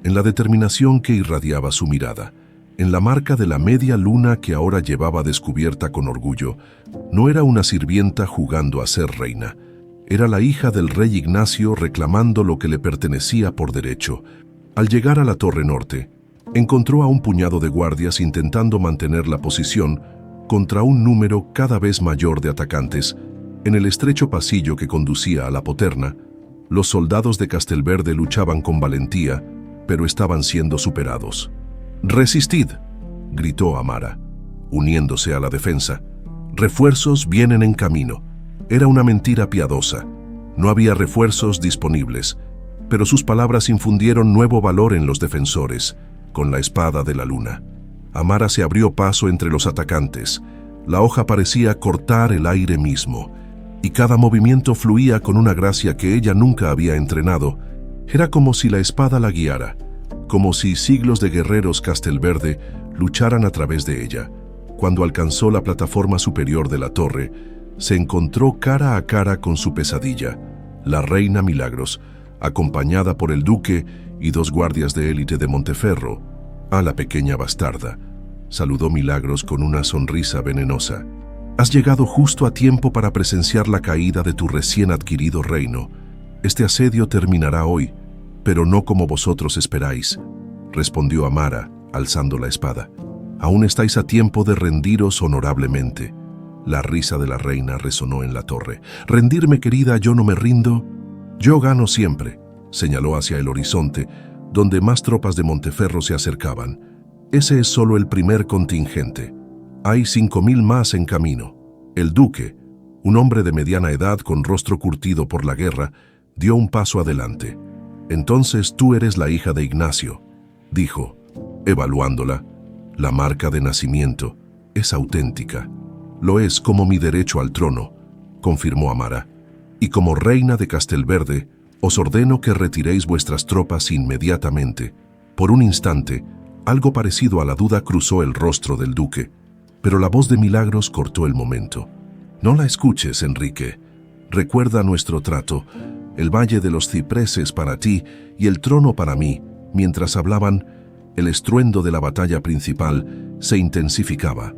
en la determinación que irradiaba su mirada, en la marca de la media luna que ahora llevaba descubierta con orgullo. No era una sirvienta jugando a ser reina. Era la hija del rey Ignacio reclamando lo que le pertenecía por derecho. Al llegar a la Torre Norte, encontró a un puñado de guardias intentando mantener la posición contra un número cada vez mayor de atacantes. En el estrecho pasillo que conducía a la poterna, los soldados de Castelverde luchaban con valentía, pero estaban siendo superados. «¡Resistid!», gritó Amara, uniéndose a la defensa. «Refuerzos vienen en camino». Era una mentira piadosa. No había refuerzos disponibles, pero sus palabras infundieron nuevo valor en los defensores. Con la espada de la luna, Amara se abrió paso entre los atacantes. La hoja parecía cortar el aire mismo, y cada movimiento fluía con una gracia que ella nunca había entrenado. Era como si la espada la guiara, como si siglos de guerreros Castelverde lucharan a través de ella. Cuando alcanzó la plataforma superior de la torre, se encontró cara a cara con su pesadilla, la reina Milagros, acompañada por el duque y 2 guardias de élite de Monteferro. A la pequeña bastarda, saludó Milagros con una sonrisa venenosa. «Has llegado justo a tiempo para presenciar la caída de tu recién adquirido reino. Este asedio terminará hoy, pero no como vosotros esperáis», respondió Amara, alzando la espada. «Aún estáis a tiempo de rendiros honorablemente». La risa de la reina resonó en la torre. «¿Rendirme, querida? Yo no me rindo. Yo gano siempre», señaló hacia el horizonte, donde más tropas de Monteferro se acercaban. «Ese es solo el primer contingente. Hay 5.000 más en camino». El duque, un hombre de mediana edad con rostro curtido por la guerra, dio un paso adelante. «Entonces tú eres la hija de Ignacio», dijo, evaluándola. «La marca de nacimiento es auténtica». «Lo es como mi derecho al trono», confirmó Amara. «Y como reina de Castelverde, os ordeno que retiréis vuestras tropas inmediatamente». Por un instante, algo parecido a la duda cruzó el rostro del duque, pero la voz de Milagros cortó el momento. «No la escuches, Enrique. Recuerda nuestro trato. El valle de los cipreses para ti y el trono para mí». Mientras hablaban, el estruendo de la batalla principal se intensificaba.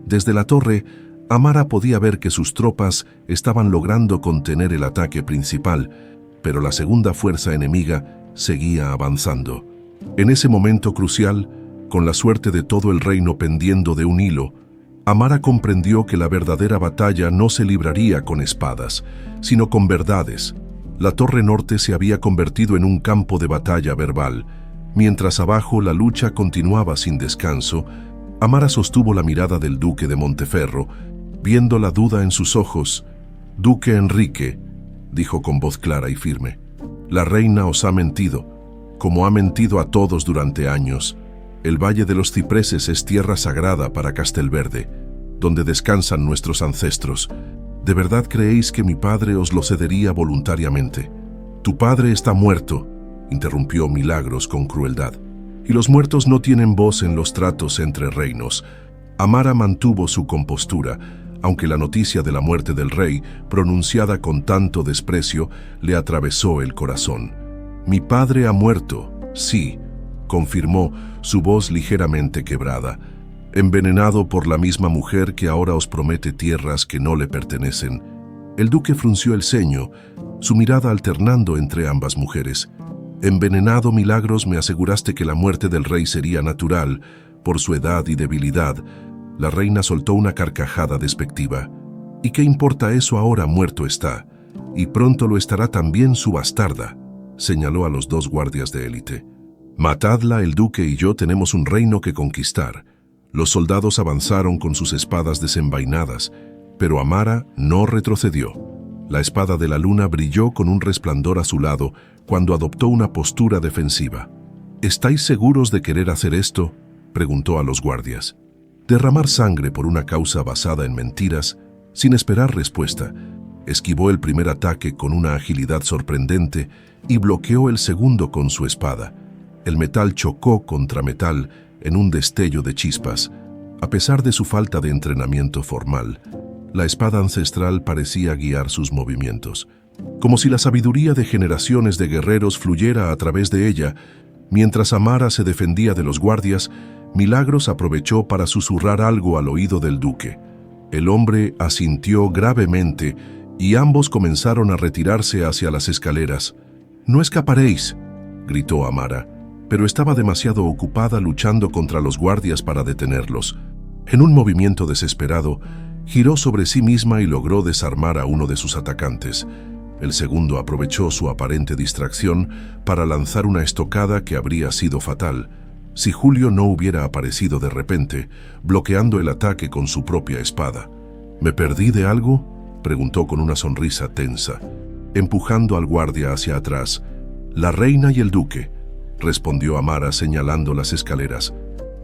Desde la torre, Amara podía ver que sus tropas estaban logrando contener el ataque principal, pero la segunda fuerza enemiga seguía avanzando. En ese momento crucial, con la suerte de todo el reino pendiendo de un hilo, Amara comprendió que la verdadera batalla no se libraría con espadas, sino con verdades. La Torre Norte se había convertido en un campo de batalla verbal. Mientras abajo la lucha continuaba sin descanso, Amara sostuvo la mirada del duque de Monteferro, viendo la duda en sus ojos. «Duque Enrique», dijo con voz clara y firme, «la reina os ha mentido, como ha mentido a todos durante años. El Valle de los Cipreses es tierra sagrada para Castelverde, donde descansan nuestros ancestros. ¿De verdad creéis que mi padre os lo cedería voluntariamente?» «Tu padre está muerto», interrumpió Milagros con crueldad, «y los muertos no tienen voz en los tratos entre reinos». Amara mantuvo su compostura, aunque la noticia de la muerte del rey, pronunciada con tanto desprecio, le atravesó el corazón. «Mi padre ha muerto, sí», confirmó, su voz ligeramente quebrada, «envenenado por la misma mujer que ahora os promete tierras que no le pertenecen». El duque frunció el ceño, su mirada alternando entre ambas mujeres. «Envenenado, Milagros, me aseguraste que la muerte del rey sería natural, por su edad y debilidad». La reina soltó una carcajada despectiva. «¿Y qué importa eso ahora? Muerto está. Y pronto lo estará también su bastarda», señaló a los 2 guardias de élite. «Matadla, el duque y yo tenemos un reino que conquistar». Los soldados avanzaron con sus espadas desenvainadas, pero Amara no retrocedió. La espada de la luna brilló con un resplandor azulado cuando adoptó una postura defensiva. ¿Estáis seguros de querer hacer esto?, preguntó a los guardias. Derramar sangre por una causa basada en mentiras, sin esperar respuesta. Esquivó el primer ataque con una agilidad sorprendente y bloqueó el segundo con su espada. El metal chocó contra metal en un destello de chispas. A pesar de su falta de entrenamiento formal, la espada ancestral parecía guiar sus movimientos, como si la sabiduría de generaciones de guerreros fluyera a través de ella. Mientras Amara se defendía de los guardias, Milagros aprovechó para susurrar algo al oído del duque. El hombre asintió gravemente y ambos comenzaron a retirarse hacia las escaleras. «No escaparéis», gritó Amara, pero estaba demasiado ocupada luchando contra los guardias para detenerlos. En un movimiento desesperado, giró sobre sí misma y logró desarmar a uno de sus atacantes. El segundo aprovechó su aparente distracción para lanzar una estocada que habría sido fatal si Julio no hubiera aparecido de repente, bloqueando el ataque con su propia espada. «¿Me perdí de algo?», preguntó con una sonrisa tensa, empujando al guardia hacia atrás. «La reina y el duque», respondió Amara señalando las escaleras.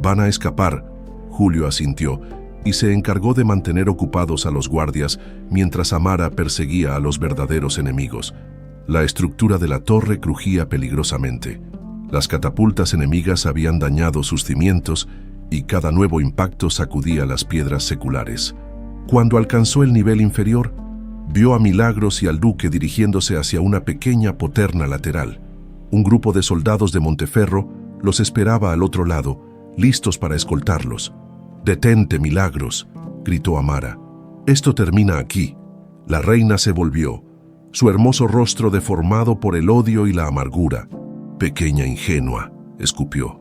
«Van a escapar», Julio asintió, y se encargó de mantener ocupados a los guardias mientras Amara perseguía a los verdaderos enemigos. La estructura de la torre crujía peligrosamente. Las catapultas enemigas habían dañado sus cimientos y cada nuevo impacto sacudía las piedras seculares. Cuando alcanzó el nivel inferior, vio a Milagros y al duque dirigiéndose hacia una pequeña poterna lateral. Un grupo de soldados de Monteferro los esperaba al otro lado, listos para escoltarlos. «Detente, Milagros», gritó Amara. «Esto termina aquí». La reina se volvió, su hermoso rostro deformado por el odio y la amargura. «Pequeña ingenua», escupió.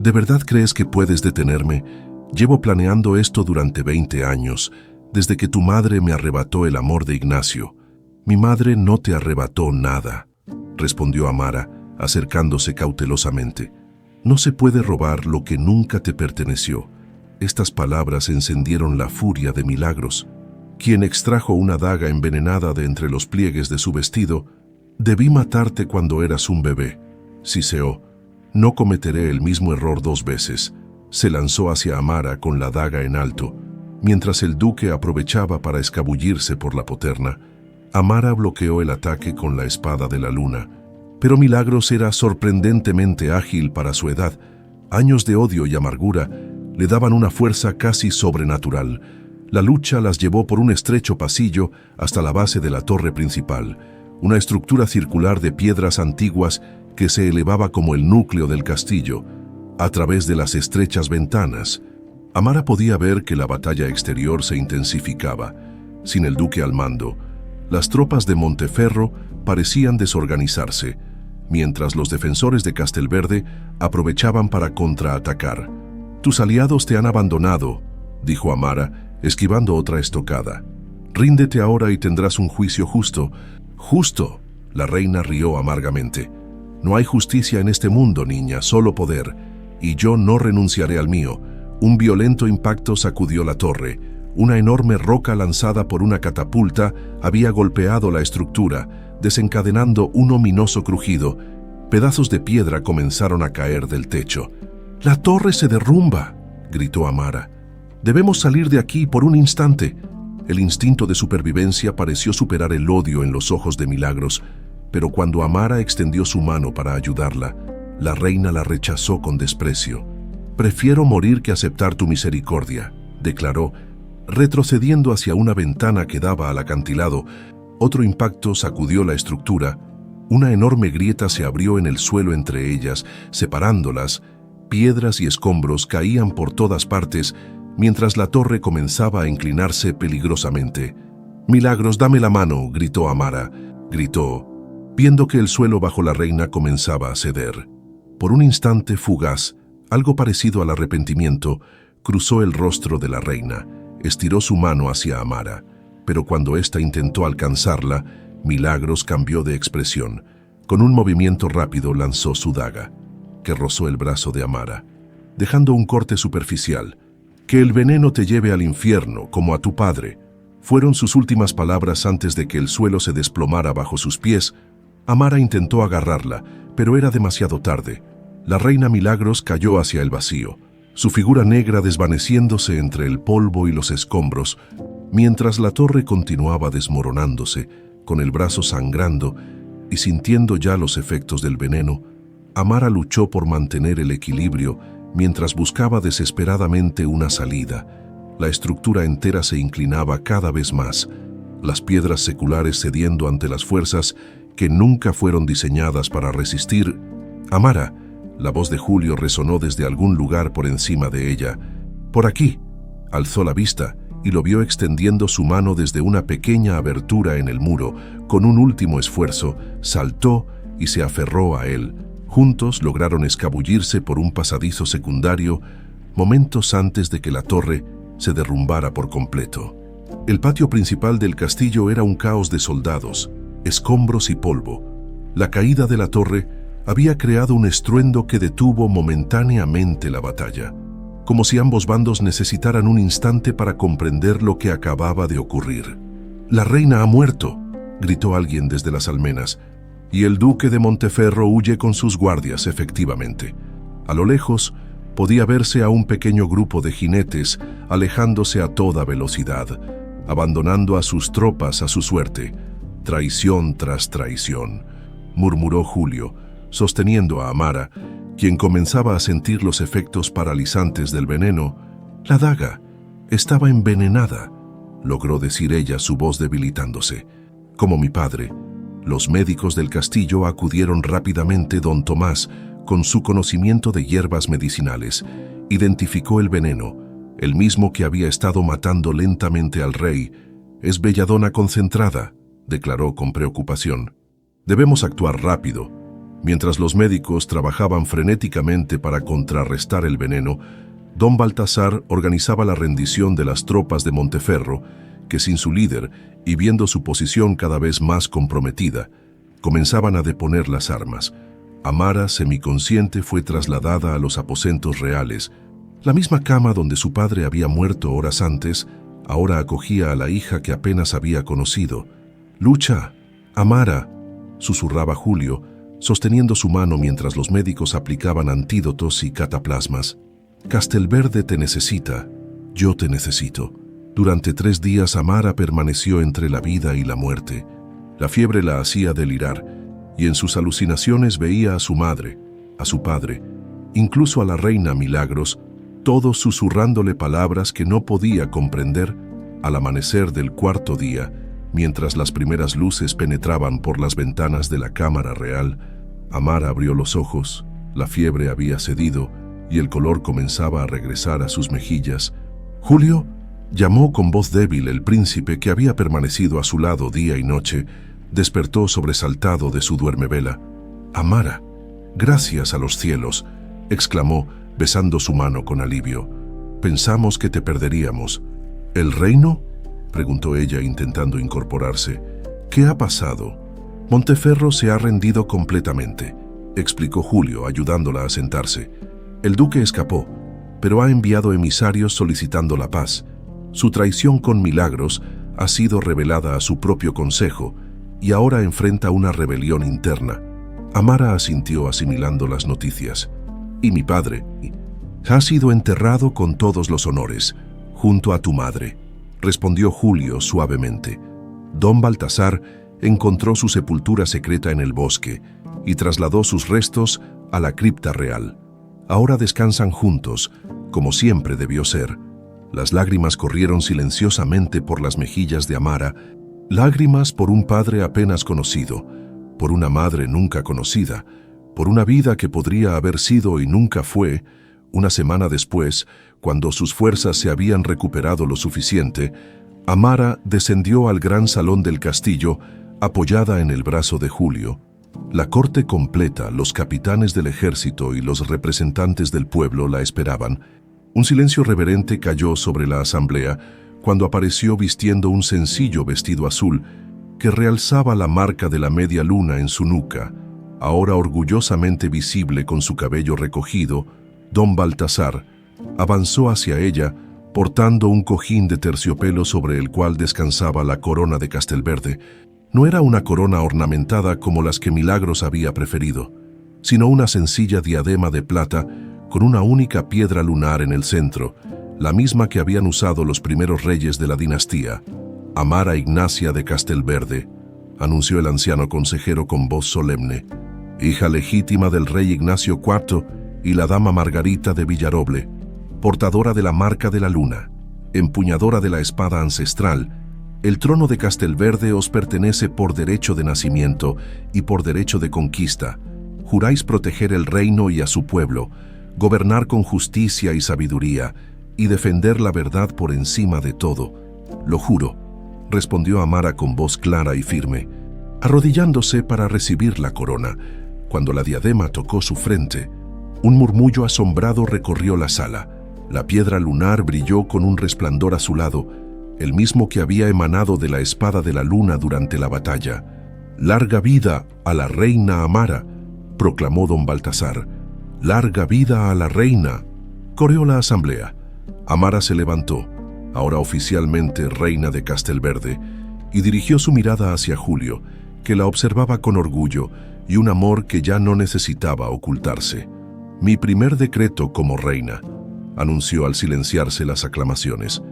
«¿De verdad crees que puedes detenerme? Llevo planeando esto durante 20 años, desde que tu madre me arrebató el amor de Ignacio». «Mi madre no te arrebató nada», respondió Amara, acercándose cautelosamente. «No se puede robar lo que nunca te perteneció». Estas palabras encendieron la furia de Milagros, quien extrajo una daga envenenada de entre los pliegues de su vestido. «Debí matarte cuando eras un bebé», siseó. «No cometeré el mismo error 2 veces». Se lanzó hacia Amara con la daga en alto, mientras el duque aprovechaba para escabullirse por la poterna. Amara bloqueó el ataque con la espada de la luna, pero Milagros era sorprendentemente ágil para su edad. Años de odio y amargura le daban una fuerza casi sobrenatural. La lucha las llevó por un estrecho pasillo hasta la base de la torre principal, una estructura circular de piedras antiguas que se elevaba como el núcleo del castillo. A través de las estrechas ventanas, Amara podía ver que la batalla exterior se intensificaba. Sin el duque al mando, las tropas de Monteferro parecían desorganizarse, mientras los defensores de Castelverde aprovechaban para contraatacar. «Tus aliados te han abandonado», dijo Amara, esquivando otra estocada. «Ríndete ahora y tendrás un juicio justo». «¿Justo?», la reina rió amargamente. «No hay justicia en este mundo, niña, solo poder, y yo no renunciaré al mío». Un violento impacto sacudió la torre. Una enorme roca lanzada por una catapulta había golpeado la estructura, desencadenando un ominoso crujido. Pedazos de piedra comenzaron a caer del techo. «¡La torre se derrumba!», gritó Amara. «Debemos salir de aquí por un instante». El instinto de supervivencia pareció superar el odio en los ojos de Milagros, pero cuando Amara extendió su mano para ayudarla, la reina la rechazó con desprecio. «Prefiero morir que aceptar tu misericordia», declaró, retrocediendo hacia una ventana que daba al acantilado. Otro impacto sacudió la estructura. Una enorme grieta se abrió en el suelo entre ellas, separándolas. Piedras y escombros caían por todas partes, mientras la torre comenzaba a inclinarse peligrosamente. «Milagros, dame la mano», gritó Amara. Gritó, viendo que el suelo bajo la reina comenzaba a ceder. Por un instante fugaz, algo parecido al arrepentimiento, cruzó el rostro de la reina. Estiró su mano hacia Amara, pero cuando ésta intentó alcanzarla, Milagros cambió de expresión. Con un movimiento rápido lanzó su daga, que rozó el brazo de Amara, dejando un corte superficial. «Que el veneno te lleve al infierno, como a tu padre». Fueron sus últimas palabras antes de que el suelo se desplomara bajo sus pies. Amara intentó agarrarla, pero era demasiado tarde. La reina Milagros cayó hacia el vacío, su figura negra desvaneciéndose entre el polvo y los escombros, mientras la torre continuaba desmoronándose, con el brazo sangrando y sintiendo ya los efectos del veneno. Amara luchó por mantener el equilibrio mientras buscaba desesperadamente una salida. La estructura entera se inclinaba cada vez más, las piedras seculares cediendo ante las fuerzas que nunca fueron diseñadas para resistir. «Amara», la voz de Julio resonó desde algún lugar por encima de ella. «Por aquí». Alzó la vista y lo vio extendiendo su mano desde una pequeña abertura en el muro. Con un último esfuerzo, saltó y se aferró a él. Juntos lograron escabullirse por un pasadizo secundario, momentos antes de que la torre se derrumbara por completo. El patio principal del castillo era un caos de soldados, escombros y polvo. La caída de la torre había creado un estruendo que detuvo momentáneamente la batalla, como si ambos bandos necesitaran un instante para comprender lo que acababa de ocurrir. «La reina ha muerto», gritó alguien desde las almenas, «y el duque de Monteferro huye con sus guardias», efectivamente. A lo lejos, podía verse a un pequeño grupo de jinetes alejándose a toda velocidad, abandonando a sus tropas a su suerte. «Traición tras traición», murmuró Julio, sosteniendo a Amara, quien comenzaba a sentir los efectos paralizantes del veneno. «La daga estaba envenenada», logró decir ella, su voz debilitándose. «Como mi padre». Los médicos del castillo acudieron rápidamente. Don Tomás, con su conocimiento de hierbas medicinales, identificó el veneno, el mismo que había estado matando lentamente al rey. «Es belladona concentrada», declaró con preocupación. «Debemos actuar rápido». Mientras los médicos trabajaban frenéticamente para contrarrestar el veneno, don Baltasar organizaba la rendición de las tropas de Monteferro, que sin su líder y viendo su posición cada vez más comprometida, comenzaban a deponer las armas. Amara, semiconsciente, fue trasladada a los aposentos reales. La misma cama donde su padre había muerto horas antes, ahora acogía a la hija que apenas había conocido. «Lucha, Amara», susurraba Julio, sosteniendo su mano mientras los médicos aplicaban antídotos y cataplasmas. «Castelverde te necesita, yo te necesito». Durante 3 días Amara permaneció entre la vida y la muerte. La fiebre la hacía delirar, y en sus alucinaciones veía a su madre, a su padre, incluso a la reina Milagros, todos susurrándole palabras que no podía comprender. Al amanecer del 4.º día, mientras las primeras luces penetraban por las ventanas de la cámara real, Amara abrió los ojos. La fiebre había cedido y el color comenzaba a regresar a sus mejillas. «Julio», llamó con voz débil el príncipe, que había permanecido a su lado día y noche. Despertó sobresaltado de su duermevela. «Amara, gracias a los cielos», exclamó, besando su mano con alivio. «Pensamos que te perderíamos». «¿El reino?», preguntó ella, intentando incorporarse. «¿Qué ha pasado?» «Monteferro se ha rendido completamente», explicó Julio, ayudándola a sentarse. «El duque escapó, pero ha enviado emisarios solicitando la paz. Su traición con Milagros ha sido revelada a su propio consejo y ahora enfrenta una rebelión interna». Amara asintió, asimilando las noticias. «Y mi padre ha sido enterrado con todos los honores, junto a tu madre», respondió Julio suavemente. Don Baltasar encontró su sepultura secreta en el bosque y trasladó sus restos a la cripta real. Ahora descansan juntos, como siempre debió ser. Las lágrimas corrieron silenciosamente por las mejillas de Amara, lágrimas por un padre apenas conocido, por una madre nunca conocida, por una vida que podría haber sido y nunca fue. Una semana después, cuando sus fuerzas se habían recuperado lo suficiente, Amara descendió al gran salón del castillo, apoyada en el brazo de Julio. La corte completa, los capitanes del ejército y los representantes del pueblo la esperaban. Un silencio reverente cayó sobre la asamblea cuando apareció vistiendo un sencillo vestido azul que realzaba la marca de la media luna en su nuca. Ahora orgullosamente visible con su cabello recogido, don Baltasar avanzó hacia ella, portando un cojín de terciopelo sobre el cual descansaba la corona de Castelverde. No era una corona ornamentada como las que Milagros había preferido, sino una sencilla diadema de plata con una única piedra lunar en el centro, la misma que habían usado los primeros reyes de la dinastía. Amara Ignacia de Castelverde, anunció el anciano consejero con voz solemne, hija legítima del rey Ignacio IV y la dama Margarita de Villaroble, portadora de la marca de la luna, empuñadora de la espada ancestral. El trono de Castelverde os pertenece por derecho de nacimiento y por derecho de conquista. Juráis proteger el reino y a su pueblo, gobernar con justicia y sabiduría, y defender la verdad por encima de todo. Lo juro, respondió Amara con voz clara y firme, arrodillándose para recibir la corona. Cuando la diadema tocó su frente, un murmullo asombrado recorrió la sala. La piedra lunar brilló con un resplandor azulado, el mismo que había emanado de la espada de la luna durante la batalla. «Larga vida a la reina Amara», proclamó don Baltasar. «Larga vida a la reina», coreó la asamblea. Amara se levantó, ahora oficialmente reina de Castelverde, y dirigió su mirada hacia Julio, que la observaba con orgullo y un amor que ya no necesitaba ocultarse. «Mi primer decreto como reina», anunció al silenciarse las aclamaciones.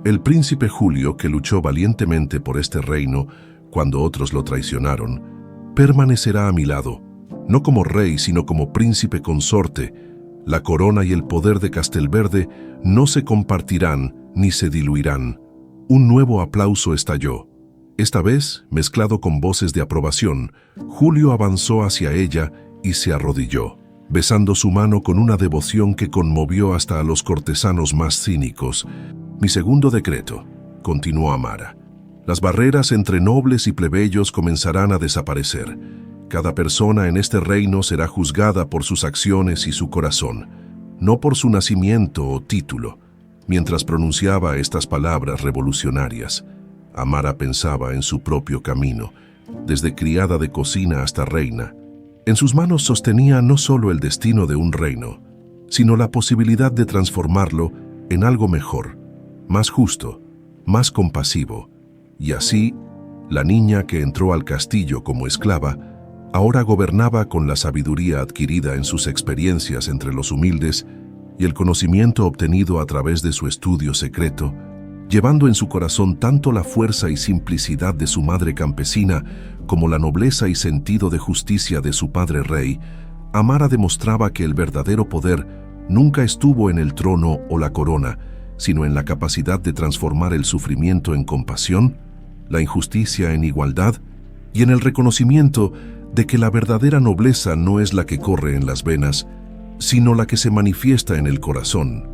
«El príncipe Julio, que luchó valientemente por este reino cuando otros lo traicionaron, permanecerá a mi lado, no como rey, sino como príncipe consorte. La corona y el poder de Castelverde no se compartirán ni se diluirán». Un nuevo aplauso estalló. Esta vez, mezclado con voces de aprobación, Julio avanzó hacia ella y se arrodilló, besando su mano con una devoción que conmovió hasta a los cortesanos más cínicos. «Mi segundo decreto», continuó Amara. «Las barreras entre nobles y plebeyos comenzarán a desaparecer. Cada persona en este reino será juzgada por sus acciones y su corazón, no por su nacimiento o título». Mientras pronunciaba estas palabras revolucionarias, Amara pensaba en su propio camino, desde criada de cocina hasta reina. En sus manos sostenía no solo el destino de un reino, sino la posibilidad de transformarlo en algo mejor, más justo, más compasivo. Y así, la niña que entró al castillo como esclava, ahora gobernaba con la sabiduría adquirida en sus experiencias entre los humildes y el conocimiento obtenido a través de su estudio secreto, llevando en su corazón tanto la fuerza y simplicidad de su madre campesina como la nobleza y sentido de justicia de su padre rey. Amara demostraba que el verdadero poder nunca estuvo en el trono o la corona, sino en la capacidad de transformar el sufrimiento en compasión, la injusticia en igualdad y en el reconocimiento de que la verdadera nobleza no es la que corre en las venas, sino la que se manifiesta en el corazón.